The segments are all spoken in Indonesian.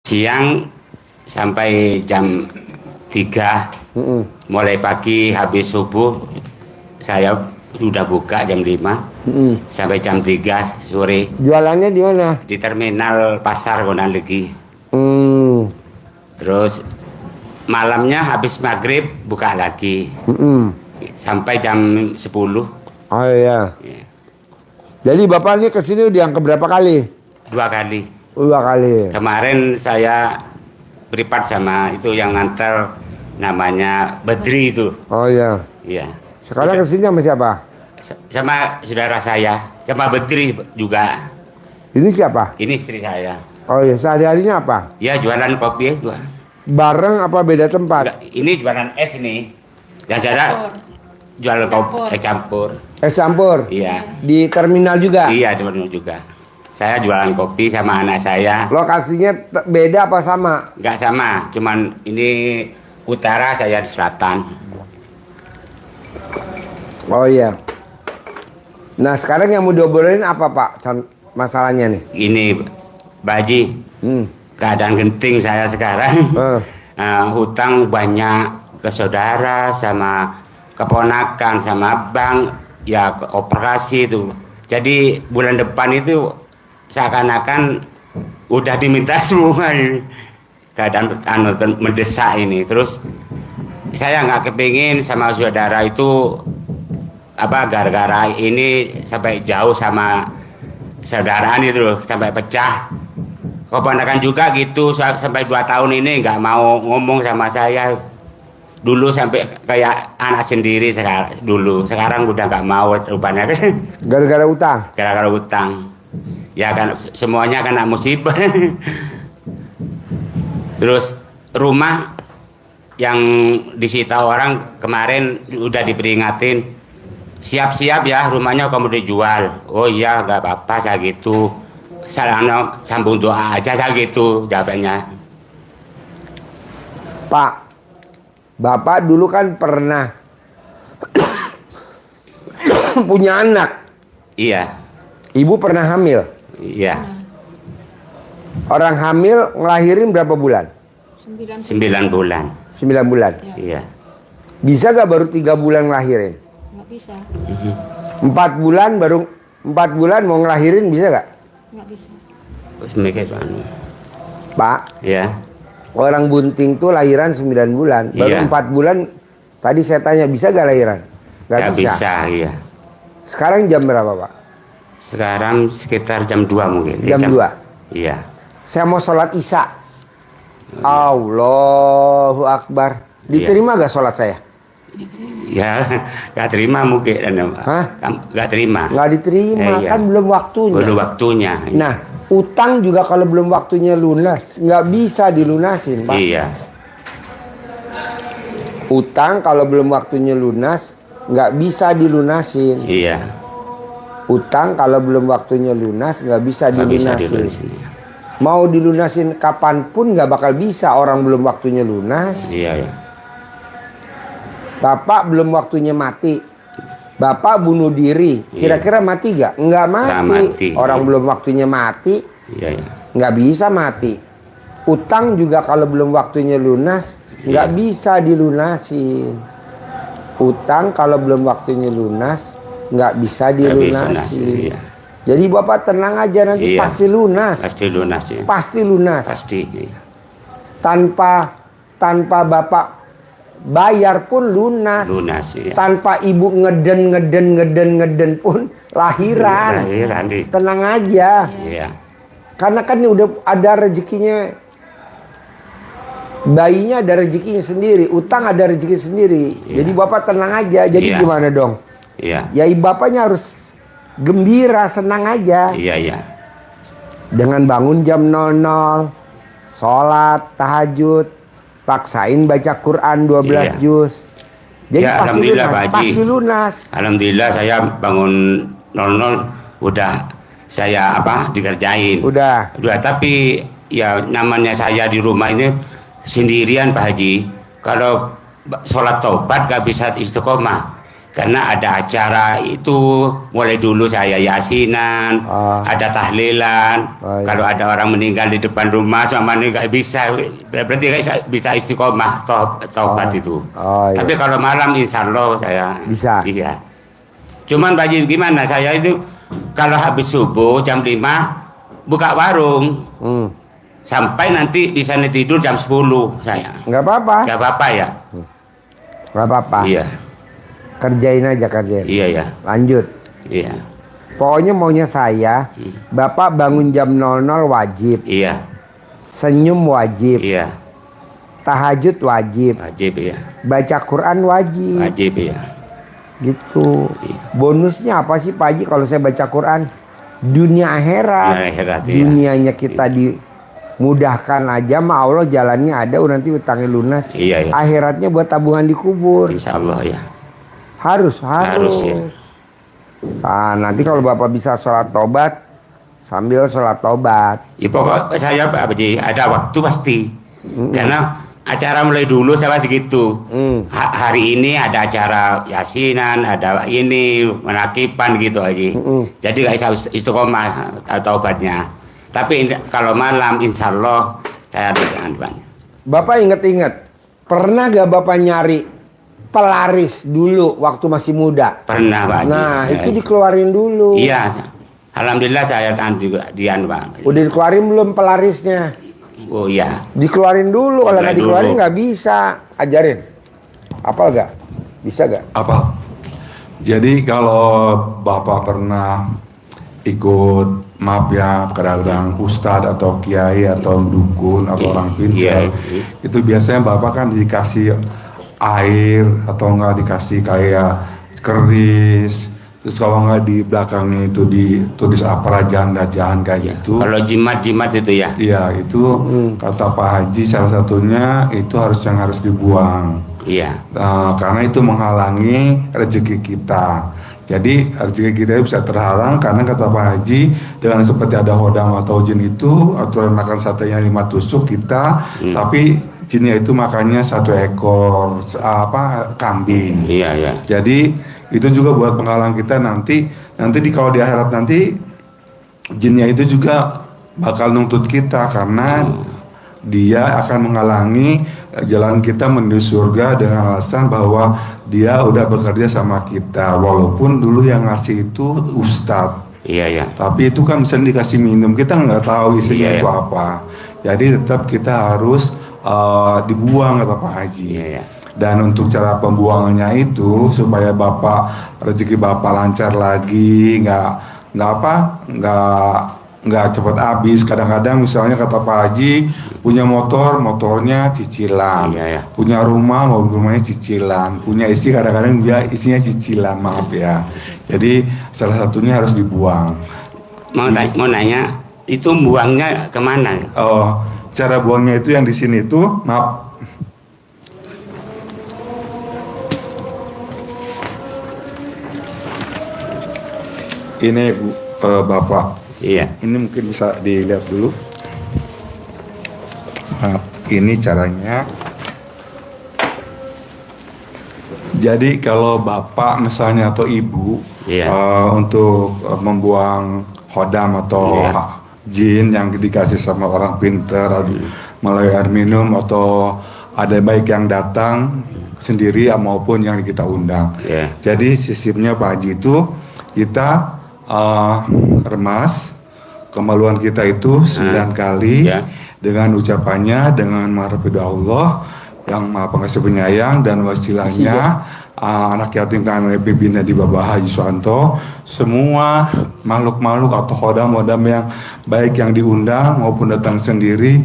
Siang sampai jam 3. Mulai pagi habis subuh saya sudah buka jam 5 sampai jam 3 sore. Jualannya di mana? Di terminal pasar Konalegi. Terus malamnya habis maghrib buka lagi sampai jam 10. Oh iya. Ya. Jadi bapak ini kesini udah yang keberapa kali? 2 kali. 2 kali. Kemarin saya privat sama itu yang nganter, namanya Badri itu. Oh iya. Iya. Sekarang kesini sama siapa? Sama saudara saya, sama Badri juga. Ini siapa? Ini istri saya. Oh iya, sehari-harinya apa? Ya jualan kopi es juga. Bareng apa beda tempat? Enggak, ini jualan es ini. Yang saya jual kopi es campur. Es campur? Iya. Di terminal juga? Iya, jualan juga. Saya jualan kopi sama anak saya. Lokasinya beda apa sama? Enggak sama, cuman ini utara, saya di selatan. Oh iya. Nah sekarang yang mau diobrolin apa Pak masalahnya nih? Ini Baji, keadaan genting saya sekarang. Hutang banyak ke saudara sama keponakan sama abang, ya operasi itu. Jadi bulan depan itu seakan-akan udah diminta semua ini. Keadaan mendesak ini. Terus saya nggak kepingin sama saudara itu apa gara-gara ini sampai jauh sama saudaraan itu loh, sampai pecah. Keponakan juga gitu sampai 2 tahun ini nggak mau ngomong sama saya. Dulu sampai kayak anak sendiri sekarang udah nggak mau rupanya. Gara-gara utang? Gara-gara utang. Ya kan semuanya kena musibah. Terus rumah yang disita orang kemarin udah diperingatin, siap-siap ya rumahnya kamu dijual. Oh iya nggak apa-apa saya gitu. Salahnya sambung doa aja saya gitu jawabannya. Pak, Bapak dulu kan pernah punya anak. Iya. Ibu pernah hamil. Iya. Orang hamil ngelahirin berapa bulan? 9 bulan. 9 bulan. Iya. Bisa gak baru 3 bulan ngelahirin? Nggak bisa. 4 bulan baru 4 bulan mau ngelahirin bisa gak? Nggak bisa. Pak, Ya. orang bunting tuh lahiran 9 bulan. Baru Iya. 4 bulan tadi saya tanya bisa gak lahiran? Gak bisa. Bisa, iya. Sekarang jam berapa Pak? Sekarang sekitar jam 2 mungkin. Jam 2? Iya. Saya mau sholat isya. Allahu Akbar. Diterima gak sholat saya? Ya, gak terima mungkin. Hah? Gak terima. Nggak diterima, Iya. kan belum waktunya. Belum waktunya. Nah, utang juga kalau belum waktunya lunas, nggak bisa dilunasin, Pak. Iya. Utang kalau belum waktunya lunas, nggak bisa dilunasin. Iya. Utang kalau belum waktunya lunas, nggak bisa Gak bisa dilunasin. dilunasin. Mau dilunasin kapanpun nggak bakal bisa, orang belum waktunya lunas. Iya, iya. Bapak belum waktunya mati. Bapak bunuh diri, kira-kira mati gak? Nggak mati. Nggak mati. Orang belum waktunya mati, Iya, iya. nggak bisa mati. Utang juga kalau belum waktunya lunas, nggak bisa dilunasin. Utang kalau belum waktunya lunas, nggak bisa Nggak bisa dilunasin. iya. Jadi Bapak tenang aja, nanti Iya. pasti lunas. Pasti lunas ya. Pasti lunas. Pasti. Iya. Tanpa Bapak bayar pun lunas. Lunas ya. Tanpa ibu ngeden pun lahiran. Lahiran di. Tenang aja. Iya. Karena kan ini udah ada rezekinya. Bayinya ada rezekinya sendiri, utang ada rezeki sendiri. Iya. Jadi Bapak tenang aja. Jadi Iya. gimana dong? Iya. Ya bapaknya harus gembira, senang aja. Iya, iya. Dengan bangun jam 00, sholat, tahajud, paksain baca Quran 12 Iya. juz. Jadi Ya, pasti alhamdulillah, lunas, Pak Haji. pasti lunas. Alhamdulillah saya bangun 00 udah saya dikerjain. Udah. Tapi ya namanya saya di rumah ini sendirian Pak Haji. Kalau sholat taubat gak bisa istiqomah. Karena ada acara itu mulai dulu saya yasinan, ada tahlilan. Iya. Kalau ada orang meninggal di depan rumah sama ini nggak bisa, berarti nggak bisa istiqomah taubat itu. Iya. Tapi kalau malam insya Allah saya Bisa. Iya. Cuman Pak Haji gimana, saya itu kalau habis subuh jam 5 buka warung. Sampai nanti bisa tidur jam 10 saya. Nggak apa-apa. Nggak apa-apa ya? Nggak apa-apa. Iya. Kerjain aja kerjain. Iya ya. Lanjut. Iya. Pokoknya maunya saya, Bapak bangun jam 00 wajib. Iya. Senyum wajib. Iya. Tahajud wajib. Wajib ya. Baca Quran wajib. Wajib ya. Gitu. Iya. Bonusnya apa sih Pak Haji kalau saya baca Quran? Dunia akhirat. Dunia akhirat, iya. Dunianya kita dimudahkan aja, ma Allah jalannya ada, nanti utangnya lunas. Iya, iya. Akhiratnya buat tabungan di kubur. Insya Allah ya. Harus. Ya. Nanti kalau Bapak bisa sholat tobat, sambil sholat tobat. Ya pokok saya Pak Haji ada waktu pasti. Karena acara mulai dulu saya segitu. Hari ini ada acara yasinan, ada ini menakipan gitu Haji. Jadi nggak bisa istiqomah taubatnya. Tapi kalau malam insya Allah saya ada dengan banyak. Bapak inget-inget, pernah gak Bapak nyari pelaris dulu waktu masih muda? Pernah Pak Haji. Nah, Ya, itu dikeluarin dulu. Iya. Alhamdulillah saya kan juga Pak. Udah dikeluarin belum pelarisnya? Oh iya. Dikeluarin dulu, kalau nggak Dikeluarin dikeluarin dulu. nggak bisa. Ajarin. Apal gak? Bisa gak? Apa? Jadi kalau Bapak pernah ikut, maaf ya, kadang-kadang ustadz atau kiai atau dukun atau orang pintar, itu biasanya Bapak kan dikasih air atau enggak dikasih kayak keris, terus kalau enggak di belakangnya itu ditulis apa jangan kayak gitu. Kalau jimat itu ya. Iya, itu kata Pak Haji salah satunya itu harus dibuang. Iya. Karena itu menghalangi rezeki kita. Jadi rezeki kita bisa terhalang karena kata Pak Haji, dengan seperti ada hodam atau jin itu, aturan makan satenya 5 tusuk kita, tapi jinnya itu makannya 1 ekor kambing. Iya, iya. Jadi itu juga buat penghalang kita nanti kalau di akhirat nanti jinnya itu juga bakal nuntut kita karena dia akan menghalangi jalan kita menuju surga dengan alasan bahwa dia udah bekerja sama kita, walaupun dulu yang ngasih itu ustadz. Iya, iya. Tapi itu kan bisa dikasih minum, kita nggak tahu isinya Iya, itu iya. apa. Jadi tetap kita harus dibuang kata Pak Haji. Iya, iya. Dan untuk cara pembuangannya itu supaya rezeki Bapak lancar lagi, nggak cepat habis. Kadang-kadang misalnya kata Pak Haji punya motornya cicilan, Iya, iya. punya rumahnya cicilan, punya istri kadang-kadang dia isinya cicilan, maaf ya. Jadi salah satunya harus dibuang. Mau nanya, itu buangnya kemana? Cara buangnya itu yang di sini itu, maaf. Ini Bapak. Iya. Ini mungkin bisa dilihat dulu. Nah, ini caranya. Jadi kalau Bapak misalnya atau Ibu Iya. untuk membuang hodam atau Iya. jin yang dikasih sama orang pintar melalui air minum atau ada baik yang datang sendiri maupun yang kita undang. Iya. Jadi sistemnya Pak Haji itu kita remas kemaluan kita itu 9 kali ya. dengan ucapannya dengan mengharapkan Allah yang Maha Pengasih Penyayang dan wasilahnya anak yatim kami pimpinnya di Bapak Haji Suwanto, semua makhluk-makhluk atau hodam-hodam yang baik yang diundang maupun datang sendiri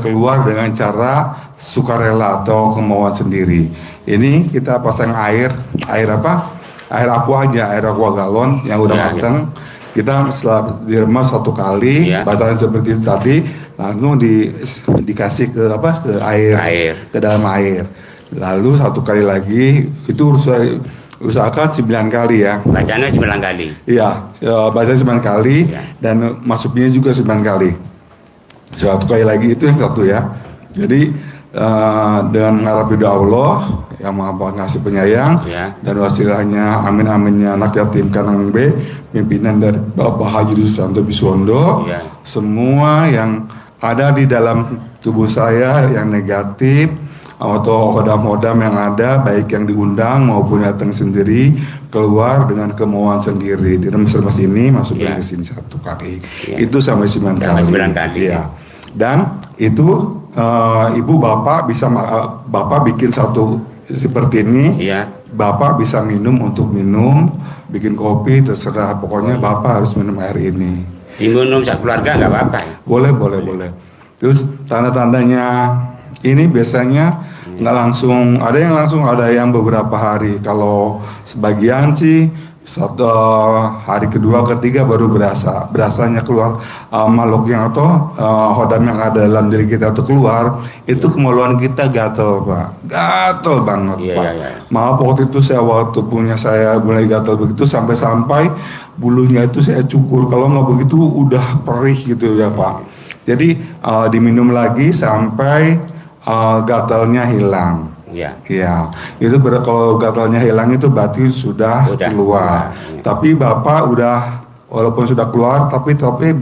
keluar dengan cara sukarela atau kemauan sendiri. Ini kita pasang air apa? Air aqua aja, air aqua galon yang udah matang. Kita setelah diremas 1 kali, bacaan seperti itu tadi, lalu dikasih ke air, ke dalam air. Lalu 1 kali lagi, itu usahakan 9 kali ya. Bacanya 9 kali. Iya, bacanya 9 kali dan masuknya juga 9 kali. 1 kali lagi itu yang 1 ya. Jadi dengan mengharap ridha Allah yang Maha Pengasih Penyayang, Ya. dan wasilahnya amin aminnya anak yatim Kanang B, pimpinan dari Bapak Haji Susanto Biswondo, Ya. semua yang ada di dalam tubuh saya yang negatif atau hodam-hodam yang ada, baik yang diundang maupun datang sendiri, keluar dengan kemauan sendiri. Di remes-remes ini masukin Ya. ke sini 1 kali. Ya. Itu sampai 9 Sampai kali. 9 kali. Iya. Dan itu ibu bapak bisa bapak bikin satu seperti ini. Iya. Bapak bisa minum untuk minum, bikin kopi terserah. Pokoknya bapak harus minum air ini. Diminum sekeluarga nggak apa-apa. Boleh. Terus tanda-tandanya ini biasanya nggak langsung, ada yang beberapa hari. Kalau sebagian sih hari kedua, ketiga baru berasanya keluar makhluk yang atau hodam yang ada dalam diri kita itu keluar. Itu kemaluan kita gatel, Pak, gatel banget, Iya, Pak. iya. Maaf, waktu itu waktu punya saya mulai gatel begitu sampai bulunya itu saya cukur. Kalau nggak begitu udah perih gitu ya, Pak. Jadi diminum lagi sampai gatalnya hilang. Iya. Iya, itu kalau gatalnya hilang itu berarti sudah keluar. Ya. Tapi Bapak walaupun sudah keluar, tapi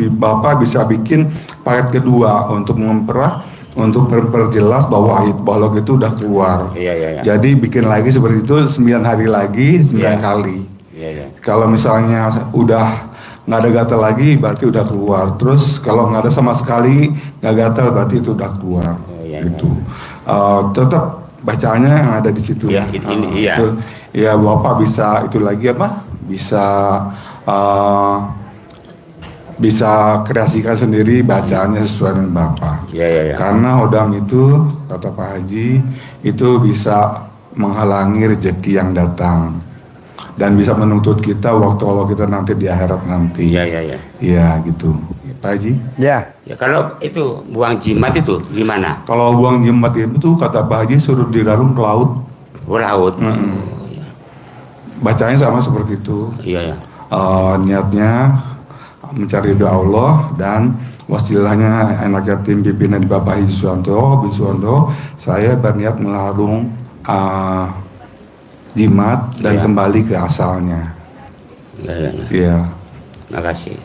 Bapak bisa bikin paket kedua untuk memperjelas bahwa balok itu udah keluar. Iya. Jadi bikin lagi seperti itu 9 hari lagi, 9 Iya. kali. Iya. Kalau misalnya udah nggak ada gatal lagi, berarti udah keluar. Terus kalau nggak ada sama sekali nggak gatal, berarti itu udah keluar. Iya. Gitu. Tetap bacaannya yang ada di situ. Iya, ini, iya. Itu, ya Bapak bisa itu lagi apa? Bisa kreasikan sendiri bacaannya sesuai dengan Bapak. Iya. Karena hodam itu, kata Pak Haji, itu bisa menghalangi rezeki yang datang dan bisa menuntut kita waktu Allah kita nanti di akhirat nanti. Iya. Iya gitu, Pak Haji. Ya. Ya kalau itu buang jimat itu gimana? Kalau buang jimat itu kata Pak Haji suruh dilarung ke laut. Oh, laut. Bacanya sama seperti itu. Iya. Niatnya mencari doa Allah dan wasilahnya anak yatim pimpinan Bapak Haji Biswondo. Saya berniat melarung jimat dan Iya. kembali ke asalnya. Iya. Iya. Makasih.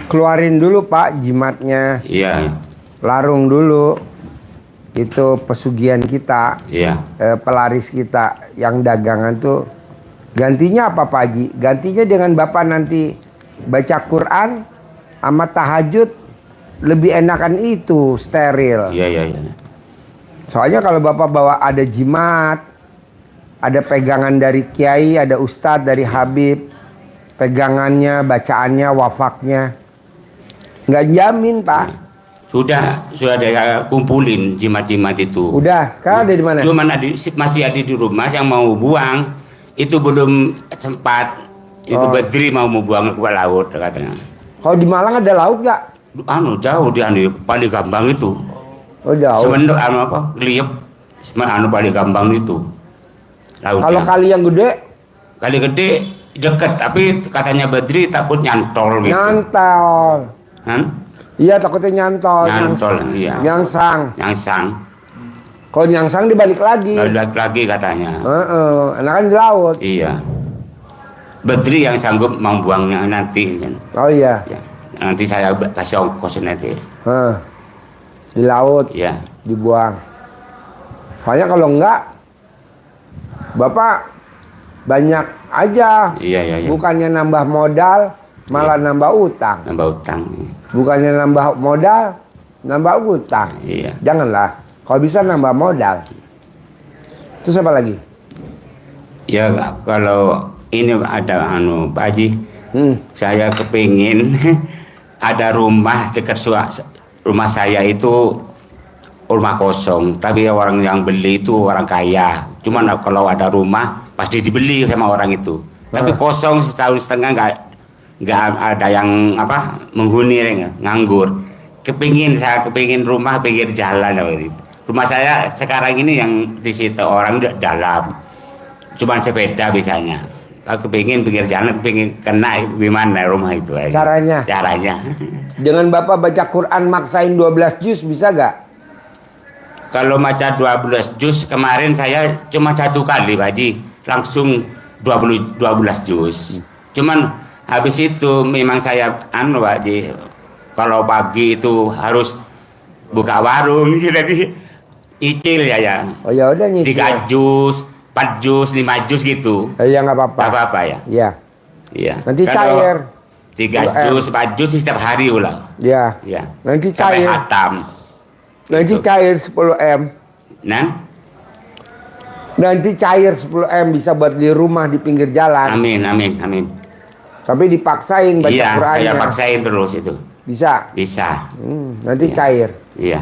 Keluarin dulu Pak jimatnya, Iya. larung dulu. Itu pesugihan kita, Iya. pelaris kita yang dagangan tuh. Gantinya apa Pak Haji? Gantinya dengan Bapak nanti baca Quran sama tahajud, lebih enakan itu, steril. Iya. Soalnya kalau Bapak bawa ada jimat, ada pegangan dari kiai, ada ustadz, dari habib, pegangannya, bacaannya, wafaknya, nggak jamin Pak. Sudah ada kumpulin jimat-jimat itu. Udah, sekarang ada di mana? Cuman masih ada di rumah yang mau buang. Itu belum sempat. Itu Badri mau buang ke laut katanya. Kalau di Malang ada laut nggak? Jauh dia paling gampang itu. Oh jauh. Sebenarnya apa? Liep. Paling gampang itu. Lautnya. Kalau kali yang gede, Kali gede deket, tapi katanya Badri takut nyantol gitu. nyantol. Kan? Iya takutnya nyantol. Nyantol, iya. Nyangsang. Nyangsang. Kalau nyangsang dibalik lagi. Balik lagi katanya. Enakan di laut. Iya. Badri yang sanggup membuangnya nanti. Kan? Oh iya. Ya. Nanti saya kasih ongkos nanti. Di laut Ya. dibuang. Soalnya kalau enggak, Bapak banyak aja. Iya. Bukannya nambah modal, malah nambah utang. Nambah utang. Bukannya nambah modal, nambah utang. Iya. Janganlah. Kalau bisa nambah modal. Terus apa lagi? Ya kalau ini ada Pak Haji, saya kepingin ada rumah dekat rumah saya itu rumah kosong, tapi orang yang beli itu orang kaya. Cuman kalau ada rumah pasti dibeli sama orang itu. Tapi kosong setahun setengah nggak ada yang menghuni, nganggur. Saya kepingin rumah pinggir jalan. Rumah saya sekarang ini yang di situ orang dalam, cuman sepeda bisanya. Aku kepingin pinggir jalan, kepingin kena gimana rumah itu aja. Caranya? Dengan Bapak baca Quran maksain 12 juz bisa gak? kalau baca 12 juz kemarin saya cuma 1 kali Pak Haji, langsung 12 juz. Cuman habis itu memang saya Pak Haji, kalau pagi itu harus buka warung jadi icil ya. Oh ya udah nyicil. 3 juz, 4 juz, 5 juz gitu. Ya nggak apa-apa. Nggak apa-apa ya. Iya. Iya. Nanti Kalau cair. 3 juz, 4 juz setiap hari ulang. Iya. Iya. Nanti Sampai cair. hatam. Nanti Gitu. cair 10M. Nanti cair 10M bisa buat di rumah di pinggir jalan. Amin, amin, amin. Tapi dipaksain baca Iya, Qur'annya. saya paksain terus itu. Bisa. Bisa. Nanti Iya. cair. Iya.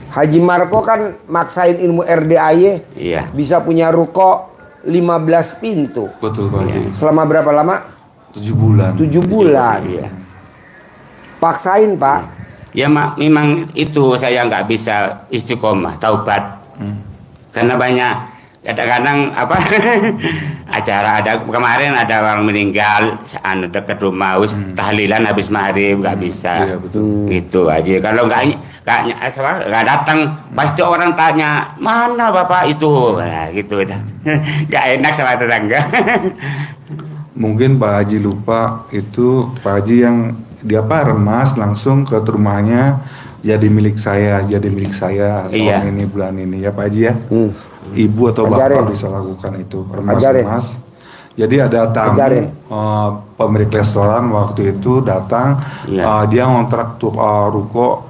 Haji Marco kan maksain ilmu RDAY. Iya. Bisa punya ruko 15 pintu. Betul Pak Haji. Selama berapa lama? 7 bulan. 7 bulan. Iya. Paksain, Pak. Ya memang itu saya nggak bisa istiqomah, taubat. Karena banyak kadang-kadang apa acara ada kemarin ada orang meninggal dekat rumah tahlilan habis maghrib nggak bisa. Iya, betul. Gitu aja. Kalau nggak datang pasti orang tanya mana bapak itu, nah, gitu. Nggak enak sama tetangga. Mungkin Pak Haji lupa itu Pak Haji yang dia remas langsung ke rumahnya, jadi milik saya Iya. tahun ini bulan ini ya Pak Haji ya. Ibu atau Ajarin. bapak bisa lakukan itu remas. Ajarin. Jadi ada tamu Ajarin. pemilik restoran waktu itu datang, Iya. dia ngontrak tuh ruko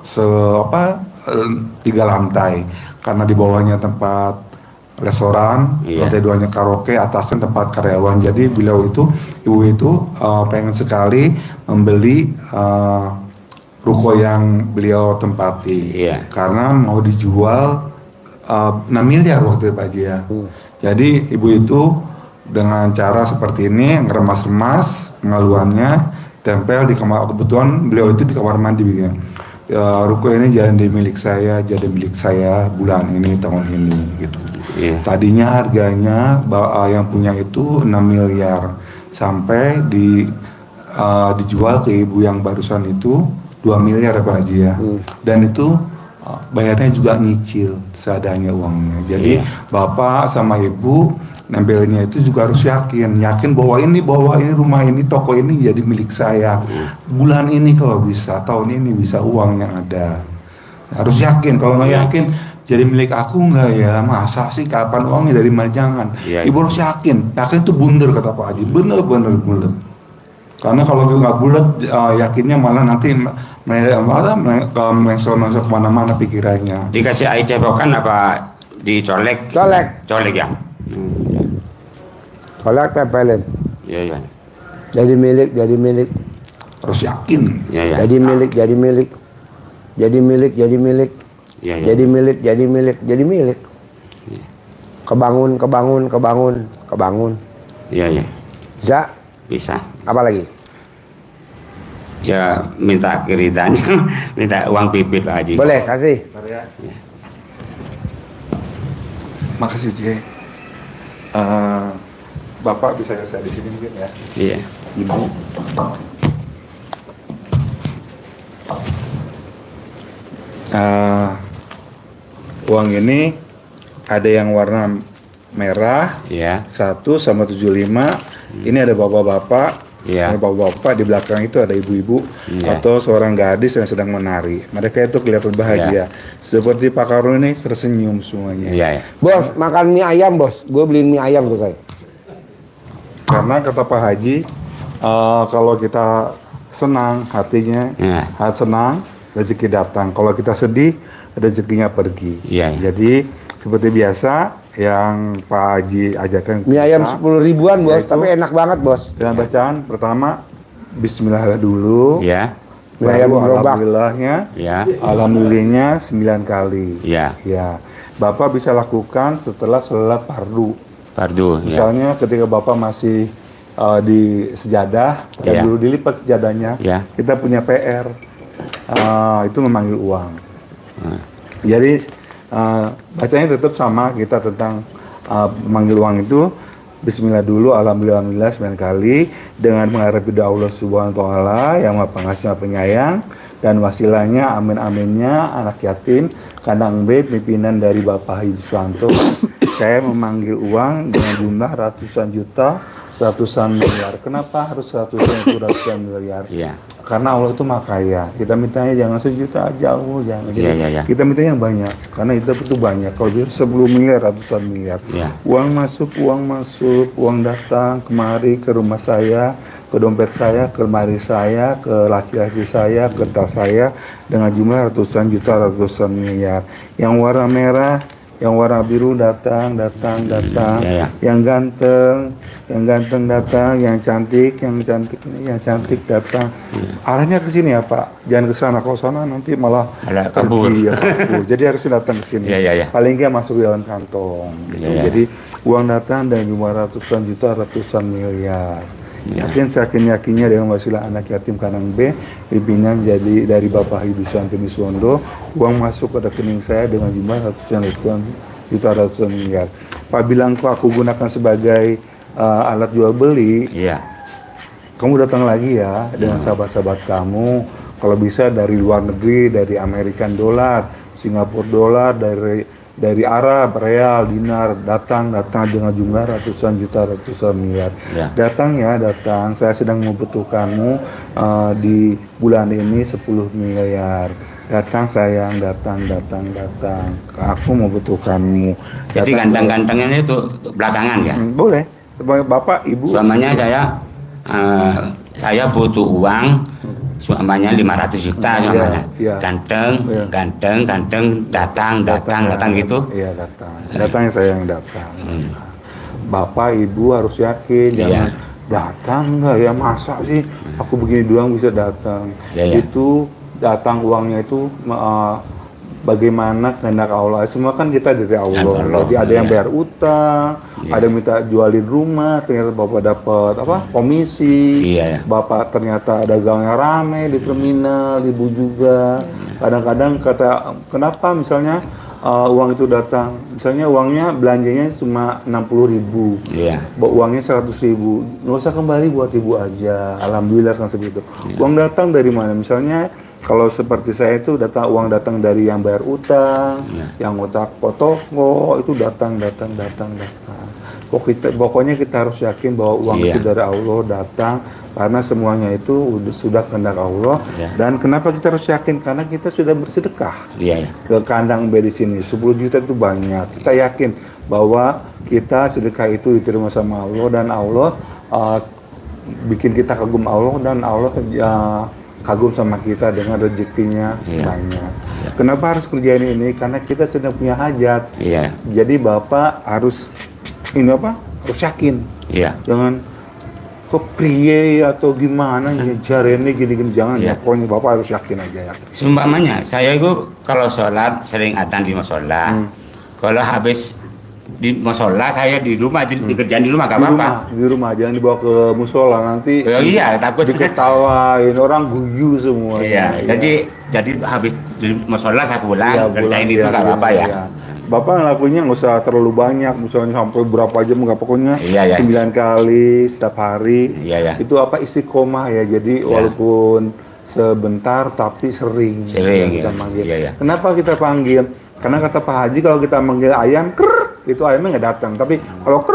3 lantai karena di bawahnya tempat restoran, Iya. lantai 2-nya karaoke, atasnya tempat karyawan. Jadi ibu itu pengen sekali membeli ruko yang beliau tempati, Iya. karena mau dijual 6 miliar waktu itu Pak Haji ya. Jadi ibu itu dengan cara seperti ini ngeremas-remas pengaluannya, tempel di kamar. Kebetulan beliau itu di kamar mandi ya. Ruko ini jadi milik saya bulan ini tahun ini gitu. Iya. Tadinya harganya yang punya itu 6 miliar sampai dijual ke ibu yang barusan itu 2 miliar ya Pak Haji ya. Dan itu bayarnya juga nyicil seadanya uangnya. Jadi Iya. bapak sama ibu nempelnya itu juga harus yakin bahwa ini rumah ini, toko ini jadi milik saya. Bulan ini kalau bisa, tahun ini bisa uang yang ada. Harus yakin, kalau nggak yakin jadi milik aku nggak ya, masa sih, kapan uangnya dari mana, jangan. Iya, Ibu harus yakin itu bunder kata Pak Haji, bener bulat. Karena kalau nggak bulat, yakinnya malah nanti mengsel kemana-mana pikirannya. Dikasih air cebokan apa dicolek? Colek ya. Kolak tempelin. Iya, iya. Jadi milik. Harus yakin. Iya, iya. Jadi milik. Jadi milik. Iya, iya. Jadi milik. Kebangun. Iya, iya. Bisa? Bisa. Apa lagi? Ya minta kiritannya, minta uang bibit Pak Haji. Boleh, kasih. Makasih Cie. Bapak bisa saya di sini mungkin ya. Iya. Ibu. Uang ini ada yang warna merah, Iya. 100 sama 75. Ini ada bapak-bapak. Iya. Sama bapak-bapak di belakang itu ada ibu-ibu Iya. atau seorang gadis yang sedang menari. Mereka itu kelihatan bahagia. Seperti Pak Karun ini tersenyum semuanya. Iya, iya. Bos, makan mie ayam, Bos. Gue beliin mie ayam tuh, kayak. Karena kata Pak Haji, kalau kita senang hatinya, Iya. hati senang, rezeki datang. Kalau kita sedih, rezekinya pergi. Iya, iya. Jadi seperti biasa yang Pak Haji ajarkan Mie ayam 10 ribuan, Bos. Yaitu- Tapi enak banget, Bos. dengan bacaan pertama Bismillah dulu. Iya. Mie ayam Baru gerobak. alhamdulillahnya, Iya. alhamdulillahnya 9 kali. Iya. Ya, Bapak bisa lakukan setelah sholat fardu. Fardu. Iya. Misalnya ketika Bapak masih di sejadah, Iya. dan dulu dilipat sejadahnya, Iya. kita punya PR, itu memanggil uang. Hmm. Jadi bacanya tetap sama kita tentang memanggil uang itu. Bismillah dulu, alhamdulillah 9 kali dengan mengharapi doa Allah Subhanahu wa taala yang Maha Pengasih Maha Penyayang. dan wasilahnya amin-aminnya anak yatim kandang B pimpinan dari Bapak Haji Suwanto. Saya memanggil uang dengan jumlah ratusan juta, ratusan miliar. Kenapa harus ratusan miliar? Iya. Karena Allah itu maha kaya. Kita mintanya jangan sejuta aja, Allah jangan. Jadi, Iya. kita mintanya yang banyak. Karena itu banyak. Kalau bisa 10 miliar, ratusan miliar. Iya. Uang masuk, uang datang kemari ke rumah saya, ke dompet saya, ke lemari saya, ke laci-laci saya, ke tas saya dengan jumlah ratusan juta, ratusan miliar. Yang warna merah, yang warna biru datang. Iya. Yang ganteng datang, yang cantik datang. Arahnya ke sini ya Pak, jangan ke sana. Kalau sana nanti malah Malah kabur. pergi, ya, kabur. Jadi harus datang ke sini. Iya. Paling nggak masuk dalam kantong. Gitu. Iya. Jadi uang datang dan jumlah ratusan juta, ratusan miliar. Yakinnya dengan wasilah anak yatim kandang B, pimpinan jadi dari Bapak Haji Suwanto Miswondo, uang masuk ke rekening saya dengan jumlah ratusan juta, ratusan miliar. Pak bilang kok aku gunakan sebagai alat jual beli, Iya. kamu datang lagi ya dengan sahabat-sahabat kamu. Kalau bisa dari luar negeri, dari American dollar, Singapura dollar, dari Arab, real, dinar, datang dengan jumlah ratusan juta, ratusan miliar. Ya. Datang. Saya sedang membutuhkanmu di bulan ini 10 miliar. Datang sayang, datang. Aku membutuhkanmu. Jadi ganteng-gantengnya itu belakangan ya. Boleh. Bapak, Ibu. Suamanya saya butuh uang, suamanya 500 juta suamanya. Iya. Ganteng, datang gitu. Iya, datang. Datangnya saya yang datang. Bapak, Ibu harus yakin, jangan datang nggak ya, masa sih aku begini doang bisa datang. Iya. Itu datang uangnya itu bagaimana kehendak Allah. Semua kan kita dari Allah. Jadi ada yang bayar utang, ada yang minta jualin rumah, ternyata Bapak dapat komisi. Iya. Bapak ternyata dagangnya rame di terminal, Ibu juga. Kadang-kadang kenapa misalnya uang itu datang, misalnya uangnya belanjanya cuma 60.000, Iya. uangnya 100.000, nggak usah kembali buat Ibu aja. Alhamdulillah kan segitu. Uang datang dari mana? Misalnya kalau seperti saya itu uang datang dari yang bayar utang, yang utang toko itu datang. Pokoknya kita harus yakin bahwa uang itu dari Allah datang, karena semuanya itu sudah kehendak Allah. Dan kenapa kita harus yakin? Karena kita sudah bersedekah. Iya. Ke kandang B di sini 10 juta itu banyak. Kita yakin bahwa kita sedekah itu diterima sama Allah, dan Allah bikin kita kagum Allah, dan Allah kagum sama kita dengan rezekinya banyak. Kenapa harus kerjain ini? Karena kita sedang punya hajat. Iya. Jadi Bapak harus harus yakin. Iya. Jangan kok priye atau gimana ya jarene gini-gini, jangan ya. Pokoknya Bapak harus yakin aja ya. Seumpamanya saya itu kalau sholat sering adzan di musola. Kalau habis di musola saya di rumah dikerjain di rumah gak apa-apa. Di rumah jangan dibawa ke musola, nanti Iya, takut diketawain orang, guyu semua. Iya. Jadi habis di musola saya pulang kerjain itu iya, gak apa-apa ya. Iya. Bapak ngelakuinnya nggak usah terlalu banyak, misalnya sampai berapa jam nggak, pokoknya 9 kali setiap hari. Iya. Itu istiqomah ya, jadi walaupun sebentar tapi sering kita manggil. Iya. Kenapa kita panggil? Karena kata Pak Haji kalau kita manggil ayam itu ayamnya nggak datang, tapi kalau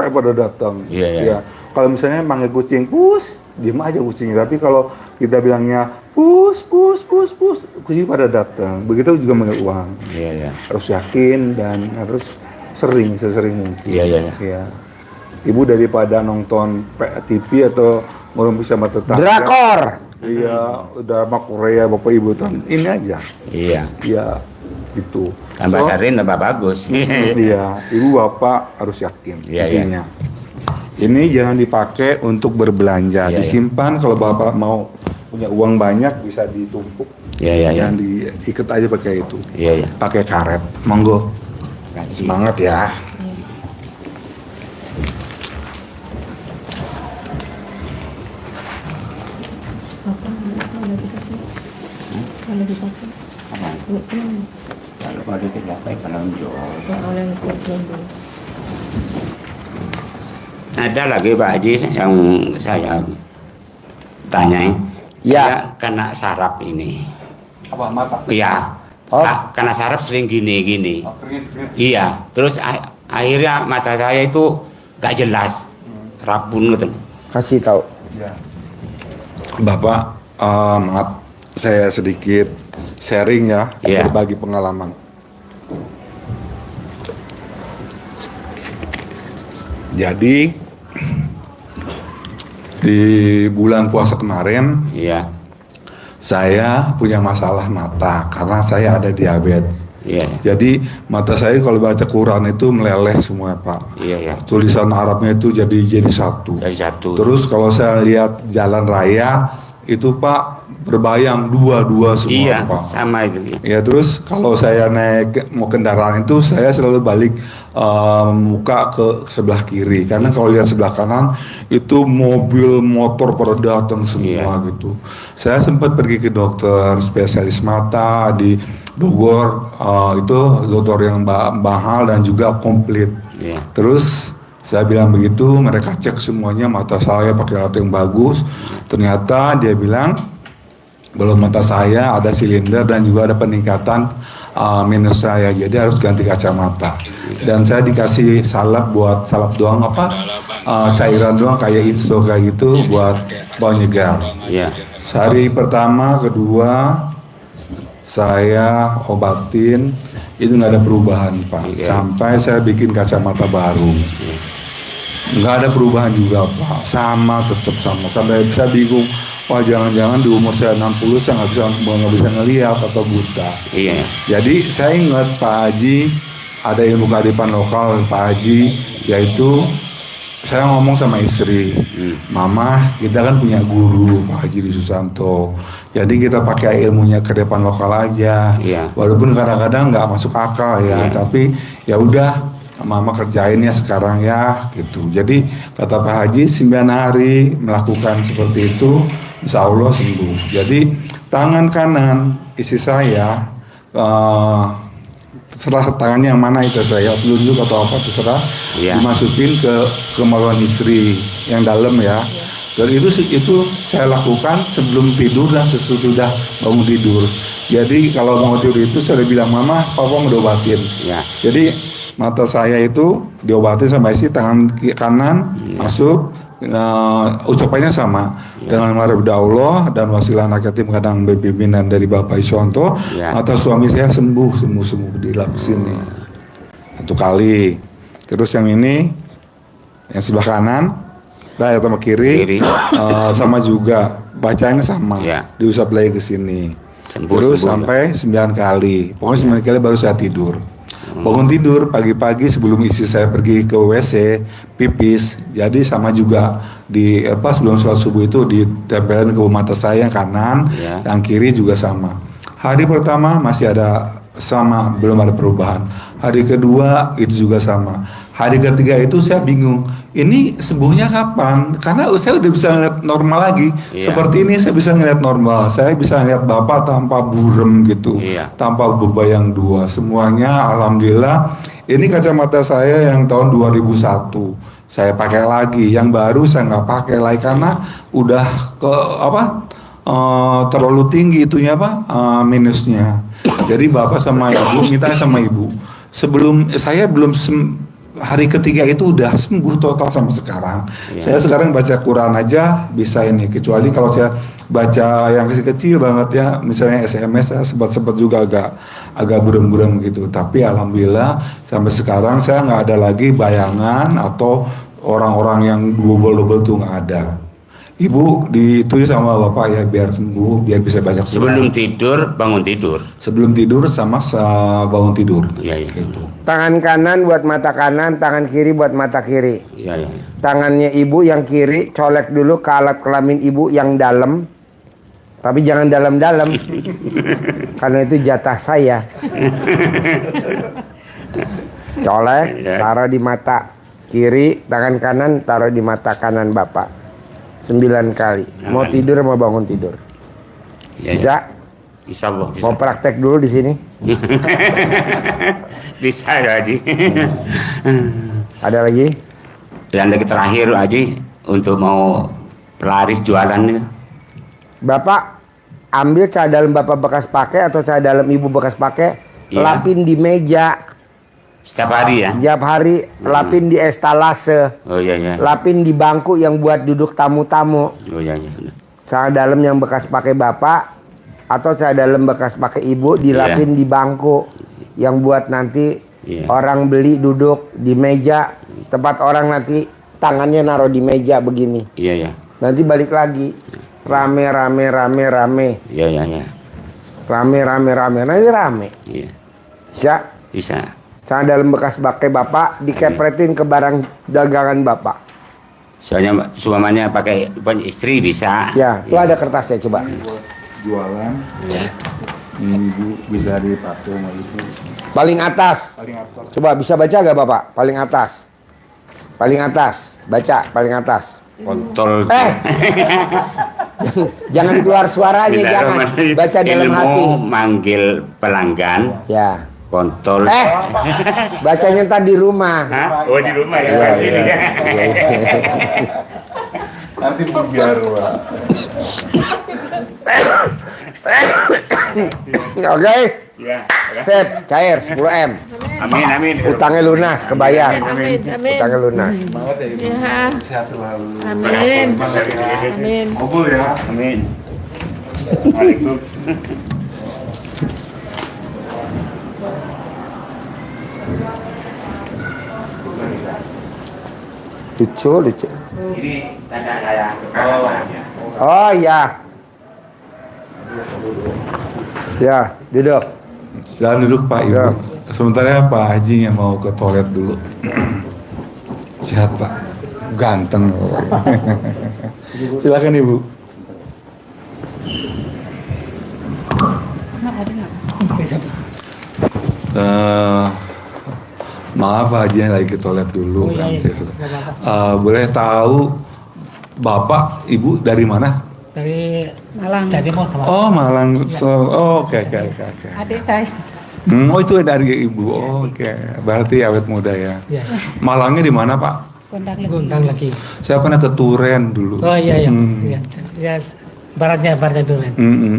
pada datang. Iya. Kalau misalnya manggil kucing pus, diam aja kucingnya. Tapi kalau kita bilangnya pus, kucing pada datang. Begitu juga manggil uang. Iya. Harus yakin dan harus sesering mungkin. Iya. Ibu daripada nonton TV atau ngomong sama tetangga. Drakor. Iya, drama Korea Bapak Ibu tonton. Ini aja. Iya. Iya, itu. Tambah sering tambah bagus. Iya, Ibu Bapak harus yakin. Iya. Ini jangan dipakai untuk berbelanja, disimpan. Kalau Bapak mau punya uang banyak bisa ditumpuk. Iya. Yang diikat aja pakai itu. Iya. Pakai karet. Monggo. Kasih. Semangat ya. Kalau ada apa penonjol. Ada lagi Pak Haji yang saya tanyain, Ya. Saya kena saraf ini. Apa mata? Iya. Oh. Kena saraf sering gini. Oh, keringet. Iya. Terus akhirnya mata saya itu gak jelas. Rabun gitu. Kasih tahu. Ya. Bapak, maaf saya sedikit sharing ya, Iya. berbagi pengalaman. Jadi di bulan puasa kemarin Iya. saya punya masalah mata karena saya ada diabetes. Iya. Jadi mata saya kalau baca Quran itu meleleh semua, Pak. Iya. Tulisan Arabnya itu jadi satu. Dari satu. Terus kalau saya lihat jalan raya itu, Pak, berbayang dua semua, Iya, Pak. sama itu. Ya, terus kalau saya mau kendaraan itu saya selalu balik muka ke sebelah kiri karena kalau lihat sebelah kanan itu mobil motor pada datang semua Iya. gitu. Saya sempat pergi ke dokter spesialis mata di Bogor, itu dokter yang mahal dan juga komplit. Iya. Terus saya bilang begitu, mereka cek semuanya mata saya pakai alat yang bagus. Ternyata dia bilang belum mata saya ada silinder dan juga ada peningkatan minus saya, jadi harus ganti kacamata. Dan saya dikasih salep doang cairan doang kayak insto kayak gitu buat bau nyegar. Iya. Hari pertama, kedua saya obatin itu nggak ada perubahan, Pak. Iya. Sampai saya bikin kacamata baru. Nggak ada perubahan juga, Pak. Sama, tetap sama. Sampai saya bingung, wah jangan-jangan di umur saya 60 saya nggak bisa ngelihat atau buta. Iya. Jadi saya ingat Pak Haji, ada ilmu kearifan lokal Pak Haji, yaitu saya ngomong sama istri, Mama kita kan punya guru Pak Haji di Susanto, jadi kita pakai ilmunya kearifan lokal aja. Iya. Walaupun kadang-kadang nggak masuk akal ya, Iya. tapi ya udah Mama kerjain ya sekarang ya gitu. Jadi kata Pak Haji 9 hari melakukan seperti itu, insya Allah sembuh. Jadi tangan kanan istri saya, terserah tangannya yang mana itu saya telunjuk atau apa terserah, Iya. dimasukin ke kemaluan istri yang dalam ya. Dan itu saya lakukan sebelum tidur dan sesudah bangun tidur. Jadi kalau bangun tidur itu saya bilang, Mama, Papa mau diobatin. Iya. Jadi mata saya itu diobatin sama istri, tangan kanan masuk, ucapannya sama dengan marabda Allah dan wasilah anak yatim kadang pimpinan dari Bapak Iswanto. Ya. Mata suami saya sembuh di lap sini 1 kali. Terus yang ini yang sebelah kanan, saya sama kiri. Sama juga bacanya sama, Ya. diusap lagi ke sini. Sembuh, Terus sembuh. sampai 9 kali. Pokoknya 9 kali baru saya tidur. Bangun tidur pagi-pagi sebelum istri saya pergi ke WC pipis, jadi sama juga sebelum sholat subuh itu ditempelin ke mata saya yang kanan, Ya. yang kiri juga sama. Hari pertama masih ada sama, belum ada perubahan. Hari kedua itu juga sama. Hari ketiga itu saya bingung, ini sembuhnya kapan? Karena saya udah bisa ngeliat normal lagi. Iya. Seperti ini saya bisa ngeliat normal. Saya bisa ngeliat Bapak tanpa burem gitu, Iya. tanpa bebayang dua. Semuanya alhamdulillah. Ini kacamata saya yang tahun 2001. Saya pakai lagi. Yang baru saya nggak pakai lagi karena udah terlalu tinggi itunya minusnya. Jadi Bapak sama Ibu minta sama Ibu. Sebelum saya hari ketiga itu udah sembuh total sama sekarang. Iya. Saya sekarang baca Quran aja bisa ini. Kecuali kalau saya baca yang kecil-kecil banget ya, misalnya SMS saya sempat juga agak burem-burem gitu. Tapi alhamdulillah sampai sekarang saya nggak ada lagi bayangan atau orang-orang yang double tuh nggak ada. Ibu ditulis sama Bapak ya biar sembuh, biar bisa baca Quran. Sebelum tidur, bangun tidur. Sebelum tidur sama bangun tidur. Iya, iya. Gitu. Tangan kanan buat mata kanan, tangan kiri buat mata kiri. Iya, iya. Tangannya ibu yang kiri colek dulu ke alat kelamin ibu yang dalam. Tapi jangan dalam-dalam. Karena itu jatah saya. Colek, Ya. taruh di mata kiri, tangan kanan taruh di mata kanan Bapak. 9 kali. Mau tidur mau bangun tidur. Iya, iya. Bisa? Insya Allah bisa. Mau praktek dulu di sini? Bisa ya Haji. Ada lagi? Dan lagi terakhir Haji untuk mau pelaris jualan nih. Bapak ambil cadar dalam Bapak bekas pakai atau cadar dalam Ibu bekas pakai, Iya. lapin di meja. Setiap hari ya. Tiap hari lapin di estalase, Oh iya iya. lapin di bangku yang buat duduk tamu-tamu. Oh iya iya. Celana dalam yang bekas pakai bapak atau celana dalam bekas pakai ibu dilapin di bangku yang buat nanti orang beli duduk di meja, tempat orang nanti tangannya naruh di meja begini. Iya iya. Nanti balik lagi rame. Iya iya iya. Rame nanti rame. Iya. Bisa. Bisa. Celana dalam bekas pakai bapak dikepretin ke barang dagangan bapak. Soalnya suamanya pakai istri bisa. Ya, itu ada kertasnya coba. Jualan. Ibu bisa dipakai sama ibu. Paling atas. Coba bisa baca gak bapak? Paling atas. Paling atas. Baca paling atas. Kontol. Jangan keluar suaranya, jangan. Baca dalam Ilmu hati. manggil pelanggan. Ya. Kontol. Bacanya ntar di rumah. Hah? Oh di rumah ya. Iya, Sini. iya. Nanti biar Pak. Oke. Ya. Sip, cair 10M. Amin. Utangnya lunas, kebayar. Amin. Utangnya lunas. Semangat ya Ibu. Ya. Sehat selalu. Amin. Amin. Mobil ya. Amin. Waalaikumsalam. Lucu. Ini tanda saya kekalahannya. Oh iya. Ya, duduk. Silakan duduk Pak Ibu. Ya. Sementara Pak Haji yang mau ke toilet dulu. Sehat Pak. Ganteng. Silakan Ibu. Maaf Pak Haji lagi ke toilet dulu. Boleh tahu Bapak Ibu dari mana? Dari Malang. Jadi mau teman. Oh Malang. Oke. Adik saya. Oh itu dari Ibu. Oke. Berarti awet muda ya. Ya, Malangnya di mana Pak? Kondang lagi. Gondang lagi. Saya pernah ke Turen dulu. Oh iya. Hmm. Ya, baratnya dulu.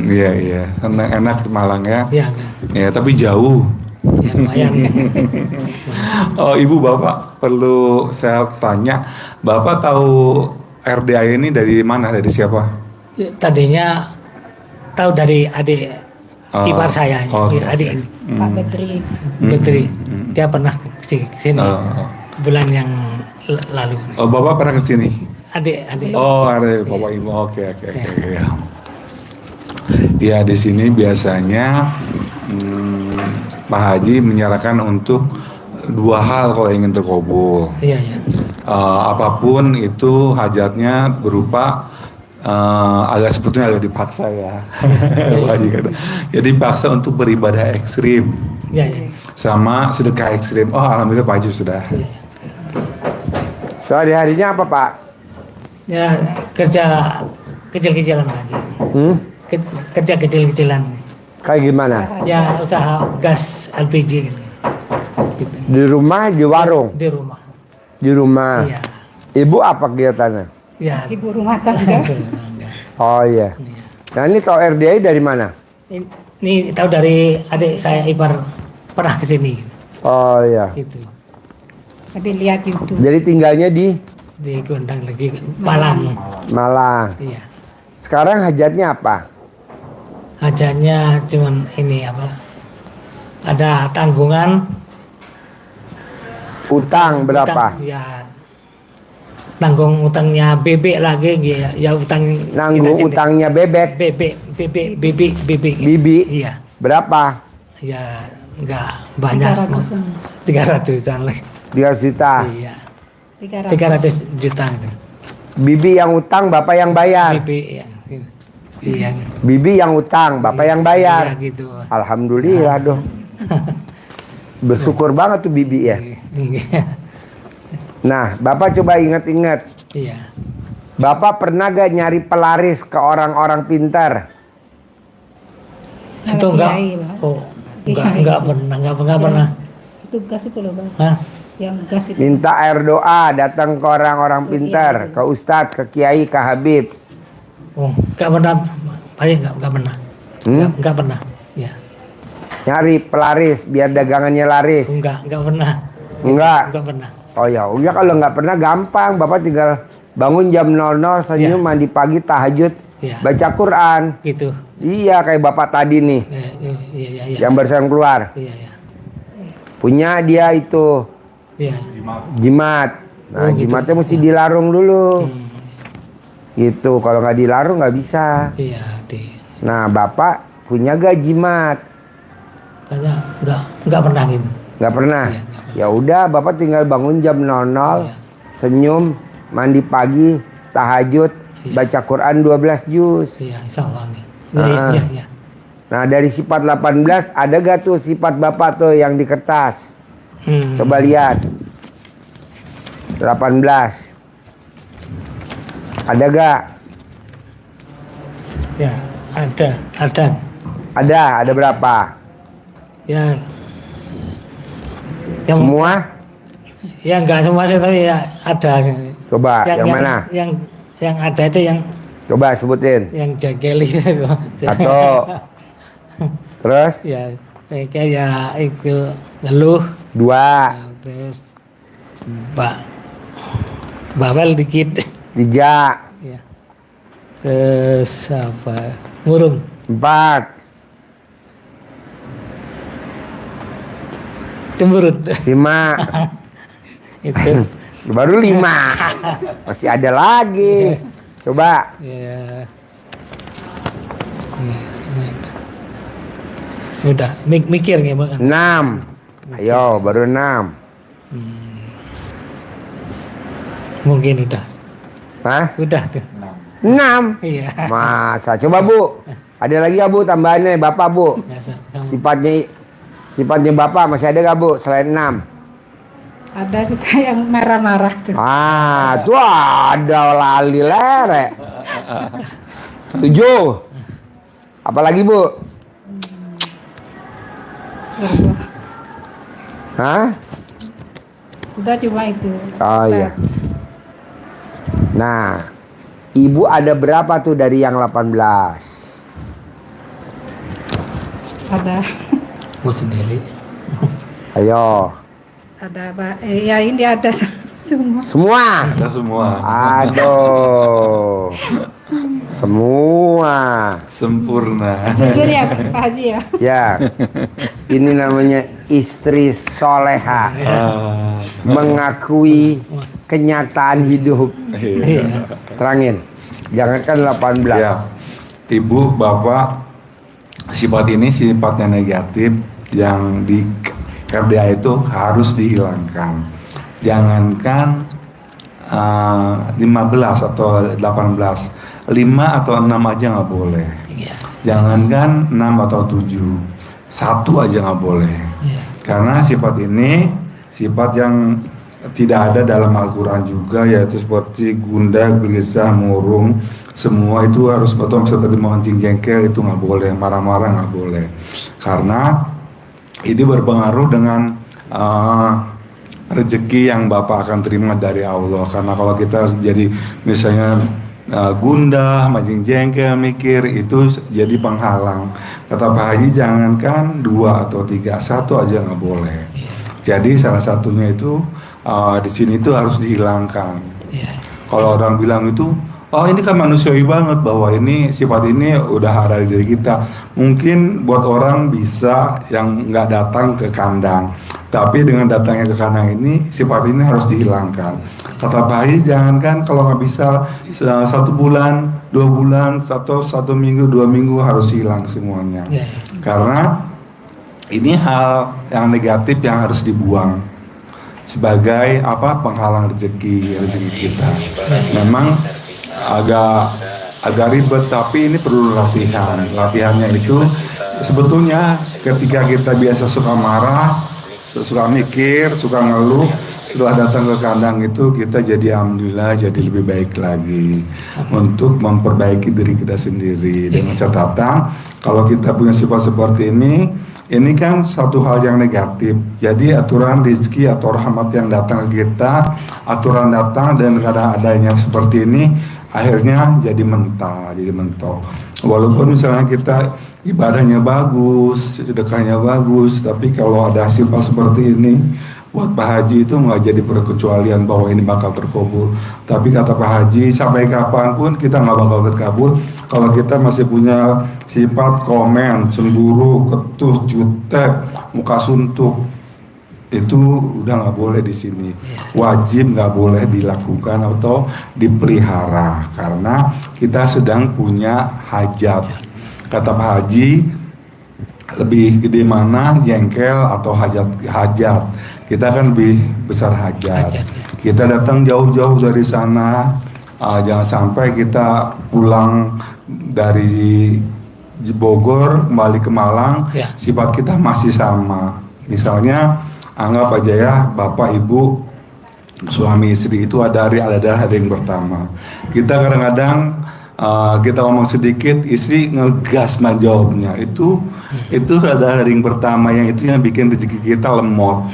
Iya. Enak Malang ya. Ya, Ya tapi jauh. ya lumayan. Oh Ibu Bapak perlu saya tanya, Bapak tahu RDA ini dari mana? Dari siapa? Tadinya tahu dari adik ipar saya, oke, adik ini, Pak Bedri. Betri. Dia pernah ke sini bulan yang lalu. Oh Bapak pernah ke sini? Adik. Oh ada Bapak Ibu. Oke. Ya. Ya di sini biasanya Pak Haji menyarankan untuk dua hal kalau ingin terkabul. Iya. Apapun itu hajatnya berupa agak sebetulnya agak dipaksa ya. Pak Haji kata. Jadi paksa untuk beribadah ekstrim Iya. sama sedekah ekstrim. Oh alhamdulillah Pak Haji sudah. So, hari-harinya apa Pak? Ya kerja kecil-kecilan aja. Kerja kecil-kecilan. Kayak gimana? Ya usaha gas LPG gitu. Di rumah, di warung? Di rumah. Di rumah. Iya. Ibu apa kegiatannya? Ya. Ibu rumah tangga. Oh iya. Nah ini tahu RDI dari mana? Ini tahu dari adik saya ipar pernah ke sini gitu. Oh iya. Gitu. Tapi lihat YouTube. Jadi tinggalnya di Di Gondang lagi Malang. Malang. Iya. Sekarang hajatnya apa? Hajatnya cuman ini apa? Ada tanggungan Utang berapa? utang, ya tanggung utangnya bebek lagi ya utang Nanggung kita sendiri. utangnya bebek. bebek Bibi. iya Berapa? ya nggak banyak 300-an lagi 300 juta. iya 300. 300 juta gitu. Bibi yang utang, bapak yang bayar. bebek ya iya Bibi yang utang, bapak yang bayar. iya gitu Alhamdulillah dong. Bersyukur banget tuh bibi ya. Nah, bapak coba ingat-ingat. iya Bapak pernah gak nyari pelaris ke orang-orang pintar? itu enggak Kiai, Pak. oh Kiai. enggak pernah Itu gas itu loh bang. Hah? Yang gas itu. Minta air doa, datang ke orang-orang pintar, ke ustadz, ke kiai, ke habib. Oh, nggak pernah. Baik, nggak pernah. Nggak pernah. Ya. Nyari pelaris biar dagangannya laris. Nggak pernah. Enggak. Nggak pernah. Oh ya, udah kalau nggak pernah gampang. Bapak tinggal bangun jam 00, senyum, mandi pagi, tahajud, baca Quran. Gitu. Iya, kayak bapak tadi nih, Iya. yang barusan keluar. Iya. Punya dia itu Iya. jimat. Nah, gitu. jimatnya mesti dilarung dulu. Gitu, kalau nggak dilarung nggak bisa. Iya. Nah, bapak punya gak jimat? Kayaknya nggak pernah gitu. Nggak pernah. Iya, nggak pernah. Ya udah, bapak tinggal bangun jam 00, senyum, mandi pagi, tahajud, baca Quran 12 juz. Iya, insya Allah nih. Iya. Nah, dari sifat 18 ada gak tuh sifat bapak tuh yang di kertas? Coba lihat. 18. Ada gak? Ya, ada. Ada berapa? Ya. Yang, Semua? ya nggak semua sih, tapi ya ada. Coba, yang mana? Yang ada itu yang Coba sebutin. jagel itu. Satu. Terus? Ya, kayak ya itu ngeluh. 2. Terus bawel dikit. 3. Ya. Terus apa? Murung. 4. Cemberut. 5. Itu. Baru 5. Masih ada lagi. Coba. Ya. Udah mikir nih Bang. 6. Ayo, baru 6. Mungkin udah. Hah? Udah tuh. 6. Iya. Masa? Coba Bu. Ada lagi ya Bu tambahannya Bapak Bu. Biasa. Sifatnya Bapak masih ada gak Bu selain 6? Ada suka yang marah-marah tuh. Ah, tuh ada lali lere. 7. Apalagi Bu? Hah? Udah cuma itu. Oh Ustaz. iya. Nah, Ibu ada berapa tuh dari yang 18? Ada. Gue sendiri. Ayo. Ada apa? Ya ini ada semua. Semua. Ada semua. Aduh. Semua. Sempurna. Jujur ya Pak Haji ya. Ya. Ini namanya istri soleha. Mengakui kenyataan hidup. Iya. Terangin. Jangankan 18. Ya. Ibu, Bapak, sifat ini sifatnya negatif yang di RDA itu harus dihilangkan. Jangankan 15 atau 18, 5 atau 6 aja nggak boleh. Iya. Jangankan 6 atau 7, 1 aja nggak boleh. Iya. Karena sifat ini sifat yang tidak ada dalam Al-Quran juga, yaitu seperti gundah, gelisah, murung, semua itu harus betul seperti mancing jengkel, itu nggak boleh, marah-marah nggak boleh, karena ini berpengaruh dengan rezeki yang Bapak akan terima dari Allah. Karena kalau kita jadi misalnya gundah, mancing jengkel, mikir, itu jadi penghalang. Kata Pak Haji, jangankan 2 atau 3, 1 aja nggak boleh. Jadi salah satunya itu di sini itu harus dihilangkan. Kalau orang bilang itu, oh ini kan manusiawi banget, bahwa ini sifat ini udah ada di diri kita. Mungkin buat orang bisa yang nggak datang ke kandang, tapi dengan datangnya ke kandang ini, sifat ini harus dihilangkan. Kata Pak Haji, jangankan kalau nggak bisa 1 bulan, 2 bulan, satu minggu, 2 minggu harus hilang semuanya. Karena ini hal yang negatif yang harus dibuang sebagai penghalang rezeki kita. Memang agak ribet, tapi ini perlu latihan. Latihannya itu sebetulnya ketika kita biasa suka marah, suka mikir, suka ngeluh, setelah datang ke kandang itu kita jadi alhamdulillah jadi lebih baik lagi untuk memperbaiki diri kita sendiri. Dengan catatan kalau kita punya sifat seperti ini kan satu hal yang negatif. Jadi aturan rezeki atau rahmat yang datang ke kita, aturan datang dan kadang adanya seperti ini akhirnya jadi mentok. Walaupun misalnya kita ibadahnya bagus, sedekahnya bagus, tapi kalau ada sifat seperti ini, buat Pak Haji itu nggak jadi perkecualian bahwa ini bakal terkabul. Tapi kata Pak Haji, sampai kapanpun kita nggak bakal terkabul kalau kita masih punya sifat komen, cemburu, ketus, jutek, muka suntuk. Itu udah nggak boleh di sini. Wajib nggak boleh dilakukan atau dipelihara karena kita sedang punya hajat. Kata Pak Haji, lebih gede mana jengkel atau hajat. Kita kan lebih besar hajat. Kita datang jauh-jauh dari sana, jangan sampai kita pulang dari Bogor kembali ke Malang, sifat kita masih sama. Misalnya anggap aja ya, bapak ibu suami istri itu ada yang pertama. Kita kadang-kadang kita ngomong sedikit, istri ngegas jawabnya. Itu ada yang pertama yang itu yang bikin rezeki kita lemot.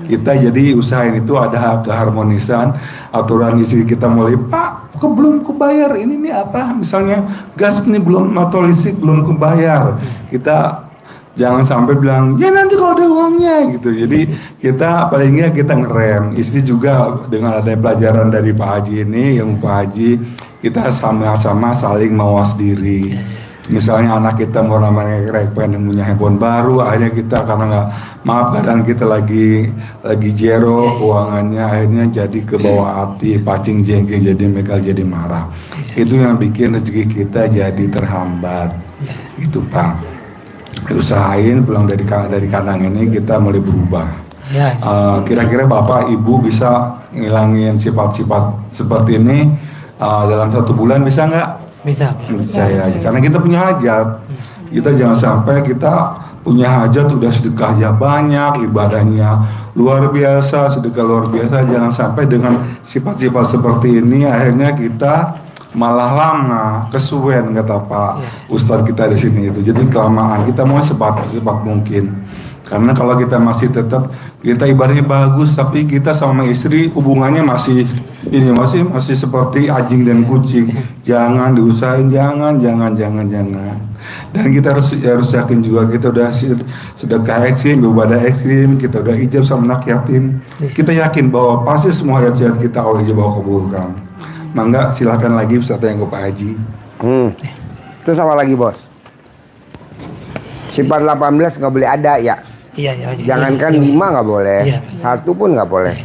Kita jadi usahain itu ada keharmonisan, aturan istri kita mulai, Pak, kok belum kebayar ini nih apa? Misalnya gas ini belum atau listrik belum kebayar. Kita jangan sampai bilang, ya nanti kalau ada uangnya gitu. Jadi kita paling nggak kita ngerem. Istri juga dengan ada pelajaran dari Pak Haji ini, yang Pak Haji, kita sama-sama saling mawas diri. Misalnya anak kita mau namanya pengen punya handphone baru, akhirnya kita karena nggak kadang kita lagi jero keuangannya, akhirnya jadi ke bawah hati, pacing jengking, jadi mereka jadi marah. Itu yang bikin rezeki kita jadi terhambat. Itu Pak. Usahain pulang dari kandang ini kita mulai berubah. Kira-kira Bapak Ibu bisa ngilangin sifat-sifat seperti ini dalam 1 bulan bisa nggak? Bisa. Ya, karena kita punya hajat. Kita jangan sampai kita punya hajat udah sedekahnya banyak, ibadahnya luar biasa, sedekah luar biasa. Jangan sampai dengan sifat-sifat seperti ini akhirnya kita malah lama, kesuwen kata Pak Ustadz kita di sini itu. Jadi kelamaan, kita mau secepat mungkin. Karena kalau kita masih tetap kita ibadahnya bagus, tapi kita sama istri hubungannya masih seperti anjing dan kucing. Jangan diusahain, jangan. Dan kita harus yakin juga kita udah sedekah ekstrim, ibadah ekstrim, kita udah ijab sama anak yatim. Kita yakin bahwa pasti semua hajat kita Allah ijab kabulkan. Mangga silakan lagi peserta yang ke Pak Haji. Terus apa lagi bos? Sifat 18 nggak boleh ada ya? Iya. Jangankan 5 nggak boleh, 1 pun nggak boleh.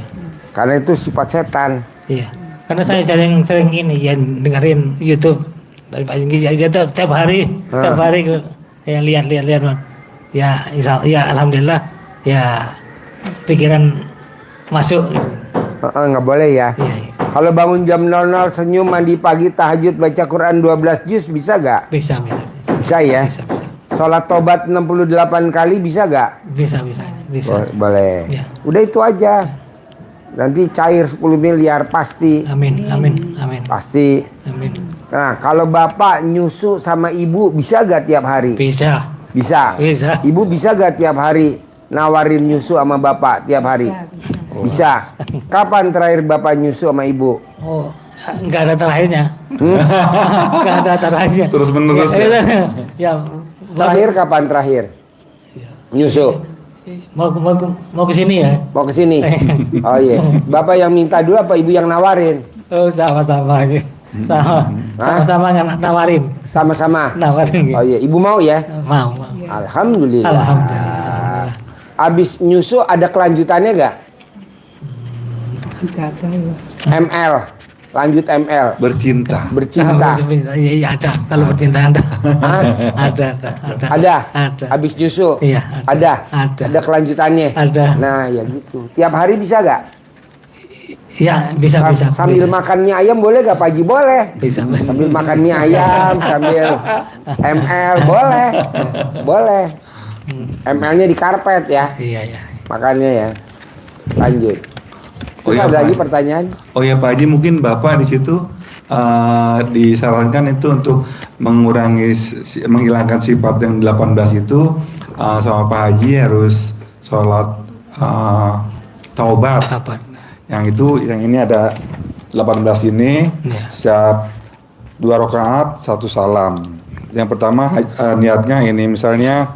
Karena itu sifat setan. Iya. Karena saya sering ini ya dengerin YouTube dari Pak Jengki ya setiap hari ya lihat. Ya alhamdulillah ya pikiran masuk. Nggak boleh ya. Iya. Kalau bangun jam 00 senyum, mandi pagi, tahajud, baca Quran 12 juz bisa gak? Bisa. Bisa ya? Bisa. Sholat tobat 68 kali bisa gak? Bisa. Boleh. Ya. Udah itu aja. Nanti cair 10 miliar pasti. Amin. Pasti. Amin. Nah kalau bapak nyusu sama ibu bisa gak tiap hari? Bisa. Ibu bisa gak tiap hari nawarin nyusu sama bapak tiap hari? Bisa. Kapan terakhir bapak nyusu sama ibu? Oh, nggak ada terakhirnya. Nggak ada terakhirnya. Terus menerus ya. Terakhir kapan terakhir? Nyusu. Mau ke sini ya? Mau ke sini. Oh iya. Bapak yang minta dulu apa ibu yang nawarin? Oh, sama-sama. Sama-sama nawarin. Sama-sama. Nawarin. Oh iya, ibu mau ya? Mau. Alhamdulillah. Abis nyusu ada kelanjutannya gak? Enggak tahu. ML. Lanjut ML. bercinta. Iya ada. Kalau bercinta ada. Ada. Habis nyusu. Iya. Ada. Ada kelanjutannya. Ada. Nah ya gitu. Tiap hari bisa gak? Ya bisa. Sambil makan mie ayam boleh gak Pak Haji? Boleh. Bisa. Sambil makan mie ayam, sambil ML boleh. ML-nya di karpet ya. Iya. Makannya ya. Lanjut. Terus ada lagi pertanyaan? Oh ya Pak Haji, mungkin Bapak di situ disarankan itu untuk menghilangkan sifat yang 18 itu sama Pak Haji harus sholat taubat. Yang ini ada 18 ini, setiap 2 rakaat 1 salam. Yang pertama niatnya ini misalnya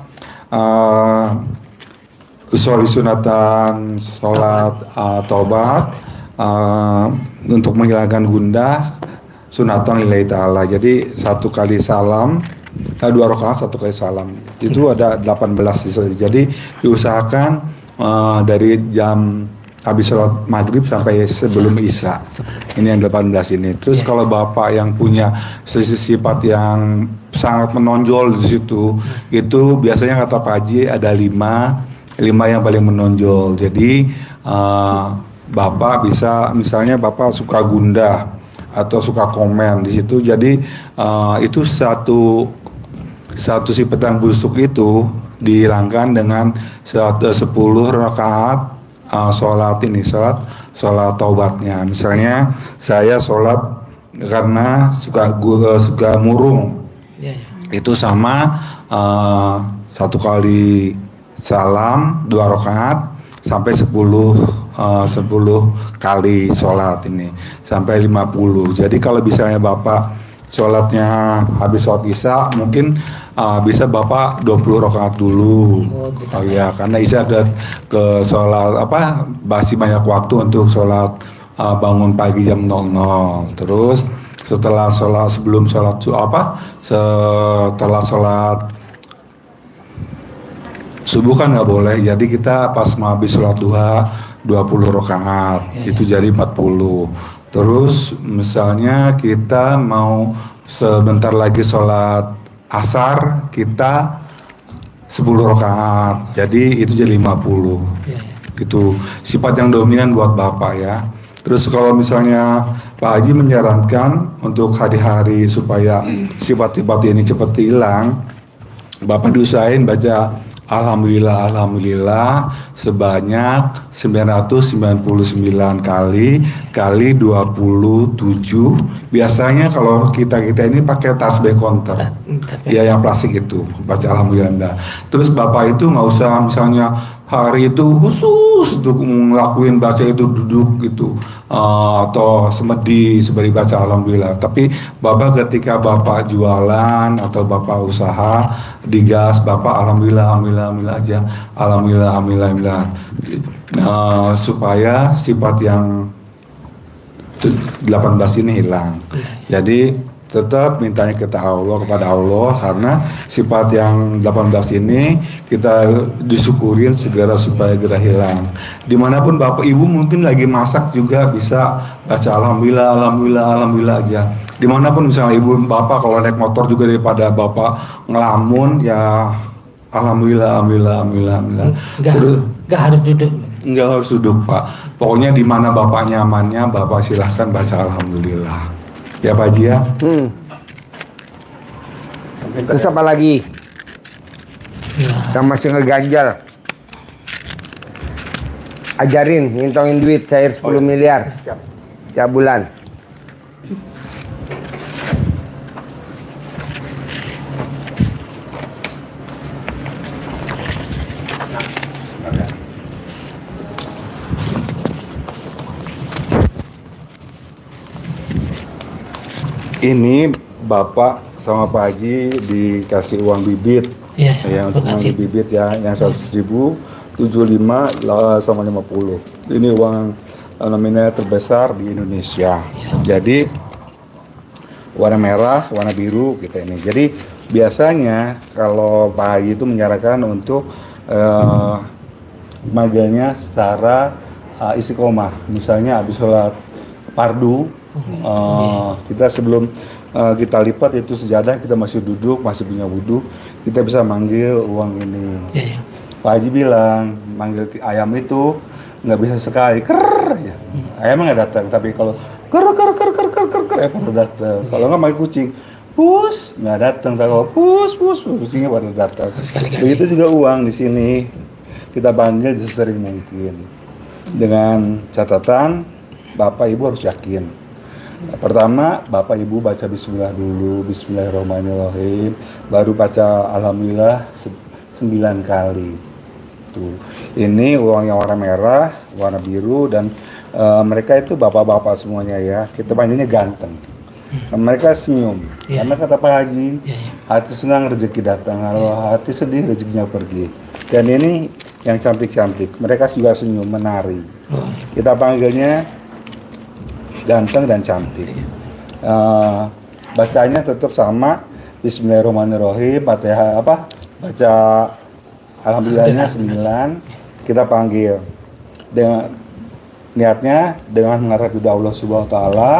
usolli sunatan sholat taubat untuk menghilangkan gundah sunatan lillahi ta'ala. Jadi 1 kali salam, 2 rakaat 1 kali salam. Itu ada 18. Jadi diusahakan dari jam habis sholat maghrib sampai sebelum isya. Ini yang 18 ini. Terus kalau bapak yang punya sifat yang sangat menonjol di situ, itu biasanya kata Pak Haji ada 5 yang paling menonjol. Jadi bapak bisa, misalnya bapak suka gundah atau suka komen di situ. Jadi itu satu sifat yang busuk itu dihilangkan dengan 10 rakaat sholat taubatnya. Misalnya saya sholat karena suka murung, itu sama 1 kali salam 2 rakaat sampai 10 kali sholat ini sampai 50. Jadi kalau misalnya bapak sholatnya habis sholat isya, mungkin bisa bapak 20 rakaat dulu. Ya, karena isya ke sholat masih banyak waktu untuk sholat bangun pagi jam 00. Terus setelah sholat setelah sholat subuh kan nggak boleh. Jadi kita pas mau habis sholat duha 20 rakaat, itu jadi 40. Terus misalnya kita mau sebentar lagi sholat asar, kita 10 rakaat, jadi itu jadi 50. Itu sifat yang dominan buat bapak ya. Terus kalau misalnya Pak Haji menyarankan untuk hari-hari supaya sifat-sifat ini cepat hilang, bapak diusahain baca Alhamdulillah sebanyak 999 kali 27. Biasanya kalau kita ini pakai tasbih counter, ya yang plastik itu, baca Alhamdulillah. Terus bapak itu nggak usah misalnya hari itu khusus untuk ngelakuin baca itu duduk gitu atau semedi sembari baca Alhamdulillah. Tapi bapak ketika bapak jualan atau bapak usaha digas, bapak Alhamdulillah aja, Alhamdulillah. Supaya sifat yang 18 ini hilang. Jadi tetap mintanya kepada Allah karena sifat yang 18 ini kita disyukurin segera supaya segera hilang. Dimanapun bapak ibu mungkin lagi masak juga bisa baca alhamdulillah aja. Dimanapun misalnya ibu bapak kalau naik motor juga daripada bapak ngelamun ya alhamdulillah. Nggak harus duduk. Nggak harus duduk pak. Pokoknya di mana bapak nyamannya bapak silahkan baca alhamdulillah. Ya Pak Haji ya. Terus apa lagi? Kita masih ngeganjal. Ajarin ngintongin duit cair 10 miliar tiap bulan. Ini Bapak sama Pak Haji dikasih uang bibit ya untuk uang bibit ya yang 100.000, 75 sama 50. Ini uang nominal terbesar di Indonesia. Jadi warna merah, warna biru kita ini. Jadi biasanya kalau Pak Haji itu menyarankan untuk maganya secara istiqomah. Misalnya habis sholat fardu, kita sebelum kita lipat itu sejadah, kita masih duduk, masih punya wudhu, kita bisa manggil uang ini. Pak Haji bilang manggil ayam itu nggak bisa sekali ya. Ayamnya nggak datang, tapi kalau ker ya baru datang. Kalau nggak manggil kucing, pus nggak datang. Kalau pus kucingnya baru datang. Begitu juga uang di sini kita panggil sesering mungkin dengan catatan Bapak Ibu harus yakin. Pertama, Bapak Ibu baca bismillah dulu, bismillahirrahmanirrahim, baru baca alhamdulillah 9 kali. Tuh. Ini uang yang warna merah, warna biru, dan mereka itu bapak-bapak semuanya ya. Kita panggilnya ganteng. Mereka senyum. Iya. Karena kata Pak Haji, Iya, iya. hati senang rezeki datang, kalau hati sedih rezekinya pergi. Dan ini yang cantik-cantik, mereka juga senyum, menari. Kita panggilnya ganteng dan cantik. Bacanya tetap sama, Bismillahirrahmanirrahim, Fatihah baca Alhamdulillahnya 9, kita panggil dengan niatnya dengan mengharap ridha Allah Subhanahu wa taala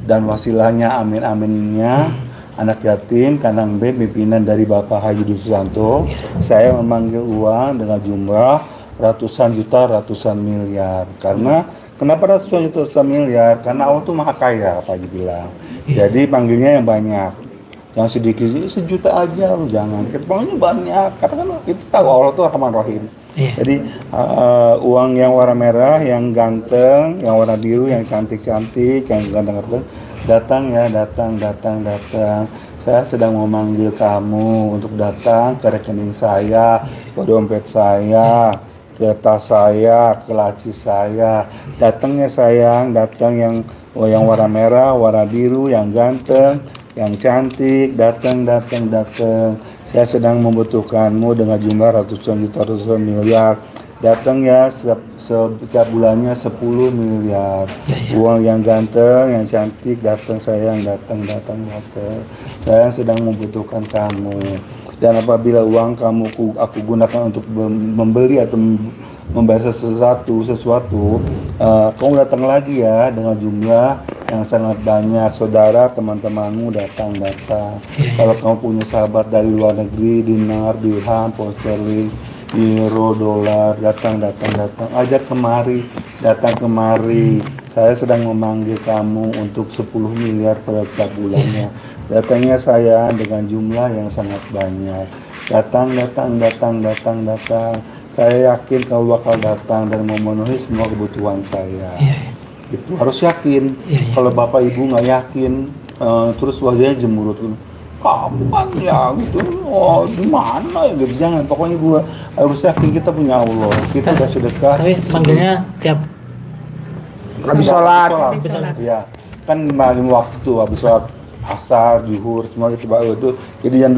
dan wasilahnya amin aminnya anak yatim kandang B pimpinan dari Bapak Haji Dwi Susanto. Saya memanggil uang dengan jumlah ratusan juta, ratusan miliar. Karena kenapa ratusan juta, ratusan miliar? Karena Allah tuh maha kaya, Pak Haji bilang. Jadi panggilnya yang banyak. Yang sedikit, sejuta aja lu jangan. Kita panggilnya banyak. Karena kan kita tahu Allah tuh Rahman Rahim. Jadi uang yang warna merah, yang ganteng, yang warna biru, yang cantik-cantik, yang ganteng-ganteng, datang ya, datang. Saya sedang memanggil kamu untuk datang ke rekening saya, ke dompet saya, ke tas saya, ke laci saya. Datang ya sayang, datang yang warna merah, warna biru, yang ganteng, yang cantik, datang. Saya sedang membutuhkanmu dengan jumlah ratusan juta, ratusan miliar. Datang ya, setiap bulannya 10 miliar. Uang yang ganteng, yang cantik, datang sayang, datang. Saya sedang membutuhkan kamu. Dan apabila uang aku gunakan untuk membeli atau membayar sesuatu, kamu datang lagi ya dengan jumlah yang sangat banyak. Saudara, teman-temanmu datang. Kalau kamu punya sahabat dari luar negeri, dinar, dirham, pound sterling, euro, dolar, datang. Ajak kemari, datang kemari. Saya sedang memanggil kamu untuk 10 miliar pada setiap bulannya. Datangnya saya dengan jumlah yang sangat banyak. Datang. Saya yakin kamu bakal datang dan memenuhi semua kebutuhan saya. Itu harus yakin. Kalau bapak ibu nggak yakin, terus wajahnya jemurut, kapan ya gitu, gimana ya gitu. Jangan, pokoknya gua harus yakin kita punya Allah, kita udah sedekah. Tapi manggilnya tiap Habis sholat. Ya, kan malam waktu habis sholat asar, zuhur, semua itu baru itu. Jadi jangan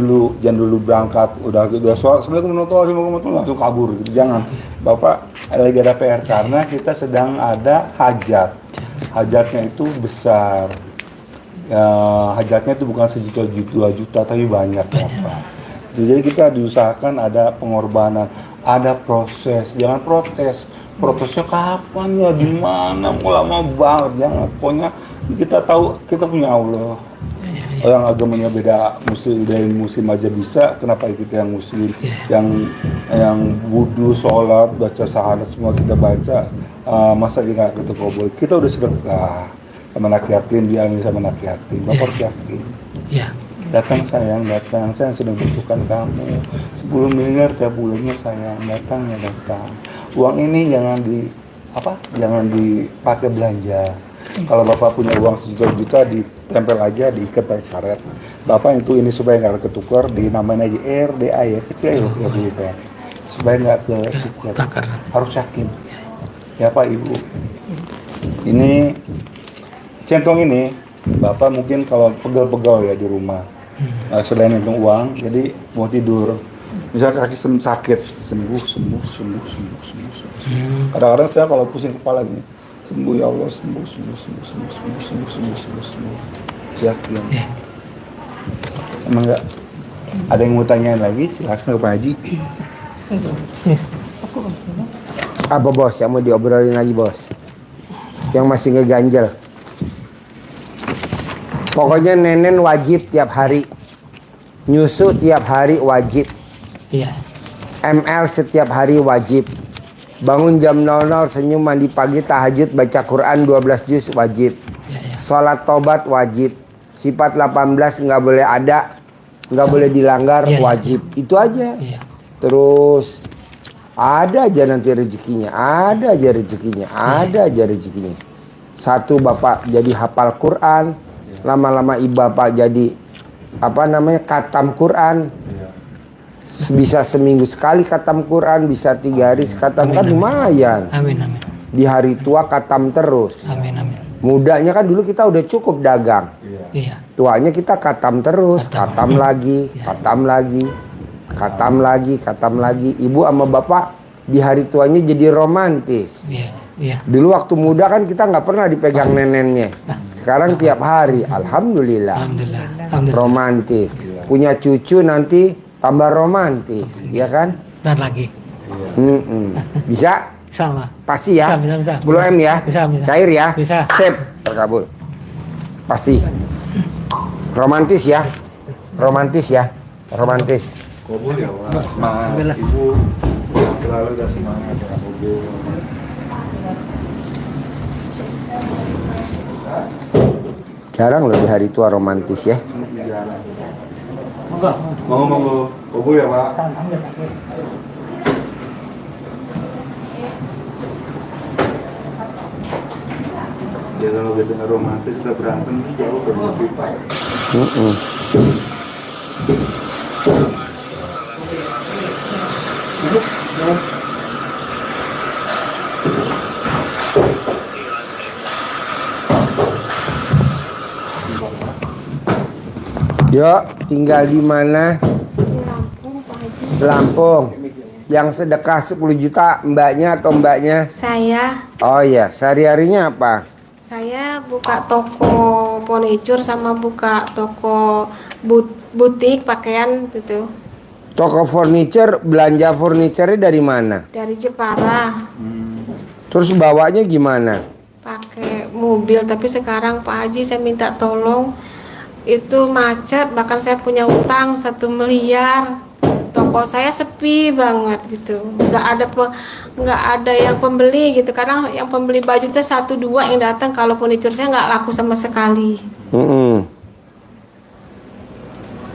dulu berangkat, udah sholat, Assalamualaikum warahmatullahi wabarakatuh, langsung kabur gitu. Jangan. Bapak lagi ada PR karena kita sedang ada hajat. Hajatnya itu besar. Hajatnya itu bukan sejuta, 2 juta, tapi banyak. Bapak. Jadi kita diusahakan ada pengorbanan, ada proses. Jangan protes. Protesnya kapan ya, di mana, mau lama banget. Jangan. Pokoknya kita tahu kita punya Allah. Yang agamanya beda, muslim aja bisa, kenapa kita yang muslim, yang wudu, sholat, baca syahadat semua kita baca, masa kita nggak ketukobol? Kita udah sedekah sama anak yatim, diambil sama anak yatim. Bapak harus yakin. Datang sayang, saya sudah butuhkan kamu. 10 miliar tiap bulannya sayang, datang. Uang ini jangan dipakai belanja. Kalau bapak punya uang sejuta ditempel aja, diikat pakai karet. Bapak itu ini supaya nggak ketukar, dinamain aja RDA ya, kecil ya gitu. Supaya nggak ketukar. Harus yakin. Ya Pak Ibu. Ini centong ini, bapak mungkin kalau pegel-pegel ya di rumah. Selain hitung uang, jadi mau tidur. Misalnya kaki sakit, sembuh. Kadang-kadang saya kalau pusing kepala gini, sembuh ya Allah, sembuh. Yakin. Emang enggak? Ada yang mau tanyain lagi? Silakan ke Pak Haji. Apa bos yang mau diobrolin lagi bos? Yang masih ngeganjel. Pokoknya nenen wajib tiap hari. Nyusu tiap hari wajib. ML setiap hari wajib. Bangun jam 00, senyum, mandi pagi, tahajud, baca Quran 12 juz wajib. Sholat tobat wajib. Sifat 18 nggak boleh ada, nggak boleh dilanggar, wajib. Itu aja. Terus ada aja nanti rezekinya, ada aja rezekinya. Satu bapak jadi hafal Quran, lama-lama ibu bapak jadi khatam Quran. Bisa seminggu sekali khatam Quran, bisa 3 hari khatam, kan lumayan. Amin. Di hari tua khatam terus. Amin. Mudanya kan dulu kita udah cukup dagang. Iya. Tuanya kita katam terus, katam lagi, katam lagi, katam lagi, katam lagi. Ibu sama bapak di hari tuanya jadi romantis. Iya. Iya. Dulu waktu muda kan kita nggak pernah dipegang neneknya. Sekarang tiap hari, alhamdulillah, Alhamdulillah. Alhamdulillah. romantis. Punya cucu nanti tambah romantis, ya kan? Dan lagi. Bisa? Insyaallah. Pasti ya? Bisa. 10M ya? Bisa. Cair ya? Bisa. Sip, terkabul. Pasti. Romantis ya? Romantis ya? Romantis. Kabul ya Pak. Semangat Ibu yang selalu udah semangat ya Kabul. Jarang loh di hari tua romantis ya. Monggo. Kabul ya Pak. Ya kalau kita nggak romantis udah berantem sih jauh berarti Pak. Yo, tinggal di mana? Lampung, Pak Haji. Lampung. Yang sedekah 10 juta mbaknya atau mbaknya? Saya Oh iya, sehari-harinya apa? buka toko furniture sama buka toko butik pakaian gitu Toko furniture, belanja furniture dari mana? dari Jepara. Terus bawanya gimana? Pakai mobil, tapi sekarang Pak Haji saya minta tolong, itu macet, bahkan saya punya utang 1 miliar. Toko saya sepi banget gitu, nggak ada yang pembeli gitu. Kadang yang pembeli baju itu 1-2 yang datang, kalau furniture saya nggak laku sama sekali.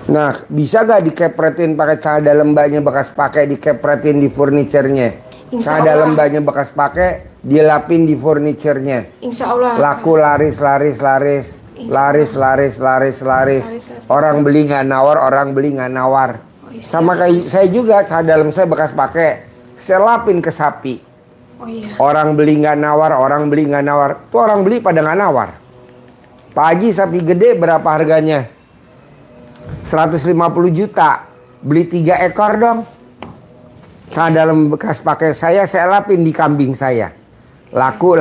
Nah, bisa gak dikepretin pakai celana dalam mbaknya bekas pakai, dikepretin di furniturnya? Insya Celana dalam Allah. mbaknya bekas pakai, dilapin di furniturnya. Insya Allah. Laku laris. Laris. Orang beli nggak nawar, orang beli nggak nawar. Sama kayak saya juga, celana dalam saya bekas pakai, saya lapin ke sapi. Oh iya. Orang beli nggak nawar, orang beli nggak nawar. Tuh orang beli pada nggak nawar. Pak Haji, sapi gede berapa harganya? 150 juta. Beli 3 ekor dong. Celana dalam bekas pakai saya lapin di kambing saya. Laku.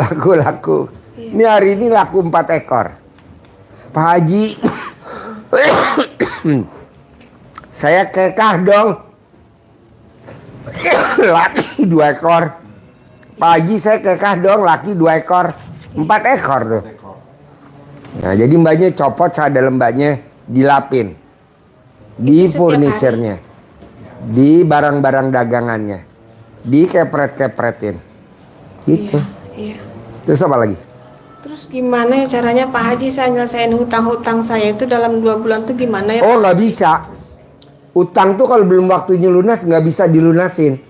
Ini hari ini laku 4 ekor. Pak Haji, saya kekah dong. Laki 2 ekor. Pak Haji, saya kekah dong, laki 2 ekor. 4 ekor tuh. Nah, jadi mbaknya copot, celana dalam mbaknya dilapin. Di Itu setiap furniturnya. Di barang-barang dagangannya. Dikepret-kepretin. Gitu. Iya. Terus apa lagi? Terus gimana ya caranya Pak Haji saya nyelesain hutang-hutang saya itu dalam 2 bulan tuh gimana ya? Oh, nggak bisa. Utang tuh kalau belum waktunya lunas nggak bisa dilunasin.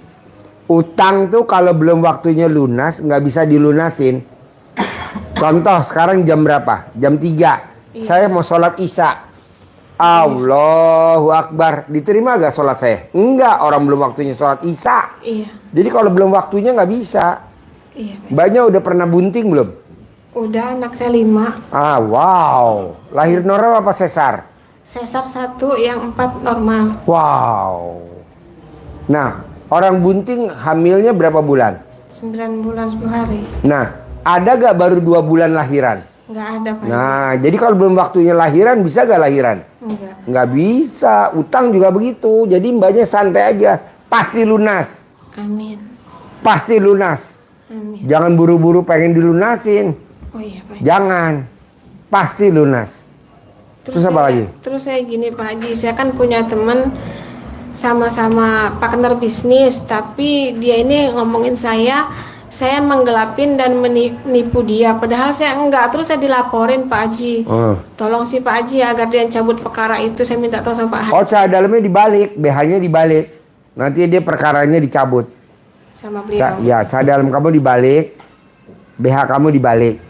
Utang tuh kalau belum waktunya lunas nggak bisa dilunasin. Contoh sekarang jam berapa? Jam 3. Iya. Saya mau sholat isya. Allahu Akbar. Diterima gak sholat saya? Enggak, orang belum waktunya sholat isya. Iya. Jadi kalau belum waktunya nggak bisa. Iya. Mbaknya udah pernah bunting belum? Udah, anak saya 5. Ah, wow. Lahir normal apa sesar? Sesar 1, yang 4 normal. Wow. Nah, orang bunting hamilnya berapa bulan? 9 bulan 10 hari. Nah, ada gak baru 2 bulan lahiran? Nggak ada Pak Haji. Nah, jadi kalau belum waktunya lahiran, bisa gak lahiran? Enggak. Nggak bisa. Utang juga begitu. Jadi mbaknya santai aja. Pasti lunas. Amin. Pasti lunas. Amin. Jangan buru-buru pengen dilunasin. Oh iya Pak Haji. Jangan. Pasti lunas. Terus apa lagi? Terus saya gini Pak Haji, saya kan punya teman sama-sama partner bisnis, tapi dia ini ngomongin saya menggelapin dan menipu dia, padahal saya enggak. Terus saya dilaporin Pak Haji. Tolong sih Pak Haji agar dia cabut perkara itu, saya minta tolong sama Pak Haji. Oh, celana dalamnya dibalik, BH-nya dibalik. Nanti dia perkaranya dicabut. Sama beliau. Ya, celana dalam kamu dibalik, BH kamu dibalik.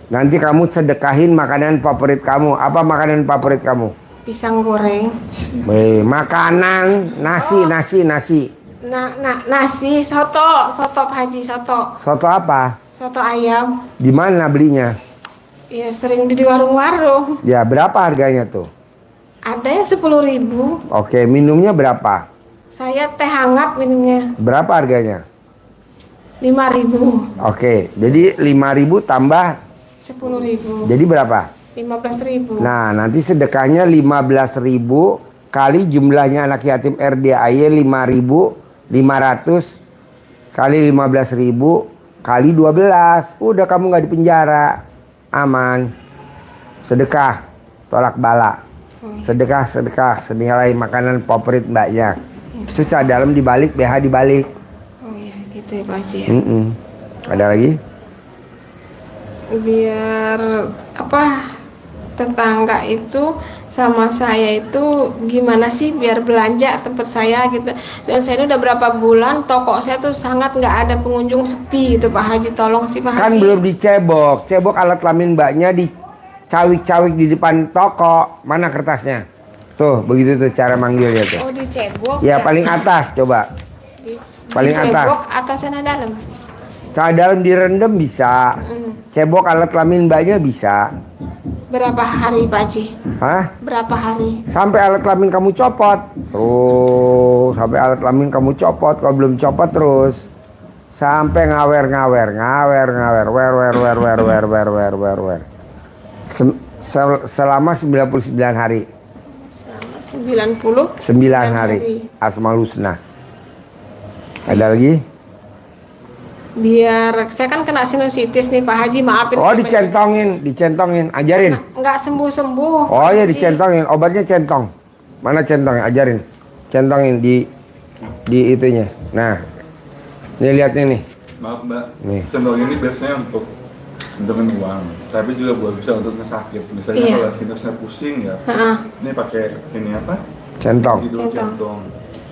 Nanti kamu sedekahin makanan favorit kamu. Apa makanan favorit kamu? Pisang goreng. Makanan nasi. Nasi, soto Pak Haji, soto. Soto apa? Soto ayam. Di mana belinya? Iya, sering di warung-warung. Ya, berapa harganya tuh? Ada yang 10.000. Oke, minumnya berapa? Saya teh hangat minumnya Berapa harganya? 5.000. Oke, jadi 5.000 tambah 10.000. jadi berapa? 15.000. Nah, nanti sedekahnya 15.000 kali jumlahnya anak yatim RDAY 5.500 kali 15.000 kali 12. Udah kamu nggak di penjara. Aman. Sedekah, tolak bala. Sedekah senilai makanan favorit mbaknya. Susah dalam dibalik, BH dibalik. Oh iya, gitu ya Pak Haji ya. Ada lagi? Biar tetangga itu sama saya itu gimana sih biar belanja tempat saya gitu. Dan saya ini udah berapa bulan toko saya tuh sangat nggak ada pengunjung, sepi gitu Pak Haji. Tolong sih Pak Haji. Kan belum dicebok. Cebok alat kelamin mbaknya dicawik-cawik di depan toko. Mana kertasnya? Tuh, begitu tuh cara manggilnya tuh. Oh, dicebok. Ya paling atas coba. Paling dicebok atas. atau sana dalam? Cara dalam direndam bisa. Cebok alat kelamin mbaknya bisa. Berapa hari Pak Haji? Hah? Berapa hari? Sampai alat kelamin kamu copot. Tuh, sampai alat kelamin kamu copot. Kalau belum copot terus. Sampai ngawer. Wer. Selama 99 hari. Selama 9 hari. Asmaul Husna. Ada lagi? Biar saya kan kena sinusitis nih Pak Haji, maafin. Oh, dicentongin, ajarin. Nggak sembuh-sembuh. Oh ya, dicentongin, obatnya centong. Mana centongnya? Ajarin. Centongin di itunya. Nah. Nih lihat nih. Maaf Mbak, Nih. centong ini biasanya untuk uang, tapi juga buat bisa untuk sakit. Misalnya Iya. kalau sinusnya pusing ya, ini pakai ini apa? Centong. Hidung Centong.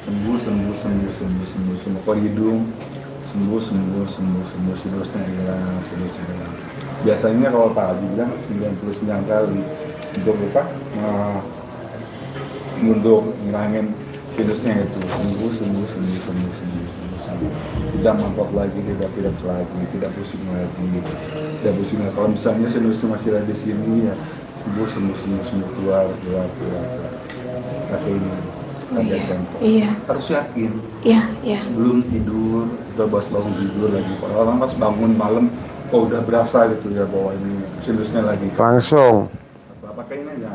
Sembuh kalau di hidung sembuh sinusnya hilang. Biasanya kalau Pak Haji bilang 99 kali untuk apa? Untuk ngilangin sinusnya itu sembuh. Tidak mampok lagi, tidak pusing lagi. Kalau misalnya sinusnya masih ada di sini ya sembuh keluar. Pakai ini. Ada contoh. Iya. Harus yakin. Iya. Sebelum tidur, udah pas bangun tidur lagi. Kalau orang pas bangun malam, udah berasa gitu ya bahwa ini sinusnya lagi. Langsung. Pakai ini aja.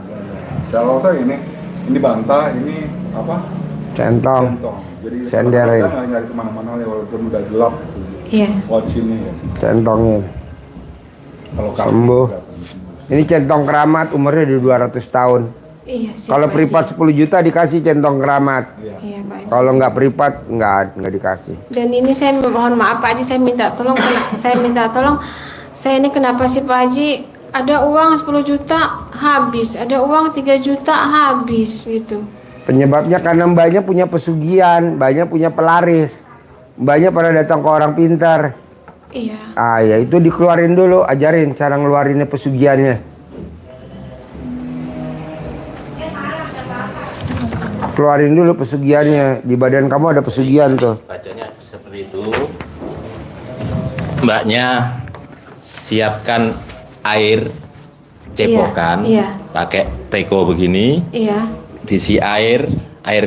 Kalau saya ini bantah, ini apa? Centong. Jadi Senderin. saya nggak nyari kemana-mana ya walaupun udah gelap gitu. Iya. Lewat sini ya. Centongin. Kalau kaki Sembuh. udah sembuh. Ini centong keramat, umurnya udah 200 tahun. Iya sih. Kalau Pak privat Haji. 10 juta dikasih centong keramat. Iya Pak Haji. Kalau nggak privat nggak dikasih. Dan ini saya mohon maaf Pak Haji, saya minta tolong. Saya ini kenapa sih Pak Haji? Ada uang 10 juta habis, ada uang 3 juta habis gitu. Penyebabnya karena mbaknya punya pesugihan, mbaknya punya pelaris. Mbaknya pada datang ke orang pintar. Iya. Ah ya itu dikeluarin dulu, ajarin cara ngeluarinnya pesugihannya. Keluarin dulu pesugihannya. Di badan kamu ada pesugihan tuh. Bacanya seperti itu. Mbaknya siapkan air cepokan, Iya. pakai teko begini, Iya. diisi air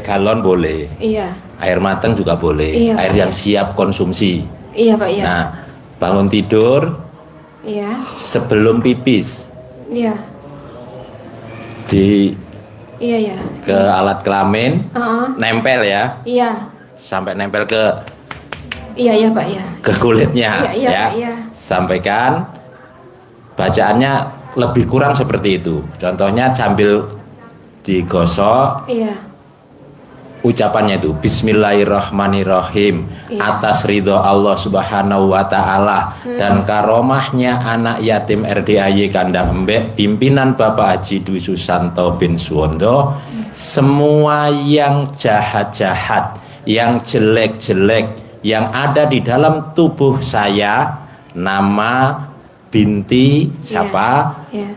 galon boleh, Iya. air matang juga boleh, Iya, air Pak, yang siap konsumsi. Iya Pak, iya. Nah, bangun tidur Iya. sebelum pipis Iya. di Iya. ke alat kelamin, nempel ya, Iya. sampai nempel ke Iya Pak, iya. ke kulitnya Iya, ya. Pak, iya. Sampaikan bacaannya lebih kurang seperti itu. Contohnya sambil digosok, Iya. ucapannya itu Bismillahirrahmanirrahim, atas ridho Allah Subhanahu wa taala dan karomahnya anak yatim RDAY Kandang Embek pimpinan Bapak Haji Dwi Susanto bin Suwondo, semua yang jahat-jahat, yang jelek-jelek yang ada di dalam tubuh saya, nama, binti, siapa, Iya.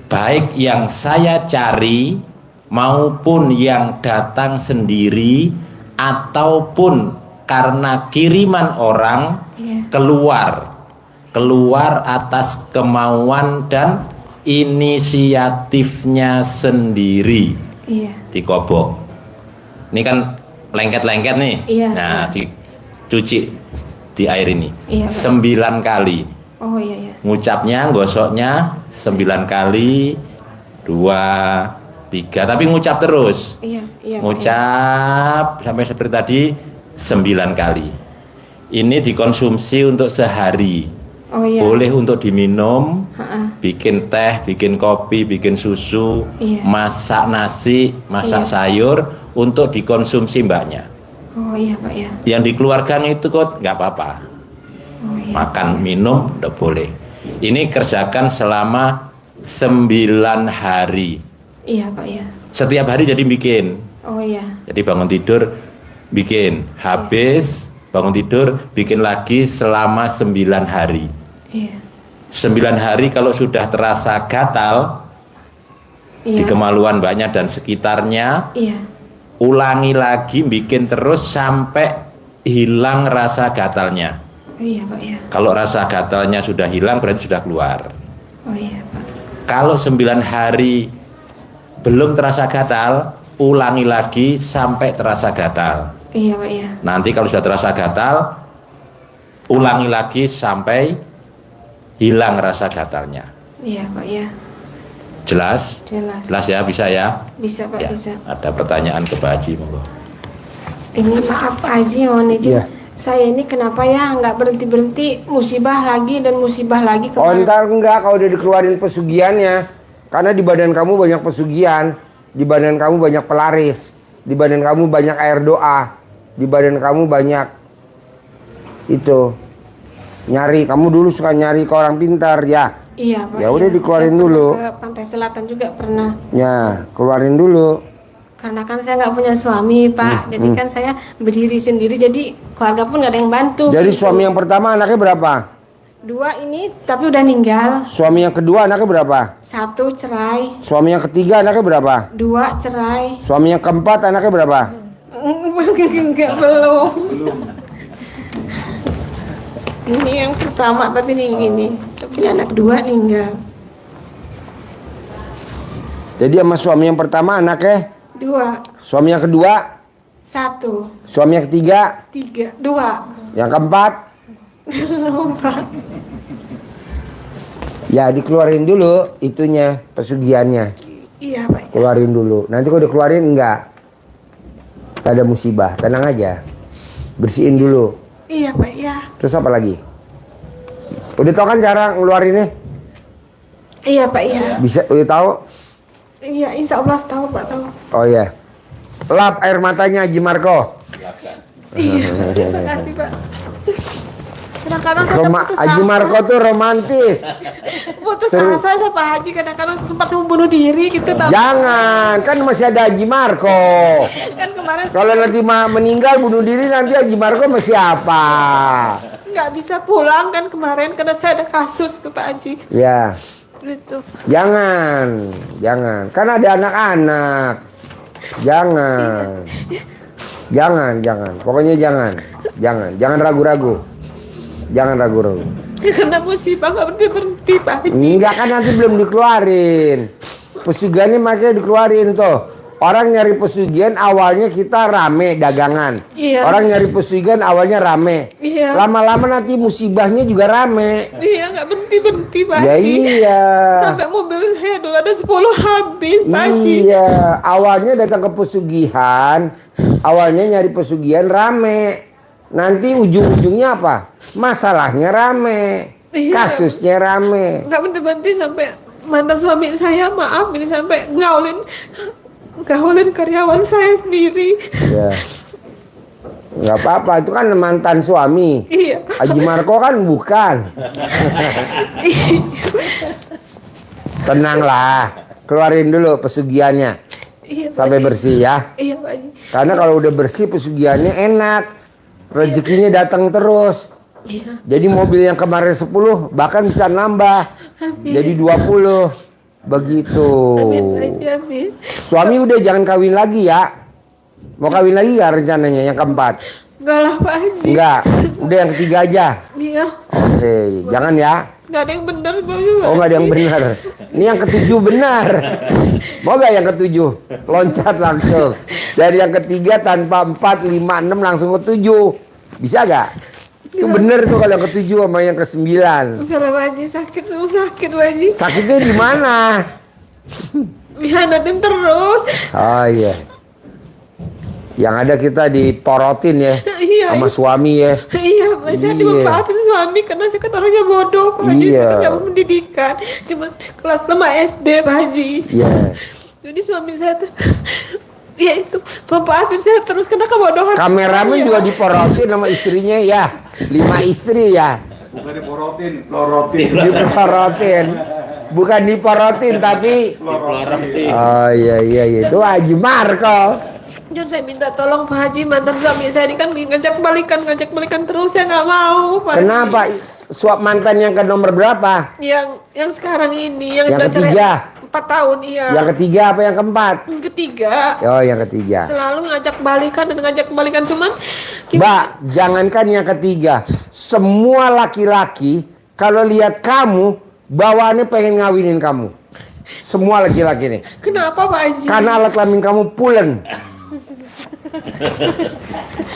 baik yang saya cari maupun yang datang sendiri ataupun karena kiriman orang Iya. keluar keluar atas kemauan dan inisiatifnya sendiri. Iya. Dikobok. Ini kan lengket-lengket nih. Iya, Nah, iya. dicuci di air ini. Iya, Pak. 9 kali. Oh iya iya. Ngucapnya, gosoknya 9 kali, 2, 3, tapi ngucap terus. Iya, iya. Pak, Ngucap sampai seperti tadi 9 kali. Ini dikonsumsi untuk sehari. Oh iya. Boleh untuk diminum, Ha-ha. bikin teh, bikin kopi, bikin susu, Iya. masak nasi, masak Iya. sayur untuk dikonsumsi mbaknya. Oh iya Pak ya. Yang dikeluarkan itu kok nggak apa-apa. Oh iya. Makan, minum, udah boleh. Ini kerjakan selama 9 hari. Iya Pak ya. Setiap hari jadi bikin. Oh iya. Jadi bangun tidur bikin, habis bangun tidur bikin lagi selama 9 hari. Iya. 9 hari kalau sudah terasa gatal di Iya. kemaluan banyak dan sekitarnya, Iya. ulangi lagi bikin terus sampai hilang rasa gatalnya. Oh iya Pak ya. Kalau rasa gatalnya sudah hilang berarti sudah keluar. Oh iya Pak. Kalau 9 hari belum terasa gatal, ulangi lagi sampai terasa gatal. Iya Pak ya. Nanti kalau sudah terasa gatal, ulangi lagi sampai hilang rasa gatalnya. Iya Pak ya. Jelas? Jelas. Jelas ya, bisa ya? Bisa Pak Ya. bisa. Ada pertanyaan ke Pak Haji, monggo. Ini maaf Pak Haji, mohon izin. Iya. Saya ini kenapa ya nggak berhenti musibah lagi dan musibah lagi Oh kemarin. ntar enggak kalau udah dikeluarin pesugihannya. Karena di badan kamu banyak pesugihan. Di badan kamu banyak pelaris. Di badan kamu banyak air doa. Di badan kamu banyak itu nyari. Kamu dulu suka nyari ke orang pintar ya. Iya Pak. Ya udah iya. dikeluarin Saya dulu. pernah ke Pantai Selatan juga pernah. Ya keluarin dulu. Karena kan saya nggak punya suami Pak, jadi kan saya berdiri sendiri, jadi keluarga pun nggak ada yang bantu. Jadi gitu. suami yang pertama anaknya berapa? 2 ini tapi udah meninggal. Suami yang kedua anaknya berapa? 1 cerai, Suami yang ketiga anaknya berapa? 2 cerai. Suami yang keempat anaknya berapa? Enggak, belum. Ini yang pertama tapi ini tapi anak 2 meninggal. Jadi sama suami yang pertama anaknya, 2, suami yang kedua, 1, suami yang ketiga, 3, 2. yang keempat. Belum Pak. Ya dikeluarin dulu itunya pesugihannya. Iya Pak. Keluarin dulu. Nanti kalau dikeluarin enggak ada musibah, tenang aja. Bersihin dulu. Iya Pak ya. Terus apa lagi? Udah tau kan cara ngeluarinnya? Iya Pak ya. Bisa udah tahu? Iya insya Allah tahu Pak tahu. Oh iya. Lap air matanya Haji Marco. Iya. Terima kasih Pak. Kadang-kadang saya putus Haji asa. Marco tuh romantis. Putus asa saya Pak Haji, kadang-kadang sempat saya bunuh diri gitu tahu. Jangan, kan masih ada Haji Marco. Kan kemarin Kalau nanti meninggal bunuh diri nanti Haji Marco sama siapa? nggak bisa pulang kan kemarin karena saya ada kasus tuh Pak Haji. Ya, Gitu. jangan. Kan ada anak-anak. Jangan. Pokoknya jangan ragu-ragu. Jangan ragu-ragu. Karena musibah nggak berhenti Pak Haji. Enggak kan nanti belum dikeluarin. Pesugihannya makanya dikeluarin tuh. Orang nyari pesugihan awalnya kita rame dagangan. Iya. Orang nyari pesugihan awalnya rame. Iya. Lama-lama nanti musibahnya juga rame. Iya nggak berhenti Pak Ya Haji. iya. Sampai mobil saya dulu ada 10 habis Pak Haji. Iya. Awalnya datang ke pesugihan. Awalnya nyari pesugihan rame. Nanti ujung-ujungnya apa? Masalahnya rame. Iya. Kasusnya rame. Nggak berhenti sampai mantan suami saya maaf ini sampai ngaulin karyawan saya sendiri. Ya. Nggak apa-apa, itu kan mantan suami. Iya. Haji Marco kan bukan. Tenanglah, keluarin dulu pesugihannya Iya, Pak sampai Haji. bersih ya. Iya Pak Haji. Karena kalau udah bersih pesugihannya enak, rezekinya datang terus. Iya. Jadi mobil yang kemarin 10 bahkan bisa nambah jadi 20. Begitu. Amin Pak Haji, amin. Suami udah jangan kawin lagi ya. Mau kawin lagi ya rencananya yang keempat? Enggak lah Pak Haji. Enggak. Udah yang ketiga aja. Iya. Oke, jangan ya. Nggak ada yang benar Pak. Oh, nggak ada yang benar. Ini yang ketujuh benar. Mau nggak yang ketujuh? Loncat langsung. Dari yang ketiga tanpa 4, 5, 6 langsung ke 7. Bisa nggak? Itu bener tuh kalau yang ketujuh sama yang ke-9. Enggak lah Pak Haji, sakit semua sakit Pak Haji. Sakitnya di mana? Dihianatin terus. Oh iya. Yang ada kita diporotin ya. Iya. Sama suami ya. Iya, Pak, saya Iya. dimanfaatin suami karena saya kan orangnya bodoh, Pak Haji. Iya. Saya nggak pendidikan, cuma kelas 5 SD, Pak Haji. Iya. Jadi suami saya tuh, ya itu, manfaatin saya terus karena kebodohan. Kameramen saya. juga diporotin sama istrinya ya. 5 istri ya. Bukan diporotin, pelorotin. Diporotin. Bukan diporotin tapi oh iya itu Haji Marco. Jangan saya minta tolong Pak Haji, mantan suami saya ini kan ngajak balikan terus, saya nggak mau. Pak Haji. Kenapa suap mantan yang ke nomor berapa? Yang sekarang ini, yang, Yang udah cerai ketiga? 4 tahun, iya. Yang ketiga apa yang keempat? Yang ketiga. Oh yang ketiga. Selalu ngajak balikan cuman Mbak, jangankan yang ketiga, semua laki-laki kalau lihat kamu bawaannya pengen ngawinin kamu. Semua laki-laki nih. kenapa Pak Haji? Karena alat kelamin kamu pulen.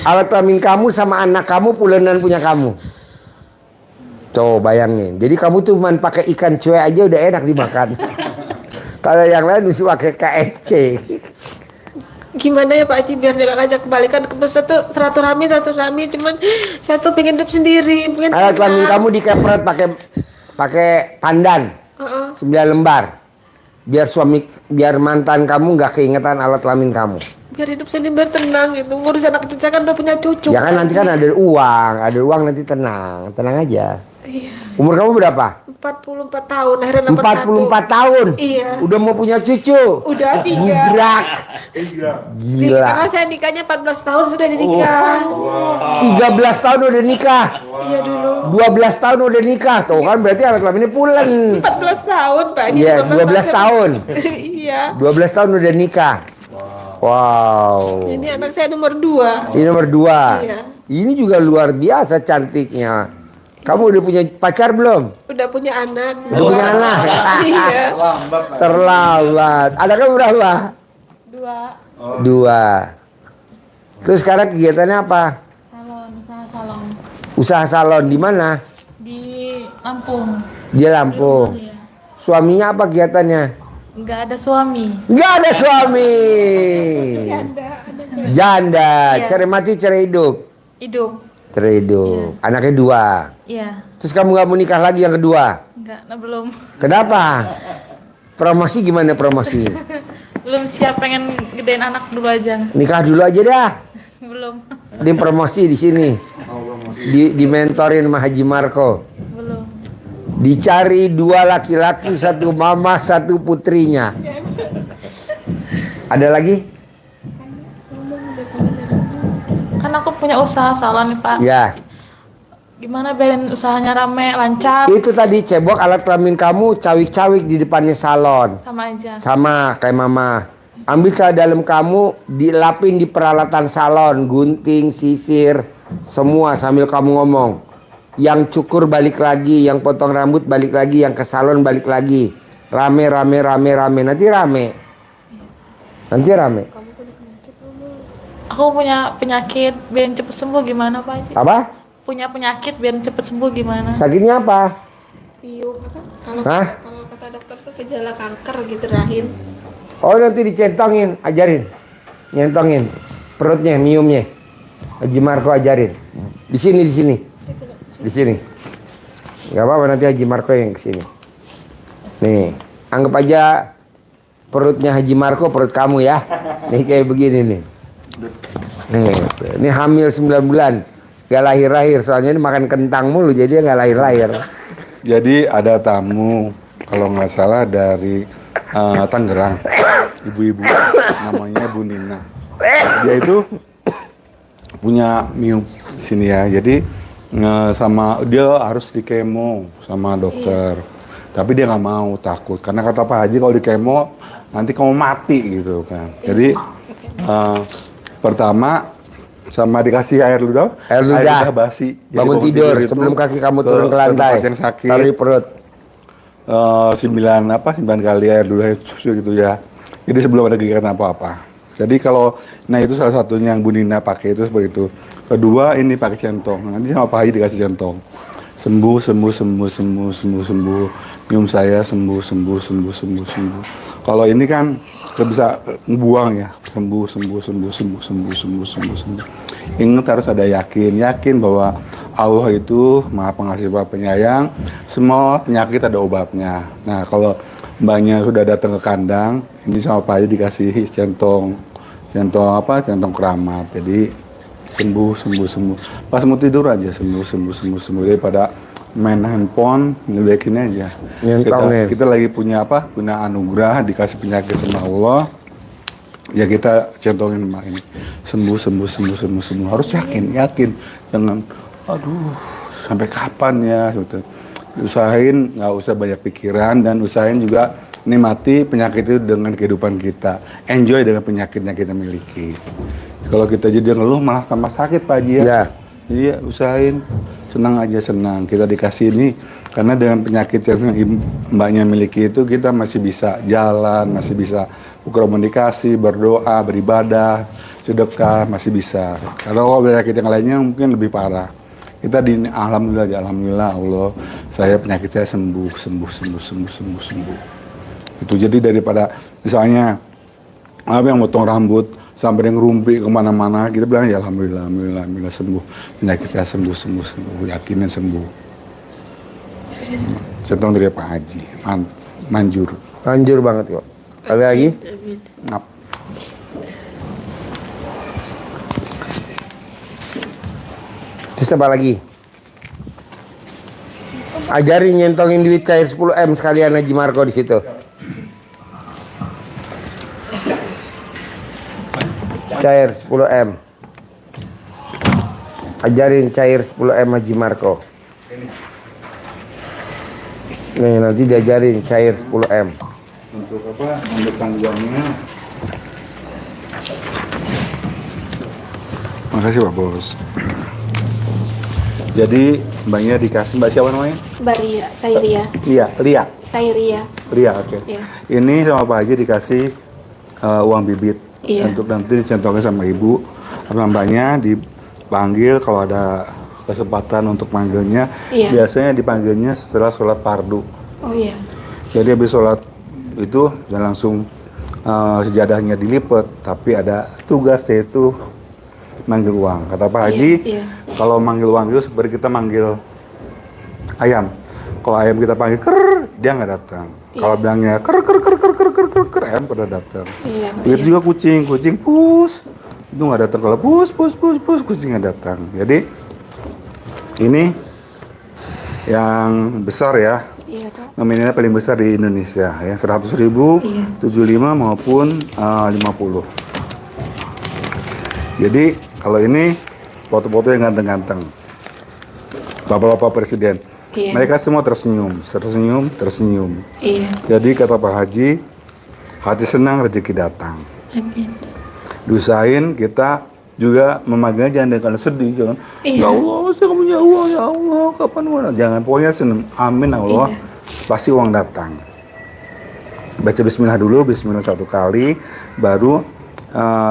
Alat kelamin kamu sama anak kamu pulenan punya kamu. Tuh bayangin. Jadi kamu tuh cuma pakai ikan cuek aja udah enak dimakan. Kalau yang lain mesti pakai KFC. Gimana ya Pak Haji biar dia gak ngajak balikan ke satu rami cuman saya tuh pengen hidup sendiri, pengen Alat kelamin tenang. kamu dikepret pakai pandan. 9 lembar. Biar mantan kamu nggak keingetan alat kelamin kamu. Biar hidup sendiri, biar tenang gitu. Ngurus anak kecil, saya kan udah punya cucu. Jangan nanti kan ada uang nanti tenang aja. Iya. Umur kamu berapa? 44 tahun, akhirnya 44 tahun. Iya. Udah mau punya cucu. Udah 3. Gibrak. Gila. Karena saya nikahnya 14 tahun sudah dinikah. 13 tahun udah nikah. Iya dulu. 12 tahun udah nikah. Tuh kan berarti alat kelaminnya pulen. 14 tahun Pak Haji. Iya, 12 tahun. Iya. 12 tahun udah nikah. Wow. Ini anak saya nomor 2. Ini nomor 2. Iya. Ini juga luar biasa cantiknya. Kamu udah punya pacar belum? Udah punya anak. Udah punya anak? Iya. Terlambat. Anaknya berapa? 2. Terus sekarang kegiatannya apa? Usaha salon Usaha salon di mana? di Lampung. Di Lampung. Iya. Suaminya apa kegiatannya? Nggak ada suami. Nggak ada suami. Janda. Iya. Cerai mati, cerai hidup. Hidup. Cerai hidup. Anaknya 2. Iya. Terus kamu nggak mau nikah lagi yang kedua? Nggak, nah belum. Kenapa? Promosi gimana promosi? Belum siap, pengen gedein anak dulu aja. Nikah dulu aja dah. Belum. Di promosi di sini. Di mentorin sama Haji Marco. Belum. Dicari 2 laki-laki, 1 mama, 1 putrinya. Ada lagi? Kan aku punya usaha salon nih Pak. Ya. Gimana biarin usahanya rame, lancar? Itu tadi cebok alat kelamin kamu cawik-cawik di depannya salon. Sama aja. Sama kayak mama. Ambil celana dalam kamu, dilapin di peralatan salon, gunting, sisir, semua sambil kamu ngomong. Yang cukur balik lagi, yang potong rambut balik lagi, yang ke salon balik lagi. Rame. Nanti rame. Aku punya penyakit, biar cepet sembuh gimana Pak Haji? Apa? Punya penyakit, biar cepet sembuh gimana? Sakitnya apa? Piu apa? Hah? Kalau kata dokter tuh gejala kanker gitu rahim. Oh nanti dicentongin, ajarin. Nyentongin perutnya, miumnya. Haji Marco ajarin. Di sini. Di sini. Gak apa-apa nanti Haji Marco yang kesini. Nih, anggap aja perutnya Haji Marco perut kamu ya. Nih kayak begini nih. Nih, ini hamil 9 bulan. Gak lahir-lahir, soalnya ini makan kentang mulu jadi dia gak lahir-lahir. Jadi ada tamu kalau nggak salah dari Tangerang, ibu-ibu namanya Bu Nina. Dia itu punya mium di sini ya. Jadi sama dia harus di kemo sama dokter. Tapi dia nggak mau, takut karena kata Pak Haji kalau di kemo nanti kamu mati gitu kan. Jadi pertama sama dikasih air ludah. Air ludah. basi. Jadi Bangun tidur itu sebelum kaki kamu turun ke lantai. tempat yang sakit. Taruh di perut. 9 kali air ludah gitu ya. Jadi sebelum ada kegiatan apa-apa. Jadi kalau itu salah satunya yang Bu Nina pakai itu seperti itu. Kedua ini pakai centong. Nanti sama Pak Haji dikasih centong. Sembuh. Minum saya sembuh. Kalau ini kan kita bisa buang ya. Sembuh. Ingat harus ada yakin bahwa Allah itu Maha Pengasih Maha Penyayang. Semua penyakit ada obatnya. Nah, kalau mbaknya sudah datang ke kandang, ini sama Pak Haji dikasih centong keramat. Jadi sembuh. Pas mau tidur aja sembuh. Daripada main handphone, ngebekin aja. Kita lagi punya anugerah, dikasih penyakit sama Allah. Ya kita centongin mbak ini. Sembuh. Harus yakin. Jangan, sampai kapan ya gitu. Usahain nggak usah banyak pikiran dan usahain juga nikmati penyakit itu dengan kehidupan kita. Enjoy dengan penyakitnya kita miliki. Kalau kita jadi ngeluh malah tambah sakit Pak Haji ya. Jadi usahain senang. Kita dikasih ini karena dengan penyakit yang mbaknya miliki itu kita masih bisa jalan, masih bisa komunikasi, berdoa, beribadah, sedekah, masih bisa. Kalau penyakit yang lainnya mungkin lebih parah. Kita alhamdulillah Allah, saya penyakit saya sembuh. Itu jadi daripada misalnya yang potong rambut sampai yang ngerumpi kemana-mana, kita bilang ya alhamdulillah sembuh, penyakit saya sembuh, yakinnya sembuh. Centong dari Pak Haji, manjur banget kok. Kali lagi? Ngap. Terus apa lagi? Ajarin nyentongin duit cair 10M sekalian Haji Marco di situ. Cair 10M. Ajarin cair 10M Haji Marco. Nih nanti diajarin cair 10M. Untuk apa? Untuk tanggungannya. Makasih Pak Bos. Jadi mbaknya dikasih, mbak siapa namanya? Mbak Ria, saya Ria. Iya, Ria. Saya Ria. Ria, oke. Iya. Ini sama Pak Haji dikasih uang bibit. Iya. Untuk nanti dicentongin sama ibu. Mbaknya dipanggil kalau ada kesempatan untuk manggilnya. Iya. Biasanya dipanggilnya setelah sholat fardu. Oh iya. Jadi habis sholat itu jangan langsung sejadahnya dilipat, tapi ada tugas yaitu manggil uang. Kata Pak Haji, kalau manggil uang itu seperti kita manggil ayam. Kalau ayam kita panggil ker, dia nggak datang. Kalau bilangnya ker, ayam pada datang. Itu juga kucing pus, itu nggak datang. Kalau pus, kucing nggak datang. Jadi ini yang besar ya. Nominalnya paling besar di Indonesia ya, 100.000, 75 maupun 50. Jadi kalau ini foto-foto yang ganteng-ganteng, bapak-bapak presiden, mereka semua tersenyum. Iya. Jadi kata Pak Haji, hati senang rezeki datang. Amin. Diusahain kita juga memanggilnya jangan dengan sedih, jangan. Ya Allah, saya punya uang, ya Allah, kapan mana? Jangan, pokoknya senang. Amin Allah. Pasti uang datang. Baca bismillah dulu, bismillah 1 kali, baru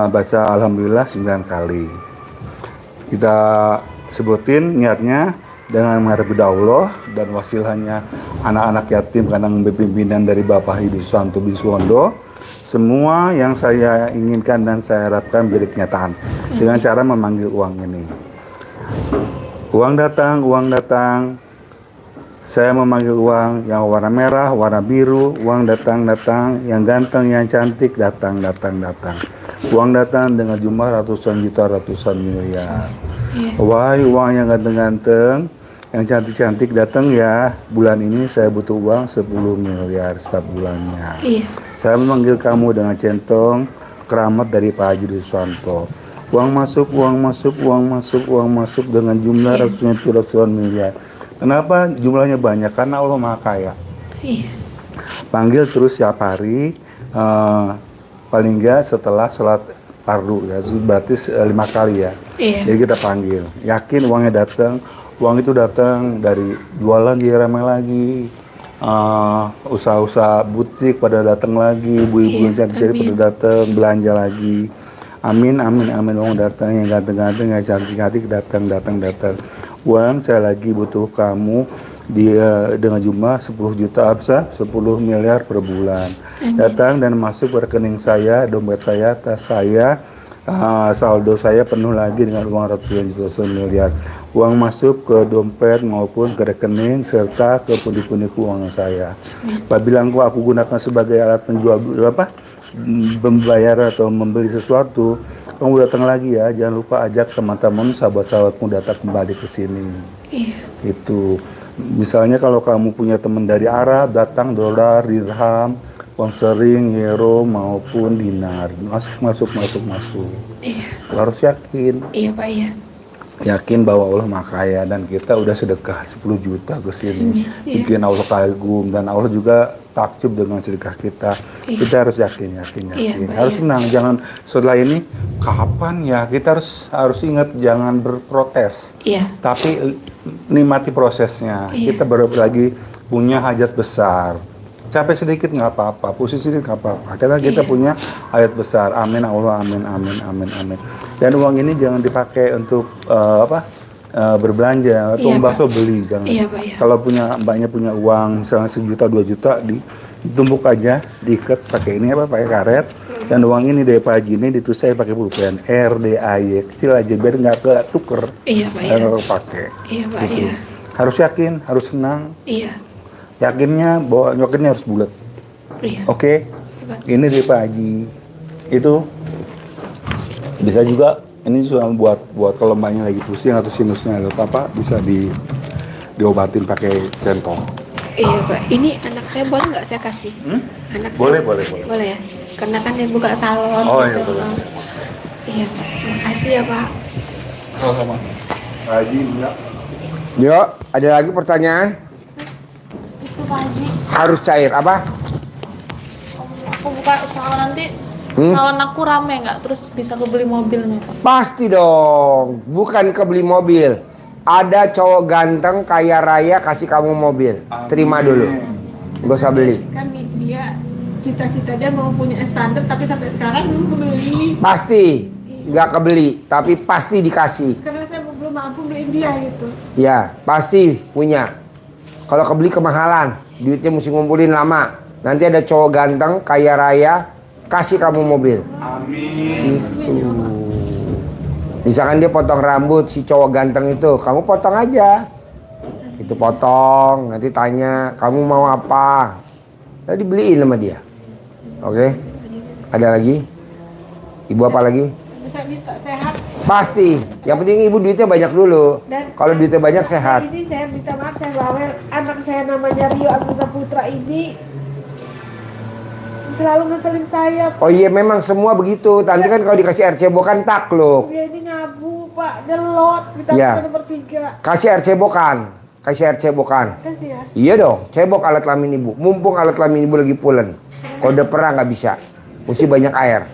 baca alhamdulillah 9 kali. Kita sebutin niatnya dengan mengharap Allah dan wasilahnya anak-anak yatim karena pimpinan dari Bapak Haji Susanto Biswondo. Semua yang saya inginkan dan saya harapkan menjadi kenyataan dengan cara memanggil uang ini. Uang datang. Saya memanggil uang yang warna merah, warna biru, uang datang, yang ganteng, yang cantik, datang. Uang datang dengan jumlah ratusan juta, ratusan miliar. Wahai uang yang ganteng-ganteng, yang cantik-cantik datang ya. Bulan ini saya butuh uang 10 miliar setiap bulannya. Saya memanggil kamu dengan centong keramat dari Pak Haji Susanto. Uang masuk dengan jumlah ratusan miliar. Kenapa jumlahnya banyak? Karena Allah Maha Kaya. Panggil terus setiap hari, paling enggak setelah sholat fardu ya, berarti 5 kali ya. Iya. Jadi kita panggil, yakin uangnya datang. Uang itu datang dari jualan jadi ramai lagi, usaha-usaha butik pada datang lagi, ibu-ibu yang cantik pada datang belanja lagi. Amin, amin, amin. Uang datang, yang ganteng-ganteng, yang cantik-cantik datang. Uang saya lagi butuh kamu dengan jumlah 10 juta, bisa 10 miliar per bulan. Datang dan masuk ke rekening saya, dompet saya, tas saya. Saldo saya penuh lagi dengan uang ratusan juta, 10 miliar. Uang masuk ke dompet maupun ke rekening serta ke pundi-pundi keuangan saya. Apabila aku gunakan sebagai alat penjual membayar atau membeli sesuatu, kamu datang lagi ya. Jangan lupa ajak teman-teman, sahabat-sahabatmu datang kembali ke sini. Iya. Itu. Misalnya kalau kamu punya teman dari Arab, datang dolar, dirham, pound sterling, euro maupun dinar. Masuk. Iya. Harus yakin. Iya, Pak, iya. Yakin bahwa Allah Maha Kaya dan kita udah sedekah 10 juta ke sini. Bikin Allah kagum dan Allah juga takjub dengan sedekah kita. Kita harus yakin. Harus senang. Jangan setelah ini kapan ya? Kita harus ingat jangan berprotes. Iya. Tapi nikmati prosesnya. Iya. Kita baru lagi punya hajat besar. Capek sedikit nggak apa-apa, pusing sedikit nggak apa-apa. Karena kita punya ayat besar. Amin Allah, amin. Dan uang ini jangan dipakai untuk berbelanja atau membahas beli. Jangan. Iya, Pak, iya. Kalau mbaknya punya uang misalnya 1 juta, 2 juta, ditumpuk aja, diikat pakai ini pakai karet. Dan uang ini dari Pak Haji ini ditulis saya pakai pulpen RDAY kecil aja biar nggak ketuker. Iya, Pak, iya. Nggak pakai. Iya, Pak, Gitu. iya. Harus yakin, harus senang. Iya. Yakinnya bahwa nyokinnya harus bulat. Iya. Oke. Ini dari Pak Haji. Itu bisa juga ini cuma buat kalau mbaknya lagi pusing atau sinusnya atau apa bisa diobatin pakai centong. Iya, Pak. Ini anak saya boleh nggak saya kasih? Anak Boleh. saya. Boleh ya? Karena kan dia buka salon. Oh, iya, gitu. boleh. Iya, Pak. Makasih ya, Pak. Sama-sama. Pak Haji, enggak. Yuk, ada lagi pertanyaan? Itu Pak Haji. Harus cair apa? Aku buka salon nanti. Salon aku rame nggak? Terus bisa kebeli mobilnya Pak? Pasti dong, bukan kebeli mobil. Ada cowok ganteng kaya raya kasih kamu mobil. Terima dulu. Gak usah beli. Kan dia cita-cita dia mau punya standar tapi sampai sekarang belum kebeli. Pasti nggak kebeli, tapi pasti dikasih. Karena saya belum mampu beliin dia gitu. Ya, pasti punya. Kalau kebeli kemahalan, duitnya mesti ngumpulin lama. Nanti ada cowok ganteng kaya raya kasih kamu mobil. Amin. Itu. Misalkan dia potong rambut si cowok ganteng itu, kamu potong aja. Itu potong, nanti tanya, kamu mau apa? Tadi beliin sama dia. Oke? Ada lagi? Ibu apa lagi? Bisa minta sehat. Pasti. Yang penting ibu duitnya banyak dulu. Kalau duitnya banyak sehat. Ini saya minta maaf saya bawel. Anak saya namanya Rio Agus Saputra ini selalu ngeselin saya. Oh iya memang semua begitu. Nanti kan kalau dikasih air cebokan takluk. Dia ini ngabu Pak, gelot. Kita Ya. bisa nomor 3. Kasih air cebokan. Kasih air cebokan. Kasih ya. Iya dong, cebok alat kelamin ibu. Mumpung alat kelamin ibu lagi pulen. Kalau udah perah nggak bisa. Mesti banyak air.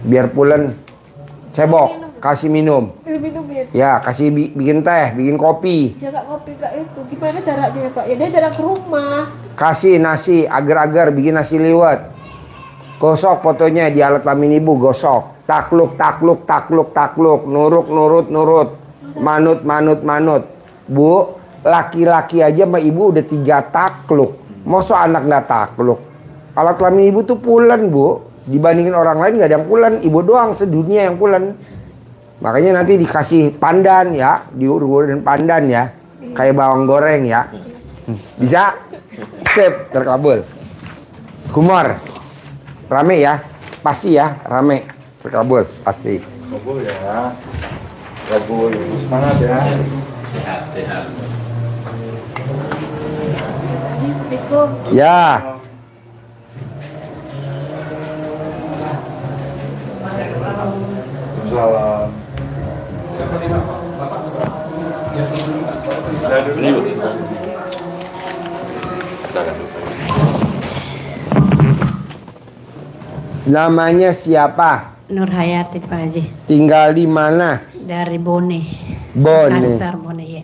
Biar pulen, cebok, kasih minum. Minumin. Ya, kasih bikin teh, bikin kopi. Dia nggak ngopi Kak itu. Gimana caranya Pak? Ya dia jarang ke rumah. Kasih nasi, agar-agar bikin nasi liwet. Gosok fotonya di alat kelamin ibu, gosok. Takluk. Nurut. Manut. Bu, laki-laki aja sama ibu udah 3 takluk. Masa anak nggak takluk? Alat kelamin ibu tuh pulen, Bu. Dibandingin orang lain nggak ada yang pulen. Ibu doang sedunia yang pulen. Makanya nanti dikasih pandan ya. Diurut-urutin pandan ya. Kayak bawang goreng ya. Bisa? Sip, terkabul. Humor. Rame ya? Pasti ya, rame. Terkabul, pasti. Kabul ya. Kabul. Semangat ya. Sehat. Assalamualaikum. Ya. Salam. Namanya siapa? Nur Hayati Pak Haji. Tinggal di mana? Dari Bone. Bone. Makassar Bone ya.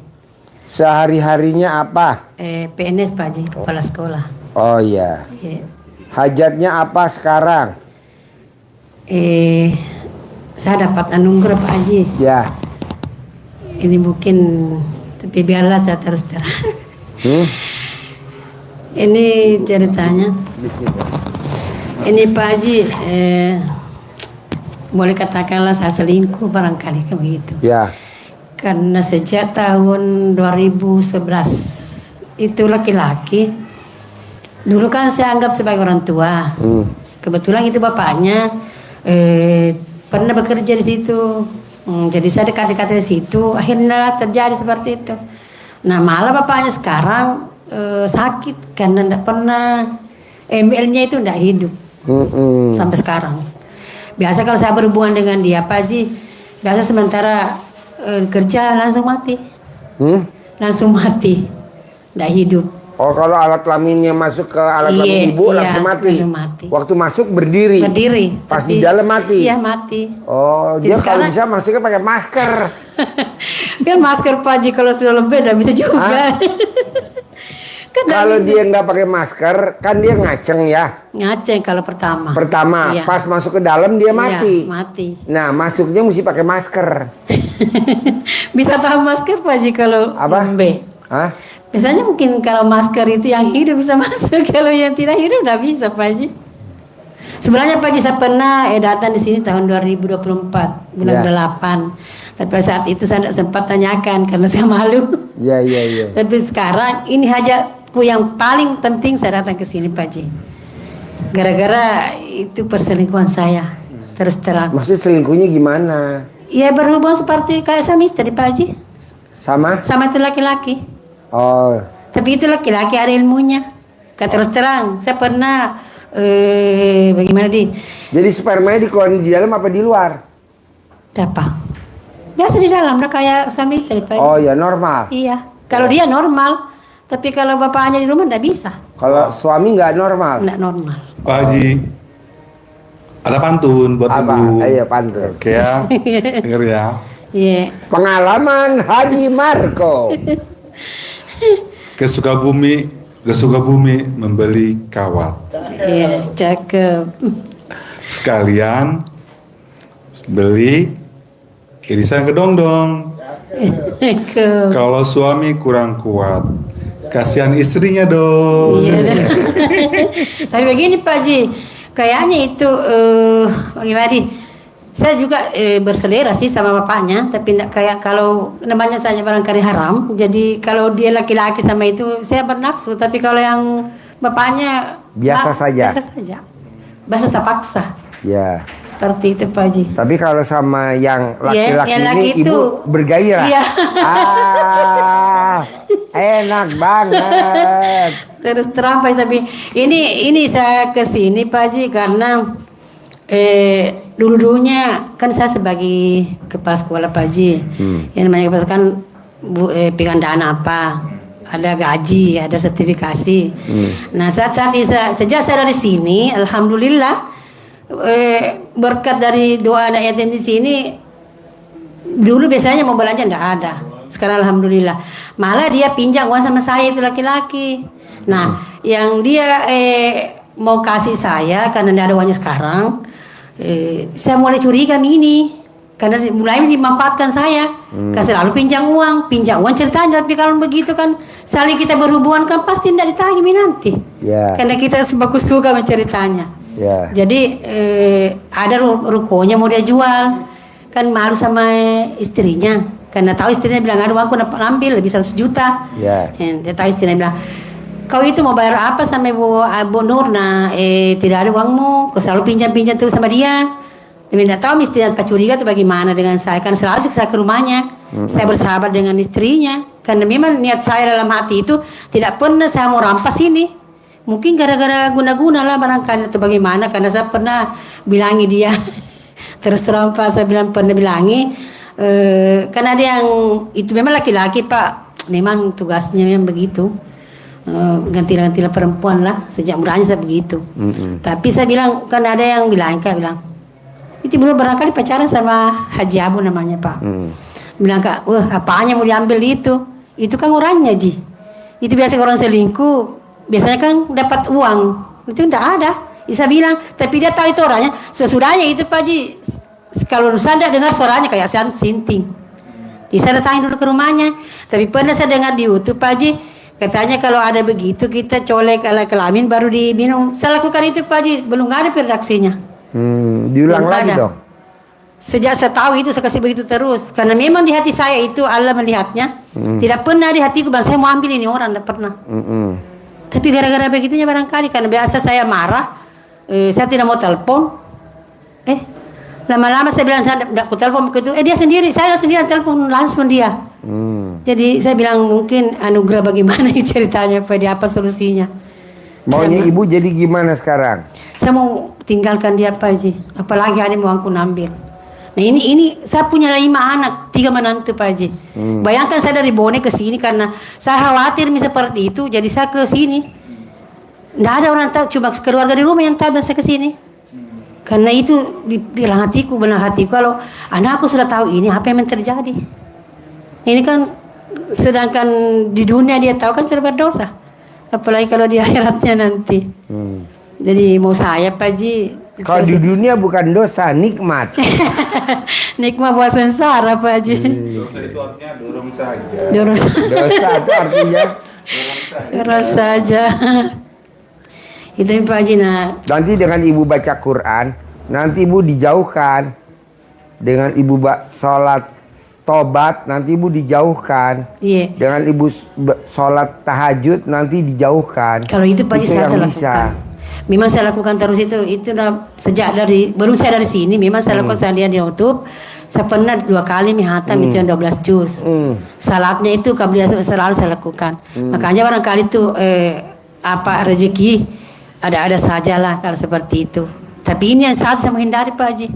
Sehari-harinya apa? PNS Pak Haji, kepala sekolah. Oh iya. Ya. Hajatnya apa sekarang? Saya dapat anugerah Pak Haji. Ya. Ini mungkin, tapi biarlah saya terus terang. Ini ceritanya. Ini Pak Haji, boleh katakanlah saya selingkuh barangkali kayak begitu. Ya. Karena sejak tahun 2011 itu laki-laki. Dulu kan saya anggap sebagai orang tua. Kebetulan itu bapaknya pernah bekerja di situ. Jadi saya dekat-dekat di situ. Akhirnya terjadi seperti itu. Nah malah bapaknya sekarang sakit karena tidak pernah ML-nya itu tidak hidup sampai sekarang. Biasa kalau saya berhubungan dengan dia Pak Haji, biasa sementara kerja langsung mati, langsung mati, tidak hidup. Oh kalau alat kelaminnya masuk ke alat kelamin ibu langsung mati. Waktu masuk berdiri. Pas di dalam mati. Iya mati. Oh jadi dia kalau sekarang, bisa masuknya pakai masker. Kan masker Pak Haji kalau sudah lebih tidak bisa juga. Kan kalau dia nggak pakai masker kan dia ngaceng ya. Ngaceng kalau pertama. Iya. Pas masuk ke dalam dia mati. Iya, mati. Nah masuknya mesti pakai masker. Bisa tahan masker Pak Haji kalau lembe. Hah? Biasanya mungkin kalau masker itu yang hidup bisa masuk, kalau yang tidak hidup tidak bisa Pak Haji. Sebenarnya Pak Haji saya pernah datang di sini tahun 2024 bulan 8. Tapi saat itu saya tidak sempat tanyakan karena saya malu. Iya. Tapi sekarang ini hajatku yang paling penting saya datang ke sini Pak Haji. Gara-gara itu perselingkuhan saya terus terang. Maksudnya selingkuhnya gimana? Ya berhubungan seperti kayak suami istri Pak Haji. Sama itu laki-laki. Oh. Tapi itu laki-laki ada ilmunya. Terus terang, saya pernah bagaimana di? Jadi spermanya dikeluarin di dalam apa di luar? Apa? Biasa di dalam, kayak suami istri Pak. Oh ya normal. Iya. Kalau dia normal, tapi kalau bapaknya di rumah tidak bisa. Kalau suami nggak normal? Nggak normal. Pak Haji, ada pantun buat ibu. Iya pantun. Oke ya, denger ya. Iya. Pengalaman Haji Marco. Ke Sukabumi membeli kawat. Iya, cakep. Sekalian beli irisan kedongdong. Kalau suami kurang kuat, kasihan istrinya dong. Iya. Tapi begini Pak Haji, kayaknya itu bagaimana di? Saya juga berselera sih sama bapaknya, tapi tidak kayak kalau namanya saja barangkali haram. Jadi kalau dia laki-laki sama itu saya bernafsu, tapi kalau yang bapaknya biasa saja. Biasa paksa. Ya. Seperti itu Pak Haji. Tapi kalau sama yang laki-laki yang ini itu, ibu bergairah. Iya. Enak banget. Terus terang Pak Haji, tapi ini saya kesini Pak Haji karena dulu-dulunya kan saya sebagai kepala sekolah Pak Haji. Yang namanya kepala kan pegang dana apa, ada gaji, ada sertifikasi. Nah saat sejak saya dari sini, alhamdulillah berkat dari doa anak yatim di sini, dulu biasanya mau belanja tidak ada. Sekarang alhamdulillah, malah dia pinjam uang sama saya itu laki-laki. Nah yang dia mau kasih saya karena tidak ada uangnya sekarang. Saya mulai curiga ini karena mulai dimanfaatkan saya. Kan selalu pinjam uang ceritanya, tapi kalau begitu kan saling kita berhubungan kan pasti tidak ditagih nanti. Karena kita sebagus suka menceritanya. Jadi ada rukonya mau dia jual, kan malu sama istrinya karena tahu istrinya bilang ada uangku dapat ambil lebih 100 juta. Dia tahu istrinya bilang, kau itu mau bayar apa sama Bu Nur? Nah, tidak ada uangmu. Kau selalu pinjam terus sama dia. Dia tidak tahu istrinya curiga itu bagaimana dengan saya. Kan selalu saya ke rumahnya. Saya bersahabat dengan istrinya. Karena memang niat saya dalam hati itu tidak pernah saya mau rampas ini. Mungkin gara-gara guna-guna lah barangkali atau bagaimana. Karena saya pernah bilangi dia. Terus terampas saya pernah bilangi. Karena ada yang itu memang laki-laki Pak. Memang tugasnya memang begitu. Ganti-ganti perempuan lah sejak mudanya saya begitu. Tapi saya bilang kan ada yang bilang Itu belum barangkali pacaran sama Haji Abu namanya Pak. Bilang Kak, wah apanya mau diambil itu? Itu kan orangnya Ji. Itu biasa orang selingkuh, biasanya kan dapat uang. Itu enggak ada. Isa bilang, tapi dia tahu itu orangnya. Sesudahnya itu Pak Ji, kalau saya tidak dengar suaranya kayak sinting. Isa datangin dulu ke rumahnya. Tapi pernah saya dengar di YouTube Pak Ji, katanya kalau ada begitu kita colek ala kelamin baru diminum. Saya lakukan itu Pak Ji, belum ada reaksinya. Diulang Belum lagi ada. dong. Sejak saya tahu itu saya kasih begitu terus. Karena memang di hati saya itu Allah melihatnya. Tidak pernah di hatiku bahwa saya mau ambil ini orang, tidak pernah. Tapi gara-gara begitunya barangkali karena biasa saya marah, saya tidak mau telepon. Lama-lama saya bilang saya tidak mau telepon begitu. Dia sendiri, saya sendiri telepon langsung dia. Jadi saya bilang mungkin anugerah bagaimana ceritanya, Pak, apa solusinya? Maunya ibu jadi gimana sekarang? Saya mau tinggalkan dia Pak Haji. Apalagi ada mau aku ambil. Nah ini saya punya 5 anak, 3 menantu Pak Haji. Bayangkan saya dari Bone ke sini karena saya khawatir seperti itu, jadi saya ke sini. Nggak ada orang tahu, cuma keluarga di rumah yang tahu dan saya ke sini. Karena itu di dalam hatiku, benar hatiku kalau anakku sudah tahu ini apa yang terjadi. Ini kan sedangkan di dunia dia tahu kan sudah berdosa. Apalagi kalau di akhiratnya nanti. Jadi mau saya Pak Haji. Kalau di dunia bukan dosa, nikmat. Nikmat buat sengsara Pak Haji. Dosa itu artinya dorong saja. Dosa Dosa itu artinya Dorong saja. Itu Pak Haji. Nah, nanti dengan ibu baca Quran, nanti ibu dijauhkan. Dengan ibu sholat tobat, nanti ibu dijauhkan. iya. Dengan ibu sholat tahajud, nanti dijauhkan. Kalau itu Pak Haji Itu saya yang lakukan. Memang saya lakukan terus itu udah sejak dari baru saya dari sini. Memang saya lakukan, saya lihat di YouTube. Saya pernah 2 kali menghatam itu yang 12 juz. Salatnya itu kebiasaan selalu saya lakukan. Makanya barangkali itu apa rezeki ada sajalah kalau seperti itu. Tapi ini yang saat saya menghindari Pak Haji.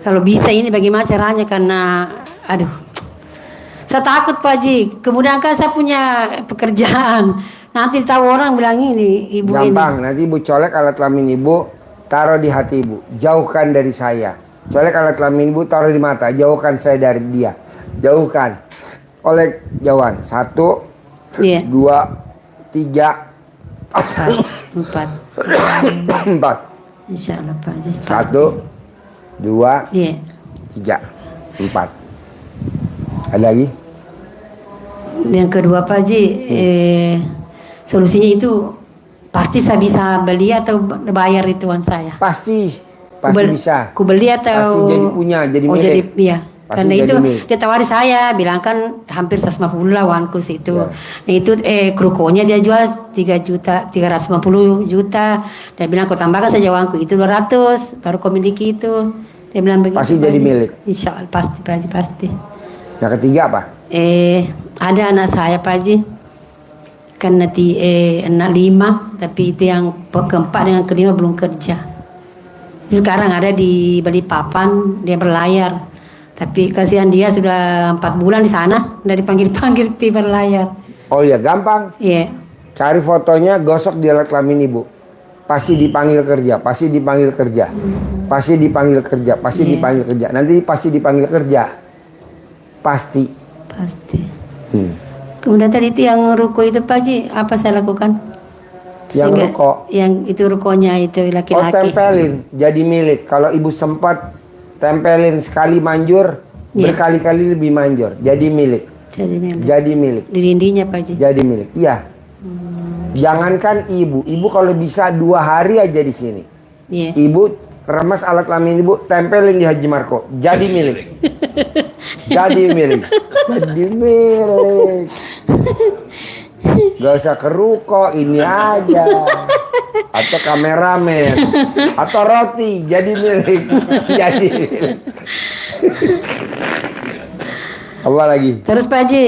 Kalau bisa ini bagaimana caranya, karena aduh, saya takut Pak Haji. Kemudian kan saya punya pekerjaan. Nanti tahu orang bilang ini ibu Gampang, ini. nanti ibu colek alat kelamin ibu, taruh di hati ibu, jauhkan dari saya. Colek alat kelamin ibu, taruh di mata, jauhkan saya dari dia. Jauhkan. Oleh jauhan. 1, Iya. 2, 3, 4. 4. Insya Allah Pak Haji. 1, 2, Iya. 3, 4. Ada lagi? Yang kedua Pak Haji, solusinya itu pasti saya bisa beli atau bayar itu uang saya. Pasti bisa. Ku beli atau Pasti jadi punya, jadi milik. jadi iya. Pasti Karena jadi itu milik. dia tawari saya, bilang kan hampir 150 lah uangku situ. Ya. Nah itu krukonya dia jual 350 juta. Dia bilang kau tambahkan saja uangku itu 200 baru kau miliki itu. Dia bilang begitu. Pasti Pak jadi Haji. milik. Insya Allah pasti Pak Haji, pasti. Yang ketiga apa? Ada anak saya Pak Haji. Kan nanti anak 5, tapi itu yang keempat dengan kelima belum kerja. Sekarang ada di Balikpapan, dia berlayar. Tapi kasihan dia sudah 4 bulan di sana, udah dipanggil-panggil pi berlayar. Oh iya, gampang. Iya. Cari fotonya, gosok di alat kelamin ibu. Pasti dipanggil kerja, pasti dipanggil kerja. Pasti dipanggil kerja, pasti Iya. dipanggil kerja. Nanti pasti dipanggil kerja. Pasti. Pasti. Kemudian tadi itu yang ruko itu Pak Haji, apa saya lakukan? Yang ruko? Yang itu rukonya itu Oh, laki-laki. tempelin jadi milik. Kalau ibu sempat tempelin sekali manjur, Iya. berkali-kali lebih manjur. Jadi milik. Jadi milik. Jadi milik. Di dindingnya Pak Haji. Jadi milik. Iya. Jangankan ibu kalau bisa 2 hari aja di sini. Iya. Ibu remas alat kelamin ibu, tempelin di Haji Marco. Jadi milik. Jadi milik. Jadi milik. Gak usah ke ruko, ini aja. Atau kameramen. Atau roti, jadi milik. Jadi milik. Apa lagi? Terus Pak Haji,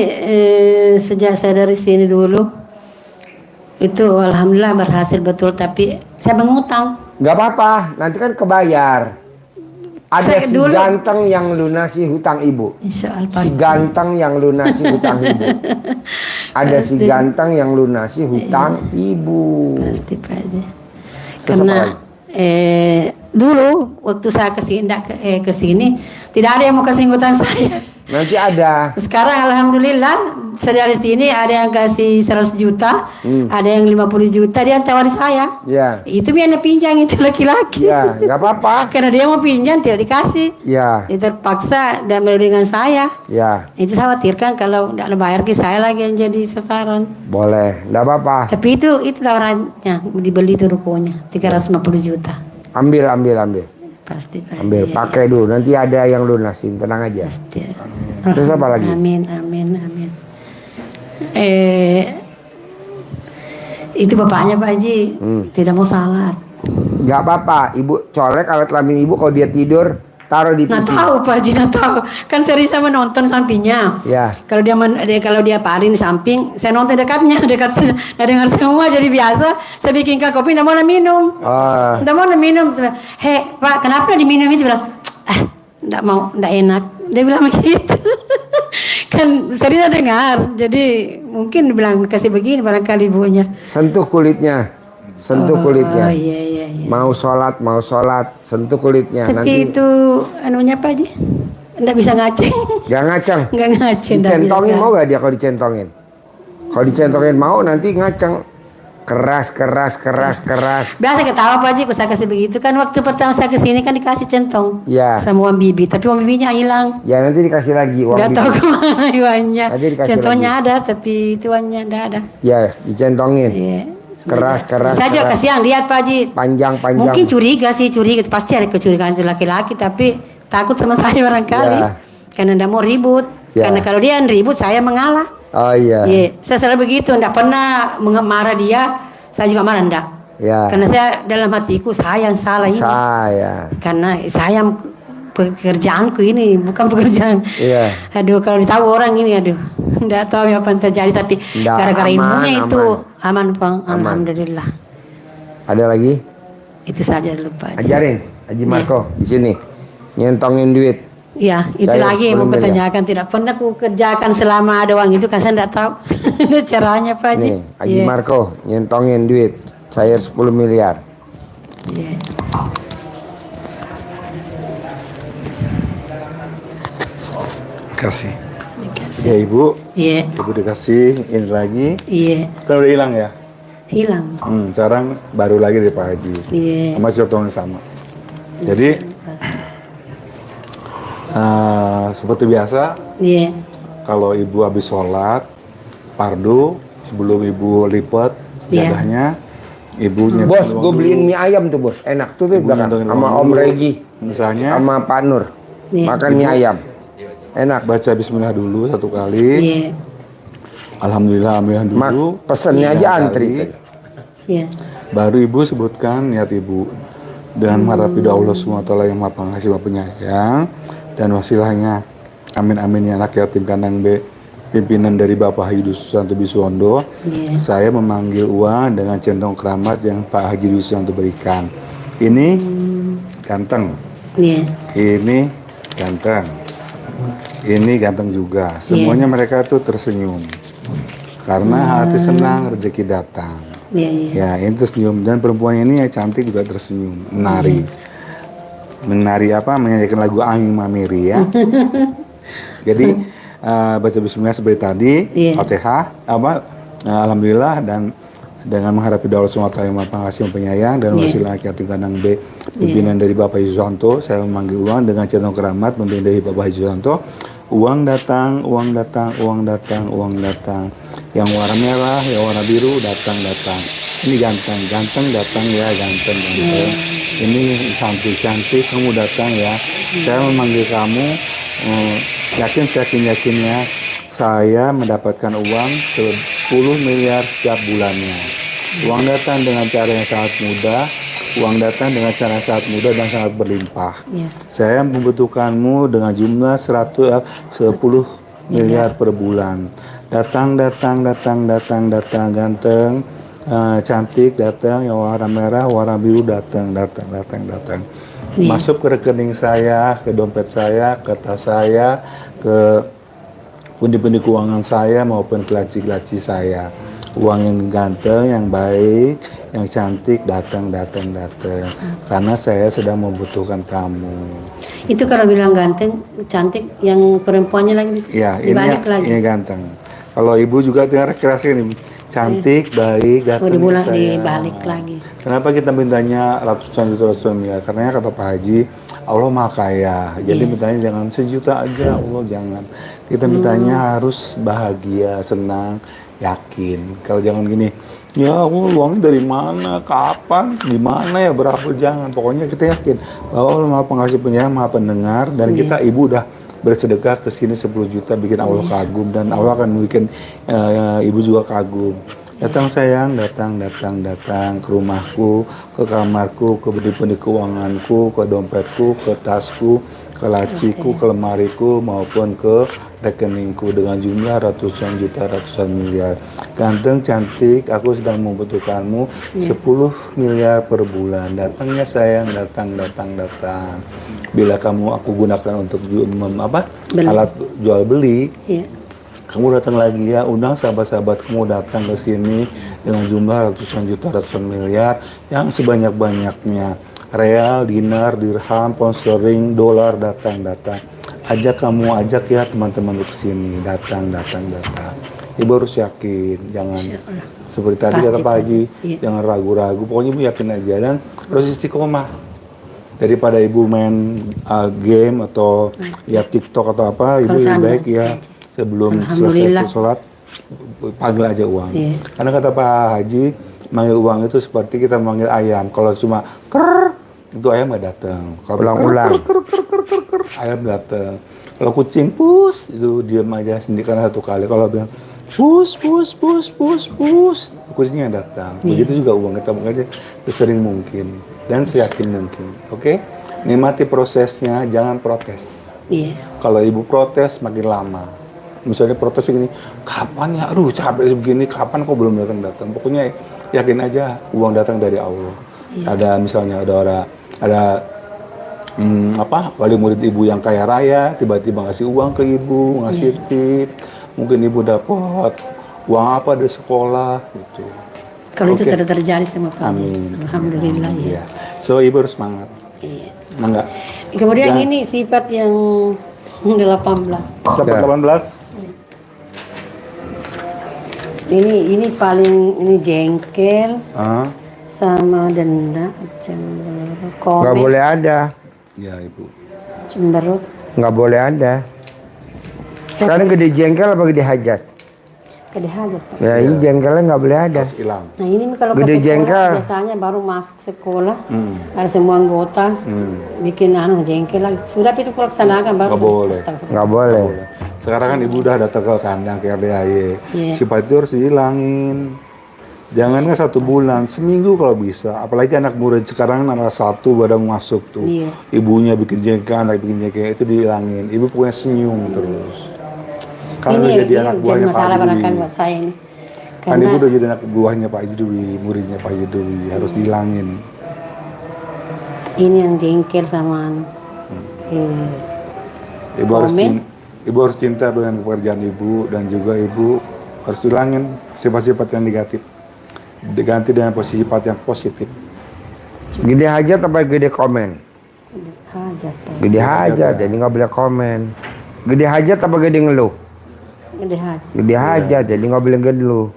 sejak saya dari sini dulu, itu alhamdulillah berhasil betul, tapi saya mengutang. Gak apa-apa, nanti kan kebayar. Ada Saya si dulu- ganteng yang lunasi hutang ibu. Insya Allah Si pasti. ganteng yang lunasi hutang ibu. Ada si ganteng yang lunasi hutang ibu. Pasti Pak Haji. Terus apa Karena lagi? dulu waktu saya kesini tidak ada yang mau kasih ngutang saya. Nanti ada. Sekarang alhamdulillah saya dari sini ada yang kasih 100 juta, ada yang 50 juta, dia tawari saya. Ya. Itu biar pinjam itu laki-laki. Ya, nggak apa-apa. Karena dia mau pinjam tidak dikasih. Ya. Itu terpaksa dan dengan saya. Ya. Itu saya khawatirkan kalau tidak bayar ke saya lagi yang jadi sasaran. Boleh, nggak apa-apa. Tapi itu tawarannya dibeli itu rukonya 350 juta. Ambil. Pasti Pak. Ambil, Iya, pakai dulu. Nanti ada yang lunasin, tenang aja. pasti. Terus apa lagi? Amin. Itu bapaknya Pak Haji tidak mau salat. Nggak apa-apa, ibu colek alat kelamin ibu kalau dia tidur taruh di Nah pipi. tahu Pak Haji, nah tahu. Kan sering saya menonton sampingnya. Ya. Kalau dia paling di samping, saya nonton dekatnya, dekat dengar semua jadi biasa. Saya bikinkan kopi, nggak mau minum. Oh, Nggak mau minum. Saya bilang, hei Pak, kenapa diminum itu? Bilang, nggak mau, nggak enak. Dia bilang begitu. Kan sering dengar, jadi mungkin bilang kasih begini barangkali ibunya. sentuh kulitnya. Oh iya. Mau sholat, sentuh kulitnya. Tapi Nanti itu anunya Pak Haji, nggak bisa ngaceng. nggak ngaceng. Nggak ngaceng. nggak Dicentongin bisa. mau nggak dia kalau dicentongin? Kalau dicentongin mau nanti ngaceng. Keras. Biasa ketawa Pak Haji, saya kasih begitu kan waktu pertama saya kesini kan dikasih centong Ya. sama uang bibi, tapi uang bibinya hilang. Ya nanti dikasih lagi uang Nggak tahu bibi. kemana uangnya. Nanti dikasih Centongnya ada, tapi itu uangnya nggak ada. Ya, dicentongin. Iya. Keras. Saya juga kasihan lihat Pak Haji. Panjang. Mungkin curiga, pasti ada kecurigaan itu laki-laki, tapi takut sama saya barangkali. Ya. Karena nggak mau ribut. Ya. Karena kalau dia ribut saya mengalah. Oh iya. Iya, saya selalu begitu, nggak pernah marah dia, saya juga marah enggak. Ya. Karena saya dalam hatiku saya yang salah ini. Saya. Karena saya pekerjaanku ini bukan pekerjaan. Iya. Aduh, kalau ditahu orang ini, enggak tahu apa yang terjadi, tapi Nggak, gara-gara aman, ilmunya itu aman, Bang. Aman. Alhamdulillah. Ada lagi? Itu saja dulu Pak Haji. Ajarin, Haji Marco di sini. Nyentongin duit. Ya, itu Saya lagi yang mau 10 miliar. kutanyakan, tidak pernah ku kerjakan selama ada uang itu, kan saya enggak tahu caranya Pak Haji. Nih, Haji Iya. Marco nyentongin duit. Saya 10 miliar. Iya. Kasih. Ya Ibu, Iya. Ibu dikasih ini lagi. Iya. Kan udah hilang ya? Hilang. Sekarang baru lagi dari Pak Haji. Iya. Masih potongan sama. Jadi Pasti. seperti biasa, Iya. kalau Ibu habis sholat pardu, sebelum Ibu lipat Iya. jadahnya, Ibu Bos, nyentongin gue uang beliin dulu. mie ayam tuh bos. Enak tuh tuh Ibu belakang. nyentongin Sama uang Om dulu. Regi. Misalnya, Sama Pak Nur. Iya. Makan mie ayam. Enak. baca bismillah dulu 1 kali. Iya. Alhamdulillah dulu. Pesennya 3 aja kali. antri. Iya. Baru Ibu sebutkan niat Ibu dengan mengharap ridho Allah SWT yang Maha Pengasih Maha Penyayang, dan wasilahnya amin amin ya anak yatim kandang B, pimpinan dari Bapak Haji Susanto Biswondo. Iya. Saya memanggil uang dengan centong keramat yang Pak Haji Susanto berikan. Ini ganteng, Iya. ini ganteng, ini ganteng juga. Semuanya mereka tuh tersenyum karena hati senang, rezeki datang. Iya, iya. Ya, ini tersenyum, dan perempuan ini ya cantik juga tersenyum, menari. Menari apa? Menyanyikan lagu Aing Mamiri ya. Jadi baca bismillah seperti tadi, Iya. Fatihah, alhamdulillah, dan dengan menghadapi Allah SWT yang Maha Pengasih dan Penyayang, dan Iya. wasilah yatim kandang B, pimpinan dari Bapak Haji Susanto, saya memanggil uang dengan centong keramat pimpinan dari Bapak Haji Susanto. Uang datang, uang datang, uang datang, uang datang. Yang warna merah, yang warna biru datang. Ini ganteng, ganteng datang ya, ganteng. Ini cantik kamu datang ya. Saya memanggil kamu, yakinnya saya mendapatkan uang 10 miliar setiap bulannya. Uang datang dengan cara yang sangat mudah, uang datang dengan cara yang sangat mudah dan sangat berlimpah. Iya. Saya membutuhkanmu dengan jumlah 10 miliar per bulan. Datang, ganteng, cantik, datang, yang warna merah, warna biru, datang. Iya. Masuk ke rekening saya, ke dompet saya, ke tas saya, ke pundi-pundi keuangan saya maupun ke laci-laci saya. uang yang ganteng, yang baik, yang cantik, datang. Karena saya sedang membutuhkan kamu. Itu kalau bilang ganteng, cantik, yang perempuannya lagi Ya, dibalik lagi. ini ganteng. Kalau ibu juga dengar rekreasi ini, cantik, baik, datang. Dibalik lagi. Kenapa kita mintanya ratusan miliar? Karena kata Pak Haji, Allah maha kaya. Jadi mintanya jangan sejuta aja, Allah jangan. Kita mintanya harus bahagia, senang, yakin. Kalau jangan gini, ya Allah uangnya dari mana, kapan, di mana ya, berapa, jangan. Pokoknya kita yakin bahwa Allah maha pengasih penyayang, maha pendengar. Dan kita, ibu udah bersedekah ke sini 10 juta, bikin Allah kagum. Dan Allah akan bikin ibu juga kagum. Datang sayang, datang ke rumahku, ke kamarku, ke pundi keuanganku, ke dompetku, ke tasku, ke laciku, ke lemariku, maupun ke rekeningku dengan jumlah ratusan juta, ratusan miliar. Ganteng, cantik, aku sedang membutuhkanmu 10 miliar per bulan. Datangnya sayang, datang. Bila kamu aku gunakan untuk alat jual beli, kamu datang lagi ya, undang sahabat-sahabat kamu datang ke sini dengan jumlah ratusan juta, ratusan miliar yang sebanyak-banyaknya. Real, dinar, dirham, pound sterling, dolar, datang. Ajak ya teman-teman ke sini, datang. Ibu harus yakin, jangan seperti tadi kata Pak Haji, jangan ragu-ragu. Pokoknya ibu yakin aja dan harus istiqomah. Daripada ibu main game atau ya TikTok atau apa, ibu lebih baik ya sebelum selesai sholat panggil aja uang. Karena kata Pak Haji, manggil uang itu seperti kita manggil ayam. Kalau cuma ker, itu ayam nggak datang. Kalau ulang-ulang, ayam datang. Kalau kucing pus, itu diam aja sendiri karena satu kali. Kalau bilang pus, kucingnya datang. Begitu juga uang kita manggil aja sesering mungkin dan seyakin mungkin. Oke? Nikmati prosesnya, jangan protes. Kalau ibu protes makin lama. Misalnya protes gini, kapan ya? Aduh capek begini, kapan kok belum datang? Pokoknya yakin aja uang datang dari Allah. Ada misalnya ada wali murid ibu yang kaya raya, tiba-tiba ngasih uang ke ibu, ngasih tip. Mungkin ibu dapat uang apa dari sekolah gitu. Kalau itu sudah terjadi sama Pak Haji. Amin. Alhamdulillah ya. So ibu harus semangat. Enggak. Kemudian ini sifat yang 18. Sifat 18. Ini paling jengkel sama denda, cemberut, komen. nggak boleh ada. Ya ibu. Cemberut. Nggak boleh ada. Sekarang gede jengkel apa gede hajat? Gede hajat Pak. Ya ini jengkelnya nggak boleh ada. Hilang. Nah ini kalau Gede ke sekolah jengkel. biasanya baru masuk sekolah ada semua anggota bikin jengkel lagi. Sudah itu kalau laksanakan baru. Nggak boleh. Astagfirullah. Nggak boleh. Sekarang kan ibu udah datang ke kandang ke RDAY. Sifat itu harus dihilangin. Jangan kan 1 bulan, seminggu kalau bisa. Apalagi anak murid sekarang anak 1 baru masuk tuh. Ibunya bikin jengkel, anak bikin jengkel, itu dihilangin. Ibu punya senyum terus. Kalau Ini jadi anak buahnya Pak masalah Haji kan Dwi. buat saya ini. Kan ibu udah jadi anak buahnya Pak Haji Dwi, muridnya Pak Haji Dwi, harus dihilangin. Ini yang jengkel sama Ibu harus cinta dengan pekerjaan ibu dan juga ibu harus hilangin sifat-sifat yang negatif. Diganti dengan sifat yang positif. Gede hajat apa gede komen? hajat Pak. Gede hajat, jadi nggak boleh komen. Gede hajat apa gede ngeluh? Gede hajat. Gede hajat, jadi nggak boleh ngeluh.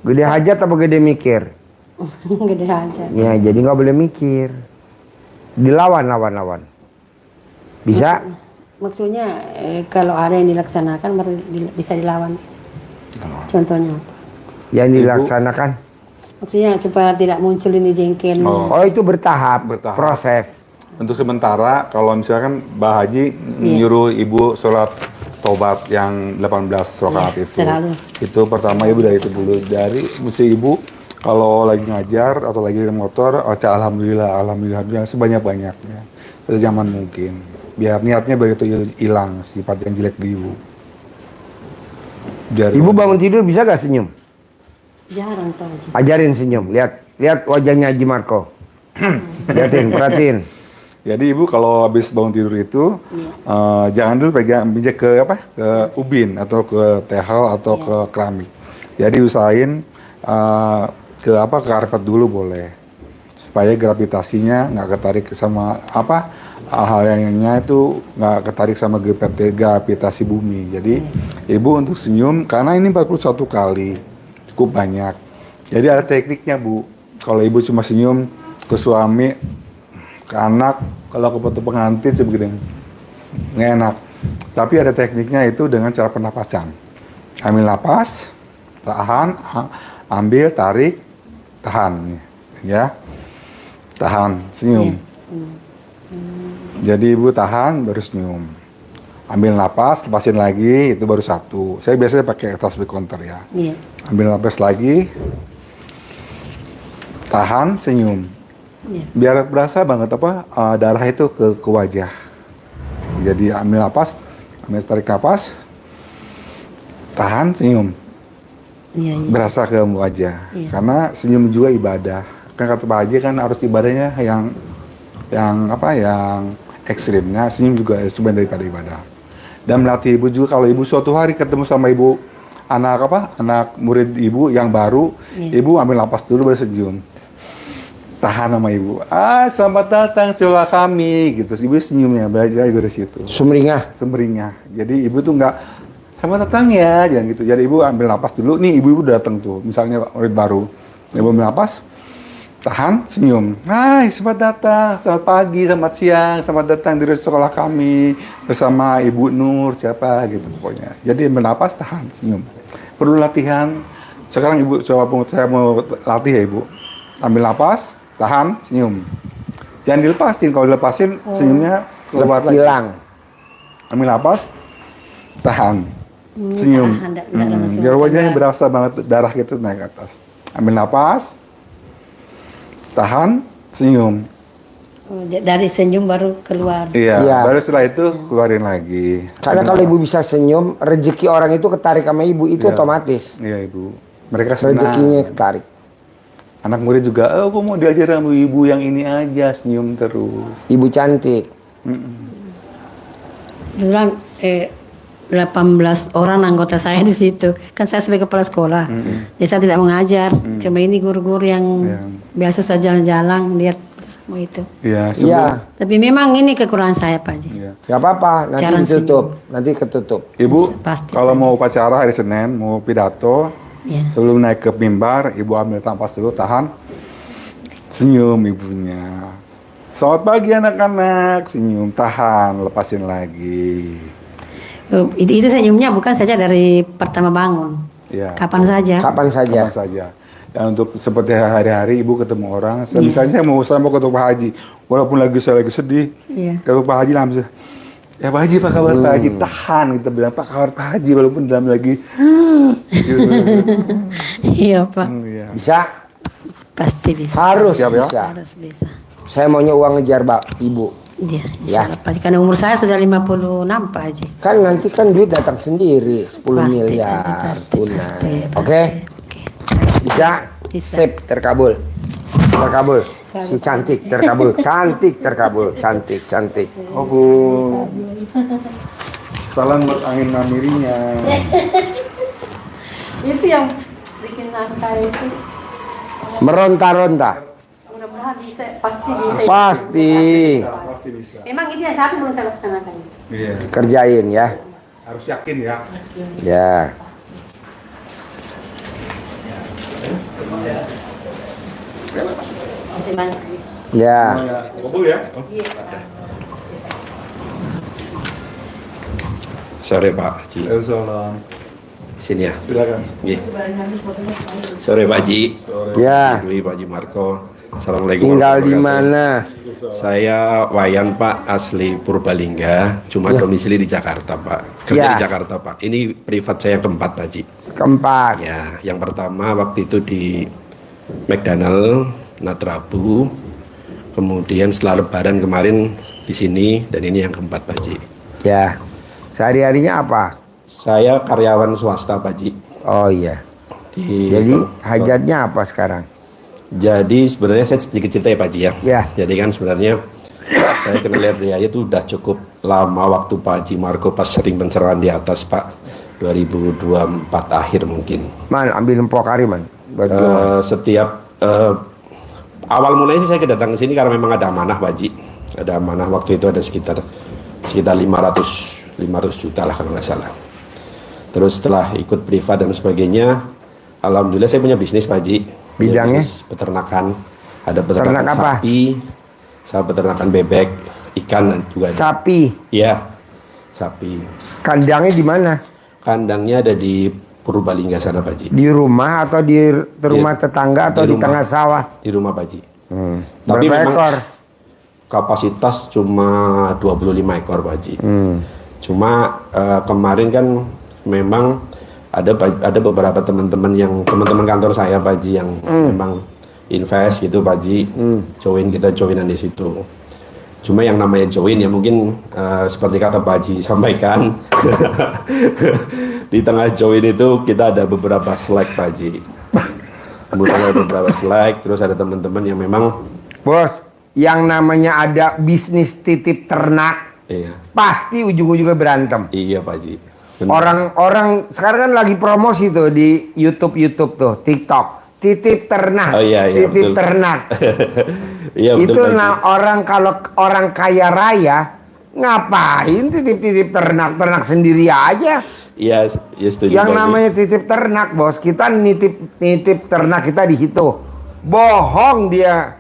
Gede hajat apa gede mikir? Gede hajat. Ya, jadi nggak boleh mikir. Dilawan. Bisa? Maksudnya kalau ada yang dilaksanakan baru bisa dilawan. Contohnya apa? Yang dilaksanakan? Maksudnya supaya tidak muncul ini jengkelnya. Oh itu bertahap. Proses. Untuk sementara kalau misalkan Mbak Haji nyuruh ibu sholat tobat yang 18 rakaat itu. Selalu. Itu pertama ibu dari itu dulu. Dari mesti ibu kalau lagi ngajar atau lagi di motor, alhamdulillah sebanyak-banyaknya. Sejaman mungkin. Biar niatnya begitu hilang sifat yang jelek di ibu. Ibu bangun tidur bisa gak senyum? Jarang Pak Haji. Ajarin senyum. Lihat wajahnya Haji Marco. Perhatiin. Jadi ibu kalau habis bangun tidur itu jangan dulu pijak ke ubin atau ke tehel atau ke keramik. Jadi usahain ke karpet dulu boleh, supaya gravitasinya nggak ketarik sama hal yang itu nggak ketarik sama gravitasi bumi. Jadi ibu untuk senyum, karena ini 41 kali cukup banyak. Jadi ada tekniknya Bu. Kalau ibu cuma senyum ke suami, ke anak, kalau ke foto pengantin sebegini nggak enak. Tapi ada tekniknya itu dengan cara pernapasan. Ambil napas, tahan, ambil, tarik, tahan, ya, tahan, senyum. Jadi ibu tahan baru senyum. Ambil napas, lepasin lagi, itu baru satu. Saya biasanya pakai tasbih counter ya. Ambil napas lagi, tahan, senyum. Biar berasa banget darah itu ke wajah. Jadi ambil napas, tarik napas, tahan, senyum. Berasa ke wajah. Karena senyum juga ibadah. Kan kata Pak Haji kan harus ibadahnya yang ekstrimnya, senyum juga cuma daripada ibadah. Dan melatih ibu juga, kalau ibu suatu hari ketemu sama ibu anak murid ibu yang baru, ibu ambil napas dulu baru senyum. Tahan sama ibu. Selamat datang sekolah kami gitu. Ibu senyumnya belajar dari situ. Sumringah. Jadi ibu tuh nggak selamat datang ya, jangan gitu. Jadi ibu ambil napas dulu. Nih ibu datang tuh, misalnya murid baru. Ibu ambil napas, tahan, senyum. Hai, selamat datang, selamat pagi, selamat siang, selamat datang di sekolah kami bersama Ibu Nur, siapa gitu pokoknya. Jadi ambil napas, tahan, senyum. Perlu latihan. Sekarang ibu coba, saya mau latih ya ibu. Ambil napas, tahan, senyum. Jangan dilepasin. Kalau dilepasin, senyumnya keluar lagi. Hilang. Ambil napas, tahan, senyum. Biar wajahnya berasa banget darah gitu naik ke atas. Ambil napas, tahan, senyum. Dari senyum baru keluar. Iya, baru setelah itu keluarin lagi. Karena kalau ibu bisa senyum, rezeki orang itu ketarik sama ibu, itu otomatis. Iya ibu, mereka senang. Rezekinya ketarik. Anak murid juga, aku mau diajar sama ibu yang ini aja, senyum terus. Ibu cantik. Kebetulan 18 orang anggota saya di situ. Kan saya sebagai kepala sekolah. Jadi saya tidak mengajar. Cuma ini guru-guru yang biasa saja jalan-jalan lihat semua itu. Iya. Tapi memang ini kekurangan saya Pak Haji. Gak apa-apa, nanti ketutup. Ibu, Pasti, kalau mau upacara hari Senin, mau pidato, Ya. sebelum naik ke mimbar, ibu ambil napas dulu, tahan, senyum ibunya. Selamat pagi anak-anak, senyum, tahan, lepasin lagi. Itu senyumnya bukan saja dari pertama bangun. Ya. Kapan saja. Kapan saja. Dan untuk seperti hari-hari ibu ketemu orang, misalnya saya mau ketemu Pak Haji, walaupun saya lagi sedih, ketemu Pak Haji langsung, ya Pak Haji, apa kabar Pak Haji? Tahan, kita bilang Pak kabar Pak Haji, walaupun dalam lagi. Gitu. Iya Pak. Bisa? Pasti bisa. Harus Siap, ya? bisa. Harus bisa. Saya maunya uang ngejar ibu. Iya, insyaallah Pak Haji. Karena umur saya sudah 56 Pak Haji. Kan nanti kan duit datang sendiri 10 miliar. Pasti. Oke? Bisa? Bisa. Sip, terkabul. Si cantik terkabul. Cantik. Oh Bu. Salam buat angin namirinya. Itu yang bikin saya itu. Meronta-ronta. Mudah-mudahan bisa, pasti bisa. Pasti. Memang itu yang saya belum saya laksanakan. Iya. Kerjain ya. Harus yakin ya. Ya. Masih banyak. Ya. Kabul ya. Sore Pak Haji. Waalaikumsalam. Sini ya. Silakan. Nggih. Sore Pak Haji. Ya. Dwi Pak Haji Marco. Assalamualaikum Tinggal di warahmatullahi mana? Saya Wayan Pak, asli Purbalingga, cuma domisili di Jakarta Pak. Kerja Ya. di Jakarta Pak. Ini privat saya yang keempat Pak Haji. Keempat. Ya, yang pertama waktu itu di McDonald, Natrabu. Kemudian setelah Lebaran kemarin di sini, dan ini yang keempat Pak Haji. Ya. Sehari-harinya apa? Saya karyawan swasta Pak Haji. Oh iya. Jadi hajatnya apa sekarang? Jadi sebenarnya saya sedikit cerita ya Pak Haji ya. Ya. Jadi kan sebenarnya saya kenal Ria itu udah cukup lama waktu Pak Haji Marco pas sering pencerahan di atas Pak. 2024 akhir mungkin. Man, ambil empok hari man. Setiap awal mulanya sih saya kedatang ke sini karena memang ada amanah Pak Haji. Ada amanah waktu itu ada sekitar 500 juta lah kalau nggak salah. Terus setelah ikut privat dan sebagainya, alhamdulillah saya punya bisnis Pak Haji. Bidangnya? Bisnis peternakan. Ada peternakan Ternak apa? sapi, sama peternakan bebek, ikan dan juga ada. Sapi. Iya, sapi. Kandangnya di mana? Kandangnya ada di Purbalingga sana Pak Haji. Di rumah atau di rumah tetangga atau di rumah. tengah sawah? Di rumah Pak Haji. Berapa memang ekor? kapasitas cuma 25 ekor Pak Haji. Cuma kemarin kan memang ada beberapa teman-teman kantor saya Pak Haji yang memang invest gitu Pak Haji. Kita joinan di situ. Cuma yang namanya join ya mungkin seperti kata Pak Haji sampaikan di tengah join itu kita ada beberapa slack Pak Haji. Kemudian ada beberapa slack, terus ada teman-teman yang memang Bos, yang namanya ada bisnis titip ternak, iya, pasti ujung-ujungnya berantem. iya Pak Haji. Benar. Orang sekarang kan lagi promosi tuh di YouTube tuh, TikTok. Titip ternak, Oh, iya, titip betul. ternak. Iya betul Itu Pak Haji. kalau orang kaya raya ngapain titip ternak sendiri aja. Iya, ya setuju Yang Pak Haji. namanya titip ternak, Bos, kita nitip ternak kita di situ. Bohong dia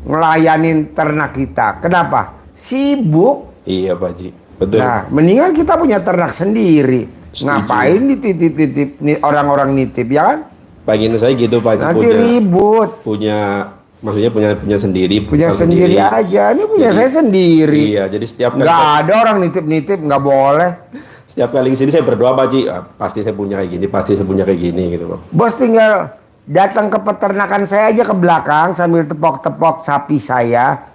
ngelayanin ternak kita. Kenapa? Sibuk. Iya Pak Haji, betul. Nah, mendingan kita punya ternak sendiri. Setuju. Ngapain dititip-titip orang-orang nitip, ya kan? Pengen saya gitu Pak Haji, Nanti ribut. maksudnya punya sendiri, Punya usaha sendiri aja. Ini punya Jadi- saya sendiri. Iya, jadi setiap kali Nggak ada orang nitip-nitip, nggak boleh. setiap kali kesini saya berdoa Pak Haji, pasti saya punya kayak gini, pasti saya punya kayak gini gitu Pak. Bos tinggal datang ke peternakan saya aja ke belakang sambil tepok-tepok sapi saya,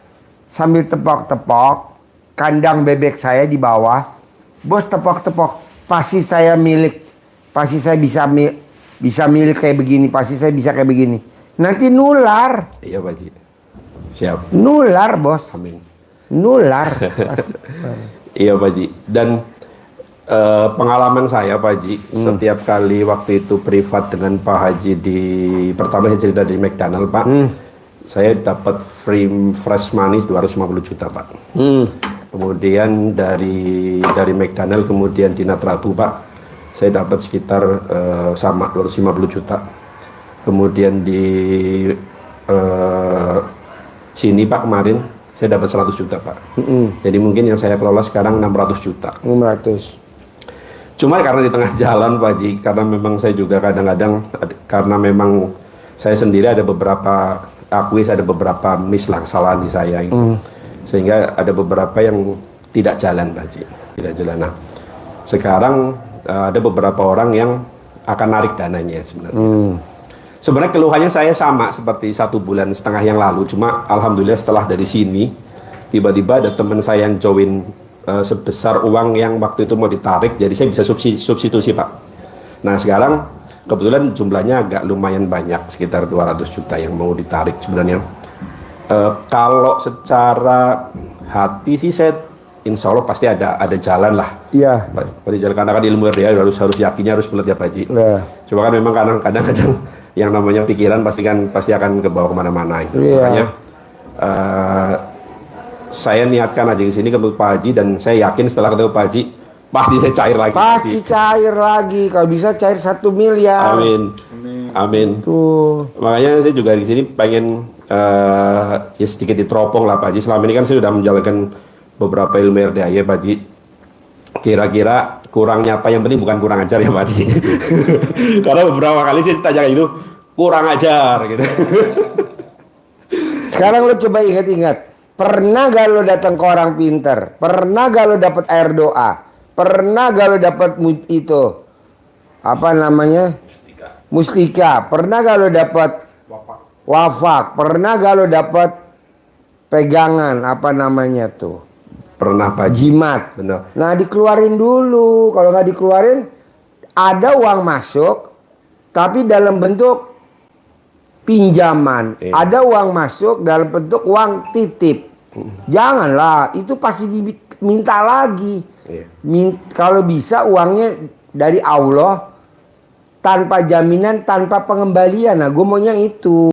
sambil tepok-tepok kandang bebek saya di bawah. Bos tepok-tepok, pasti saya milik, pasti saya bisa milik kayak begini, pasti saya bisa kayak begini. Nanti nular, Iya Pak Haji. Siap. nular bos, Amin. nular. Iya Pak Haji. Dan pengalaman saya Pak Haji, setiap kali waktu itu privat dengan Pak Haji pertama saya cerita di McDonald Pak, saya dapat fresh money 250 juta Pak. Kemudian dari McDonald kemudian di Natrabu Pak, saya dapat sekitar sama 250 juta. Kemudian di sini Pak kemarin saya dapat 100 juta Pak. Jadi mungkin yang saya kelola sekarang 600 juta. 600. Cuma karena di tengah jalan Pak Haji, karena memang saya juga kadang-kadang karena memang saya sendiri ada beberapa ada beberapa kesalahan di saya gitu. Sehingga ada beberapa yang tidak jalan Pak Haji, tidak jalan. Nah, sekarang ada beberapa orang yang akan narik dananya sebenarnya. Sebenarnya keluhannya saya sama seperti 1,5 bulan yang lalu, cuma alhamdulillah setelah dari sini tiba-tiba ada teman saya yang join sebesar uang yang waktu itu mau ditarik, jadi saya bisa substitusi Pak. Nah sekarang kebetulan jumlahnya agak lumayan banyak, sekitar 200 juta yang mau ditarik sebenarnya. Kalau secara hati sih saya insya Allah pasti ada jalan lah. Iya. Pada jalan, karena kan ilmu dia harus yakinnya harus benar ya Pak Haji. Iya. Cuma kan memang kadang-kadang yang namanya pikiran pasti akan ke bawah kemana-mana itu. Iya. Makanya saya niatkan aja ke sini ketemu Pak Haji, dan saya yakin setelah ketemu Pak Haji pasti saya cair lagi. Pak Pasti Haji. cair lagi, kalau bisa cair 1 miliar. Amin. Amin. Tuh. Makanya saya juga di sini pengen ya sedikit diteropong lah Pak Haji. Selama ini kan saya sudah menjalankan beberapa ilmu RDAY Pak Haji. Kira-kira kurangnya apa? Yang penting bukan kurang ajar ya Pak Haji. Karena beberapa kali saya ditanya itu kurang ajar gitu. Sekarang lo coba ingat-ingat. Pernah gak lo datang ke orang pinter? Pernah gak lo dapat air doa? Pernah gak lo dapat itu? Apa namanya? Mustika. Pernah gak lo dapat wafak? Pernah gak lo dapat pegangan? Apa namanya tuh? Pernah Pak Haji. Jimat. Benar. Nah dikeluarin dulu. Kalau nggak dikeluarin, ada uang masuk, tapi dalam bentuk pinjaman. Iya. Ada uang masuk dalam bentuk uang titip. Janganlah, itu pasti diminta lagi. Iya. Kalau bisa uangnya dari Allah, tanpa jaminan, tanpa pengembalian. Nah, gue maunya itu.